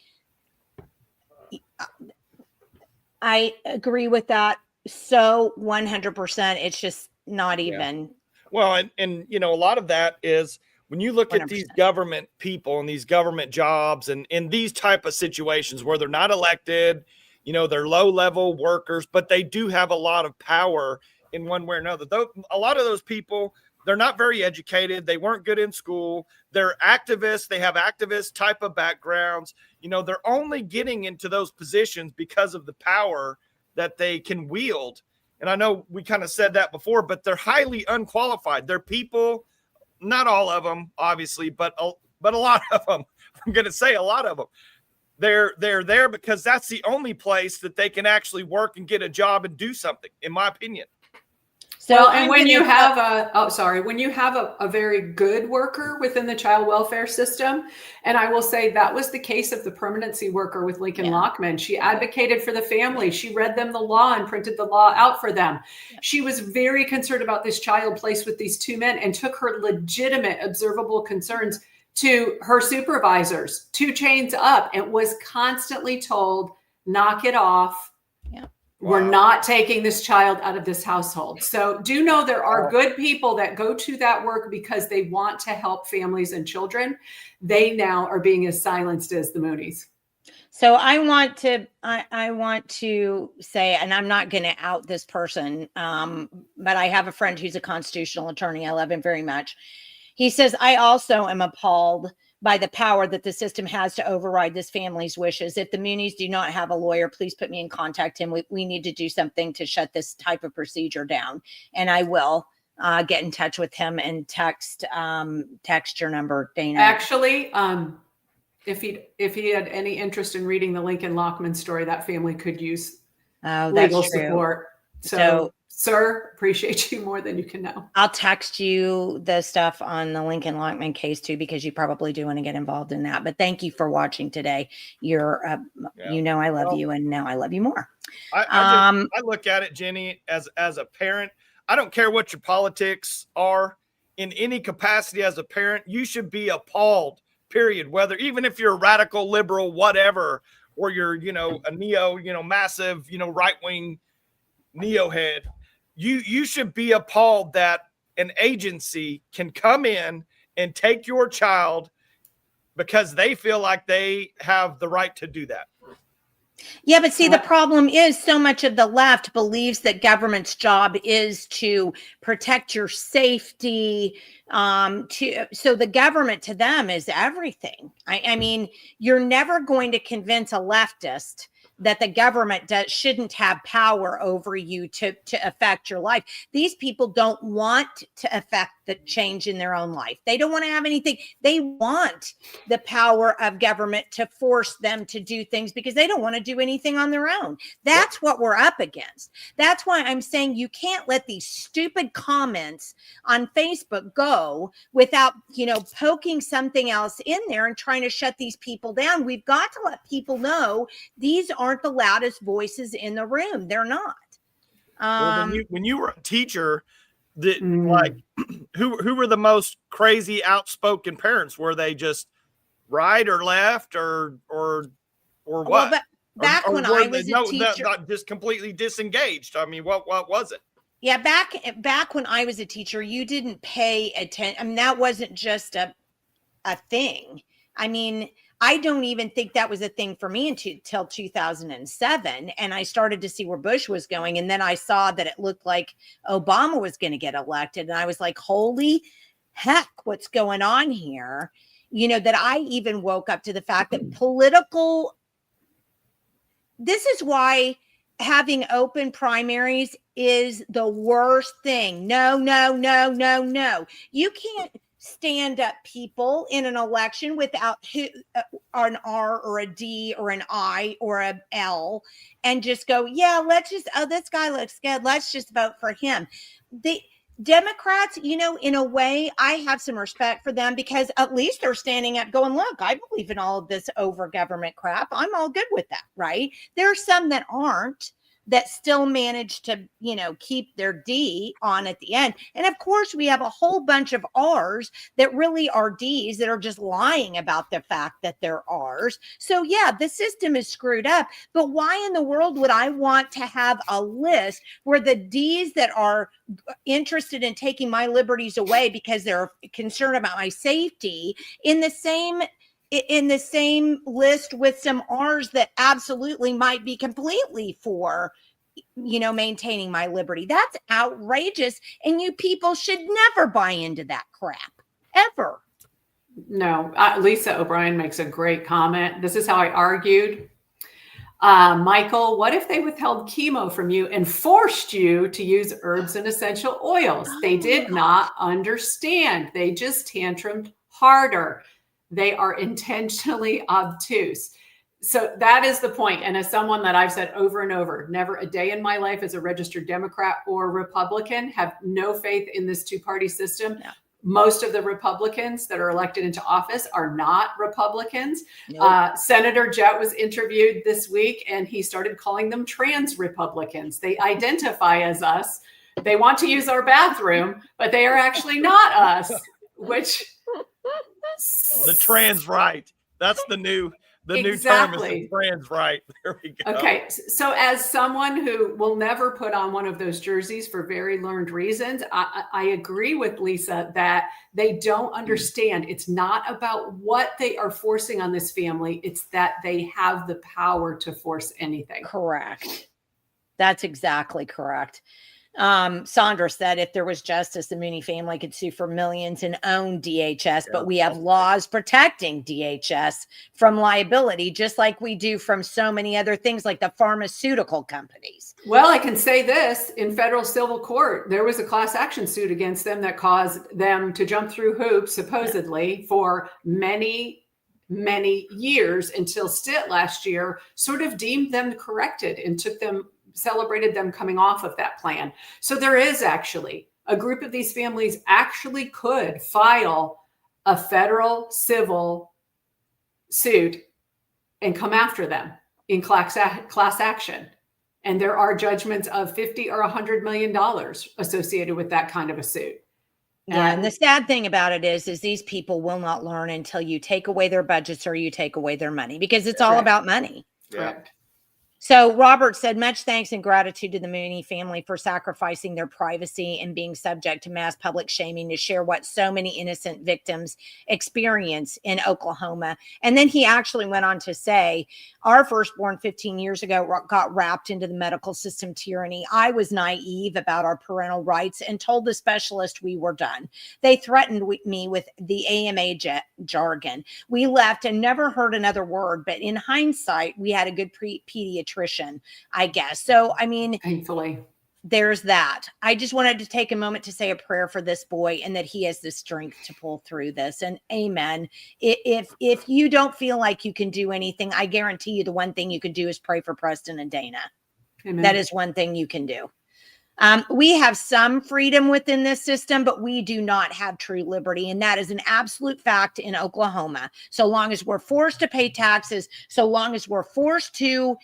I agree with that. So 100%. It's just not even. Yeah. Well, and you know, a lot of that is when you look 100%. at these government people and these government jobs and in these type of situations where they're not elected. You know, they're low-level workers, but they do have a lot of power in one way or another. Though a lot of those people, they're not very educated. They weren't good in school. They're activists. They have activist type of backgrounds. You know, they're only getting into those positions because of the power that they can wield. And I know we kind of said that before, but they're highly unqualified. They're people, not all of them, obviously, but a lot of them. I'm going to say a lot of them. They're there because that's the only place that they can actually work and get a job and do something, in my opinion. So, well, and when you have a very good worker within the child welfare system, and I will say that was the case of the permanency worker with Lincoln Lockman. She advocated for the family. She read them the law and printed the law out for them. She was very concerned about this child placed with these two men and took her legitimate observable concerns to her supervisors, 2 chains up, and was constantly told, knock it off. Yeah. We're not taking this child out of this household. So do know there are good people that go to that work because they want to help families and children. They now are being as silenced as the Mooneys. So I want to say, and I'm not going to out this person, but I have a friend who's a constitutional attorney. I love him very much. He says, I also am appalled by the power that the system has to override this family's wishes. If the Mooneys do not have a lawyer, please put me in contact him. We need to do something to shut this type of procedure down. And I will get in touch with him and text your number, Dana. Actually, if he had any interest in reading the Lincoln Lockman story, that family could use legal support. So sir, appreciate you more than you can know. I'll text you the stuff on the Lincoln Lockman case too, because you probably do want to get involved in that. But thank you for watching today. You're, you know, I love you, and now I love you more. I look at it, Jenny, as a parent. I don't care what your politics are in any capacity. As a parent, you should be appalled. Period. Whether even if you're a radical liberal, whatever, or you're a neo, massive, right wing neo head. You should be appalled that an agency can come in and take your child because they feel like they have the right to do that. Yeah, but see, the problem is so much of the left believes that government's job is to protect your safety. So the government to them is everything. I mean, you're never going to convince a leftist that the government shouldn't have power over you to affect your life. These people don't want to affect the change in their own life. They don't want to have anything. They want the power of government to force them to do things because they don't want to do anything on their own. That's what we're up against. That's why I'm saying you can't let these stupid comments on Facebook go without, poking something else in there and trying to shut these people down. We've got to let people know these aren't the loudest voices in the room. They're not. Well, when you were a teacher, who were the most crazy outspoken parents? Were they just right or left or what? Well, but back when I was a teacher, not just completely disengaged. I mean, what was it? Yeah, back when I was a teacher, you didn't pay attention. I mean, that wasn't just a thing. I mean, I don't even think that was a thing for me until 2007. And I started to see where Bush was going. And then I saw that it looked like Obama was going to get elected. And I was like, holy heck, what's going on here? You know, that I even woke up to the fact that this is why having open primaries is the worst thing. No. You can't stand up people in an election without an R or a D or an I or a L and just go, yeah, this guy looks good. Let's just vote for him. The Democrats, you know, in a way, I have some respect for them because at least they're standing up going, look, I believe in all of this over government crap. I'm all good with that, right? There are some that aren't, that still manage to, you know, keep their D on at the end. And of course, we have a whole bunch of R's that really are D's that are just lying about the fact that they're R's. So yeah, the system is screwed up. But why in the world would I want to have a list where the D's that are interested in taking my liberties away because they're concerned about my safety in the same list with some R's that absolutely might be completely for, you know, maintaining my liberty? That's outrageous. And you people should never buy into that crap, ever. No, Lisa O'Brien makes a great comment. This is how I argued. Michael, what if they withheld chemo from you and forced you to use herbs and essential oils? They did not understand. They just tantrumed harder. They are intentionally obtuse. So that is the point. And as someone that I've said over and over, never a day in my life as a registered Democrat or Republican, have no faith in this two-party system. No. Most of the Republicans that are elected into office are not Republicans. Nope. Senator Jett was interviewed this week and he started calling them trans Republicans. They identify as us. They want to use our bathroom, but they are actually not us, which... The trans right. That's the new exactly. New term is the trans right. There we go. Okay. So as someone who will never put on one of those jerseys for very learned reasons, I agree with Lisa that they don't understand. It's not about what they are forcing on this family. It's that they have the power to force anything. Correct. That's exactly correct. Sandra said if there was justice, the Mooney family could sue for millions and own DHS, but we have laws protecting DHS from liability, just like we do from so many other things like the pharmaceutical companies. Well, I can say this: in federal civil court, there was a class action suit against them that caused them to jump through hoops, supposedly, for many years until Stitt last year sort of deemed them corrected and celebrated them coming off of that plan. So there is actually a group of these families actually could file a federal civil suit and come after them in class action. And there are judgments of $50 or $100 million associated with that kind of a suit. Yeah, and the sad thing about it is these people will not learn until you take away their budgets or you take away their money, because it's all about money. Correct. So Robert said, much thanks and gratitude to the Mooney family for sacrificing their privacy and being subject to mass public shaming to share what so many innocent victims experience in Oklahoma. And then he actually went on to say, our firstborn 15 years ago got wrapped into the medical system tyranny. I was naive about our parental rights and told the specialist we were done. They threatened me with the AMA jargon. We left and never heard another word. But in hindsight, we had a good pediatrician, I guess. So, I mean, thankfully, there's that. I just wanted to take a moment to say a prayer for this boy and that he has the strength to pull through this. And amen. If you don't feel like you can do anything, I guarantee you the one thing you can do is pray for Presten and Dana. Amen. That is one thing you can do. We have some freedom within this system, but we do not have true liberty. And that is an absolute fact in Oklahoma. So long as we're forced to pay taxes, so long as we're forced to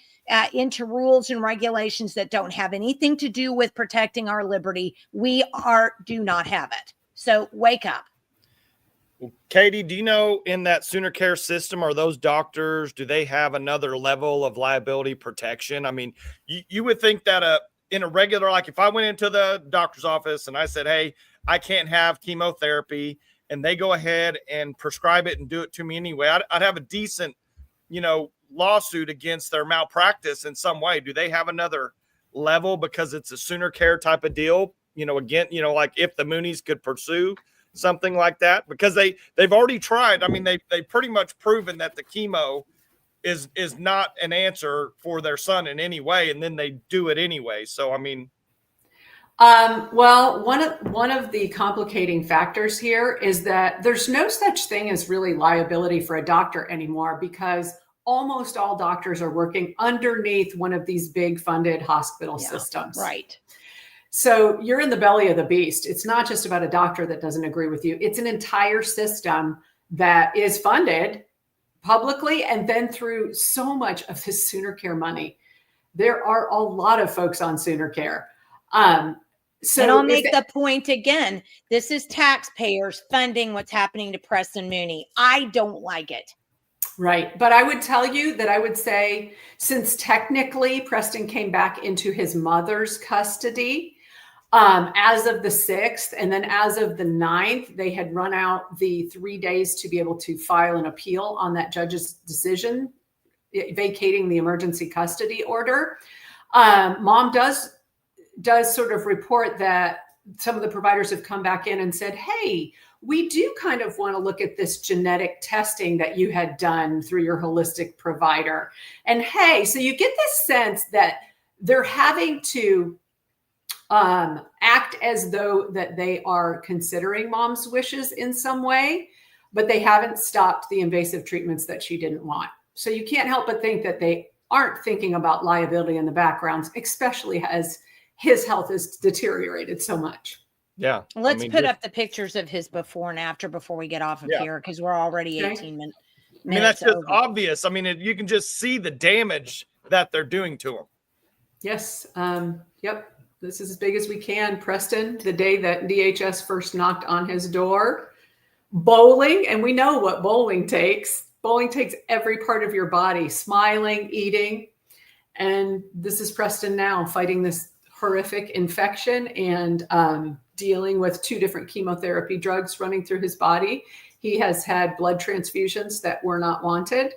into rules and regulations that don't have anything to do with protecting our liberty, we do not have it. So wake up. Well, Katie, do you know in that Sooner Care system, are those doctors, do they have another level of liability protection? I mean, you would think that in a regular, like if I went into the doctor's office and I said, hey, I can't have chemotherapy, and they go ahead and prescribe it and do it to me anyway, I'd have a decent, lawsuit against their malpractice in some way. Do they have another level because it's a Sooner Care type of deal? Again, like if the Mooneys could pursue something like that, because they've already tried. I mean, they pretty much proven that the chemo is not an answer for their son in any way, and then they do it anyway. So, I mean, well, one of the complicating factors here is that there's no such thing as really liability for a doctor anymore, because almost all doctors are working underneath one of these big funded hospital systems. Right. So you're in the belly of the beast. It's not just about a doctor that doesn't agree with you. It's an entire system that is funded publicly and then through so much of this Sooner Care money. There are a lot of folks on Sooner Care. So and I'll make the point again. This is taxpayers funding what's happening to Presten Mooney. I don't like it. Right. But I would tell you that I would say, since technically Presten came back into his mother's custody as of the 6th, and then as of the 9th, they had run out the 3 days to be able to file an appeal on that judge's decision vacating the emergency custody order. Mom does sort of report that some of the providers have come back in and said, hey, we do kind of want to look at this genetic testing that you had done through your holistic provider. And hey, so you get this sense that they're having to act as though that they are considering mom's wishes in some way, but they haven't stopped the invasive treatments that she didn't want. So you can't help but think that they aren't thinking about liability in the background, especially as his health has deteriorated so much. Yeah. Let's put up the pictures of his before and after before we get off of here, because we're already 18 minutes. I mean, that's just over. obvious. I mean, you can just see the damage that they're doing to him. Yes. Yep. This is as big as we can. Presten, the day that DHS first knocked on his door, bowling, and we know what bowling takes. Bowling takes every part of your body, smiling, eating. And this is Presten now fighting this horrific infection and dealing with 2 different chemotherapy drugs running through his body. He has had blood transfusions that were not wanted.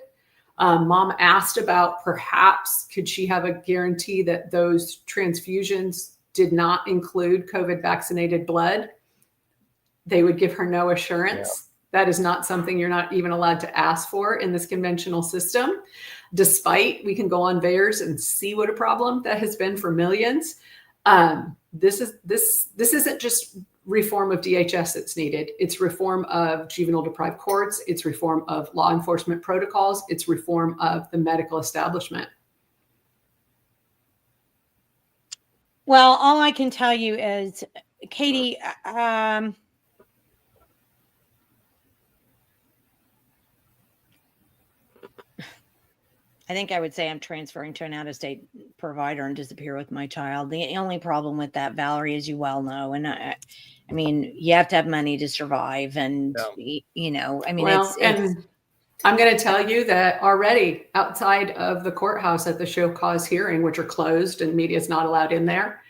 Mom asked about perhaps could she have a guarantee that those transfusions did not include COVID vaccinated blood. They would give her no assurance. Yeah. That is not something you're not even allowed to ask for in this conventional system. Despite we can go on VAERS and see what a problem that has been for millions. This isn't just reform of DHS that's needed. It's reform of juvenile deprived courts. It's reform of law enforcement protocols. It's reform of the medical establishment. Well, all I can tell you is, Katie, I think I would say I'm transferring to an out-of-state provider and disappear with my child. The only problem with that, Valerie, as you well know, and I mean, you have to have money to survive, and well, and I'm going to tell you that already outside of the courthouse at the show cause hearing, which are closed and media is not allowed in there.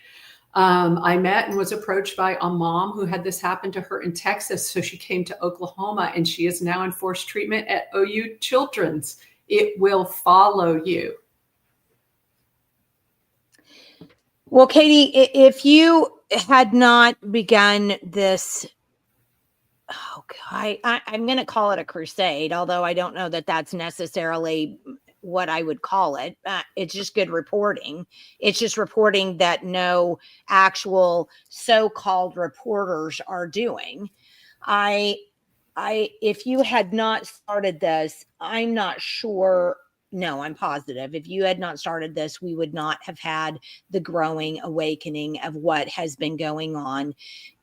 I met and was approached by a mom who had this happen to her in Texas. So she came to Oklahoma and she is now in forced treatment at OU Children's. It will follow you. Well, Katie, if you had not begun this, I'm going to call it a crusade, although I don't know that that's necessarily what I would call it. It's just good reporting. It's just reporting that no actual so-called reporters are doing. If you had not started this, I'm not sure. No, I'm positive. If you had not started this, we would not have had the growing awakening of what has been going on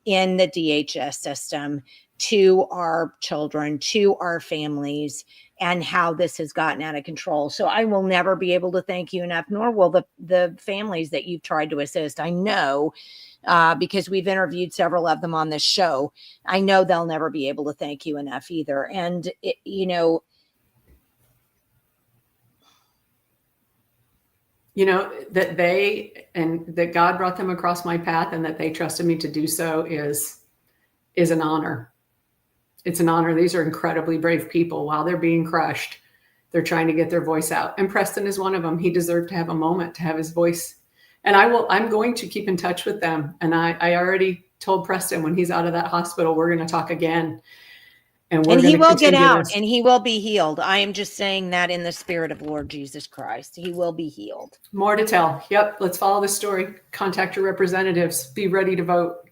in the DHS system to our children, to our families, and how this has gotten out of control. So I will never be able to thank you enough, nor will the families that you've tried to assist. I know, because we've interviewed several of them on this show. I know they'll never be able to thank you enough either. And, that that God brought them across my path and that they trusted me to do so is an honor. It's an honor. These are incredibly brave people. While they're being crushed, they're trying to get their voice out. And Presten is one of them. He deserved to have a moment to have his voice. And I'm going to keep in touch with them. And I already told Presten when he's out of that hospital, we're going to talk again. And he will get out and he will be healed. I am just saying that in the spirit of Lord Jesus Christ. He will be healed. More to tell. Yep. Let's follow the story. Contact your representatives. Be ready to vote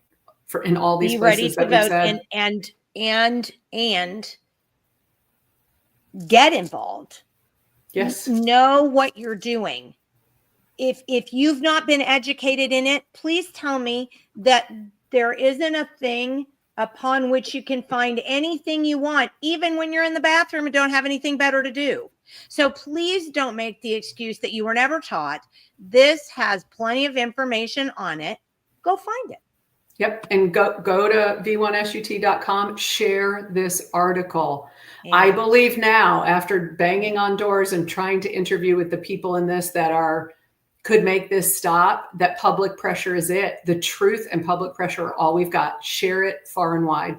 in all these places that we've said. And get involved. Yes. Know what you're doing. If you've not been educated in it, please tell me that there isn't a thing upon which you can find anything you want, even when you're in the bathroom and don't have anything better to do. So please don't make the excuse that you were never taught. This has plenty of information on it. Go find it. Yep. And go to v1sut.com, share this article. Yeah. I believe now, after banging on doors and trying to interview with the people in this that could make this stop, that public pressure is it. The truth and public pressure are all we've got. Share it far and wide.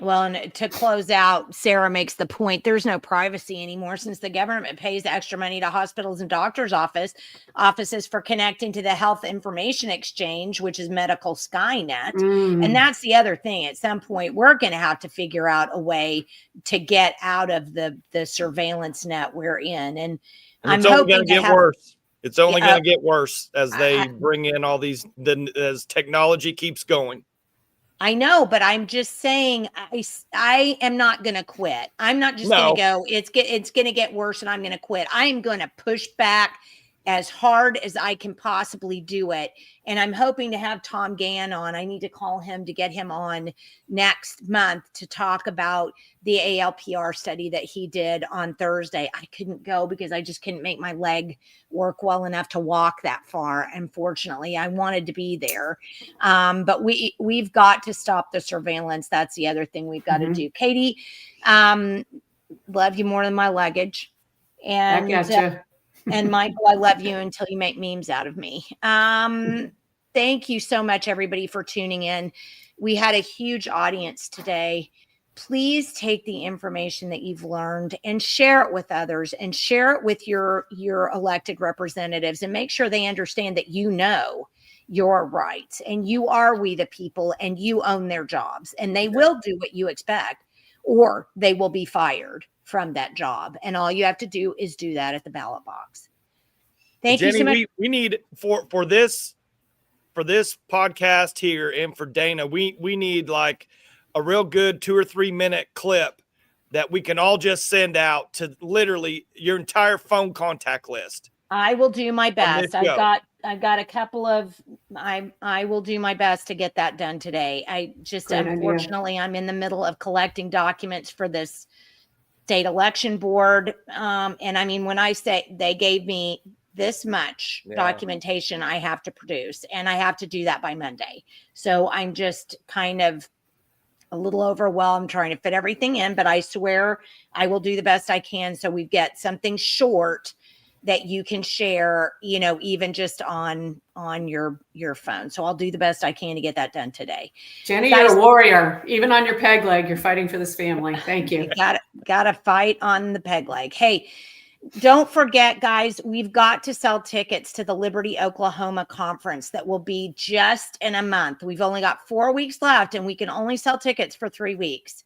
Well, and to close out, Sarah makes the point, there's no privacy anymore since the government pays extra money to hospitals and doctors' offices for connecting to the Health Information Exchange, which is Medical Skynet. And that's the other thing. At some point, we're going to have to figure out a way to get out of the surveillance net we're in. And I'm hoping to get worse. It's only going to get worse as they bring in all these, as technology keeps going. I know, but I'm just saying, I am not going to quit. I'm not just going to go, it's going to get worse and I'm going to quit. I'm going to push back as hard as I can possibly do it. And I'm hoping to have Tom Gann on. I need to call him to get him on next month to talk about the ALPR study that he did on Thursday. I couldn't go because I just couldn't make my leg work well enough to walk that far. Unfortunately, I wanted to be there. But we've got to stop the surveillance. That's the other thing we've got to do. Katie, love you more than my luggage. And I gotcha. And Michael, I love you until you make memes out of me. Thank you so much, everybody, for tuning in. We had a huge audience today. Please take the information that you've learned and share it with others and share it with your elected representatives and make sure they understand that you know your rights and you are we the people and you own their jobs and they will do what you expect or they will be fired from that job. And all you have to do is do that at the ballot box. Thank you so much. We need for this podcast here and for Dana, we need like a real good 2 or 3 minute clip that we can all just send out to literally your entire phone contact list. I will do my best. I've got a couple of, I will do my best to get that done today. I just, unfortunately, I'm in the middle of collecting documents for this state election board. And I mean, when I say they gave me this much documentation I have to produce, and I have to do that by Monday. So I'm just kind of a little overwhelmed trying to fit everything in, but I swear I will do the best I can. So we get something short that you can share, even just on your phone. So I'll do the best I can to get that done today. Jenni, you're a warrior. Even on your peg leg, you're fighting for this family. Thank you. Gotta fight on the peg leg. Hey, don't forget, guys, we've got to sell tickets to the Liberty, Oklahoma conference that will be just in a month. We've only got 4 weeks left and we can only sell tickets for 3 weeks.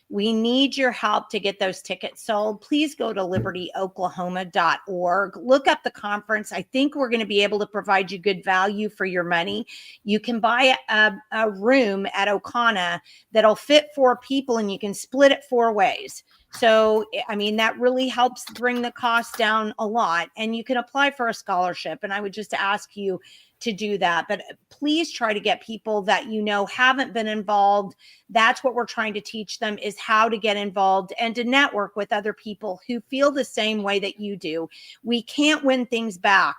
We need your help to get those tickets sold. Please go to libertyoklahoma.org. Look up the conference. I think we're going to be able to provide you good value for your money. You can buy a room at Okana that'll fit 4 people and you can split it 4 ways. So, I mean, that really helps bring the cost down a lot and you can apply for a scholarship. And I would just ask you to do that. But please try to get people that haven't been involved. That's what we're trying to teach them, is how to get involved and to network with other people who feel the same way that you do. We can't win things back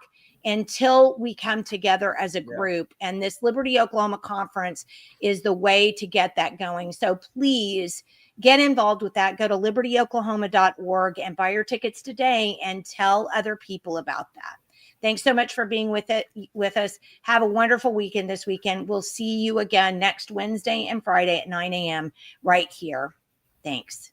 until we come together as a group. And this Liberty Oklahoma conference is the way to get that going. So please get involved with that. Go to libertyoklahoma.org and buy your tickets today and tell other people about that. Thanks so much for being with us. Have a wonderful weekend this weekend. We'll see you again next Wednesday and Friday at 9 a.m. right here. Thanks.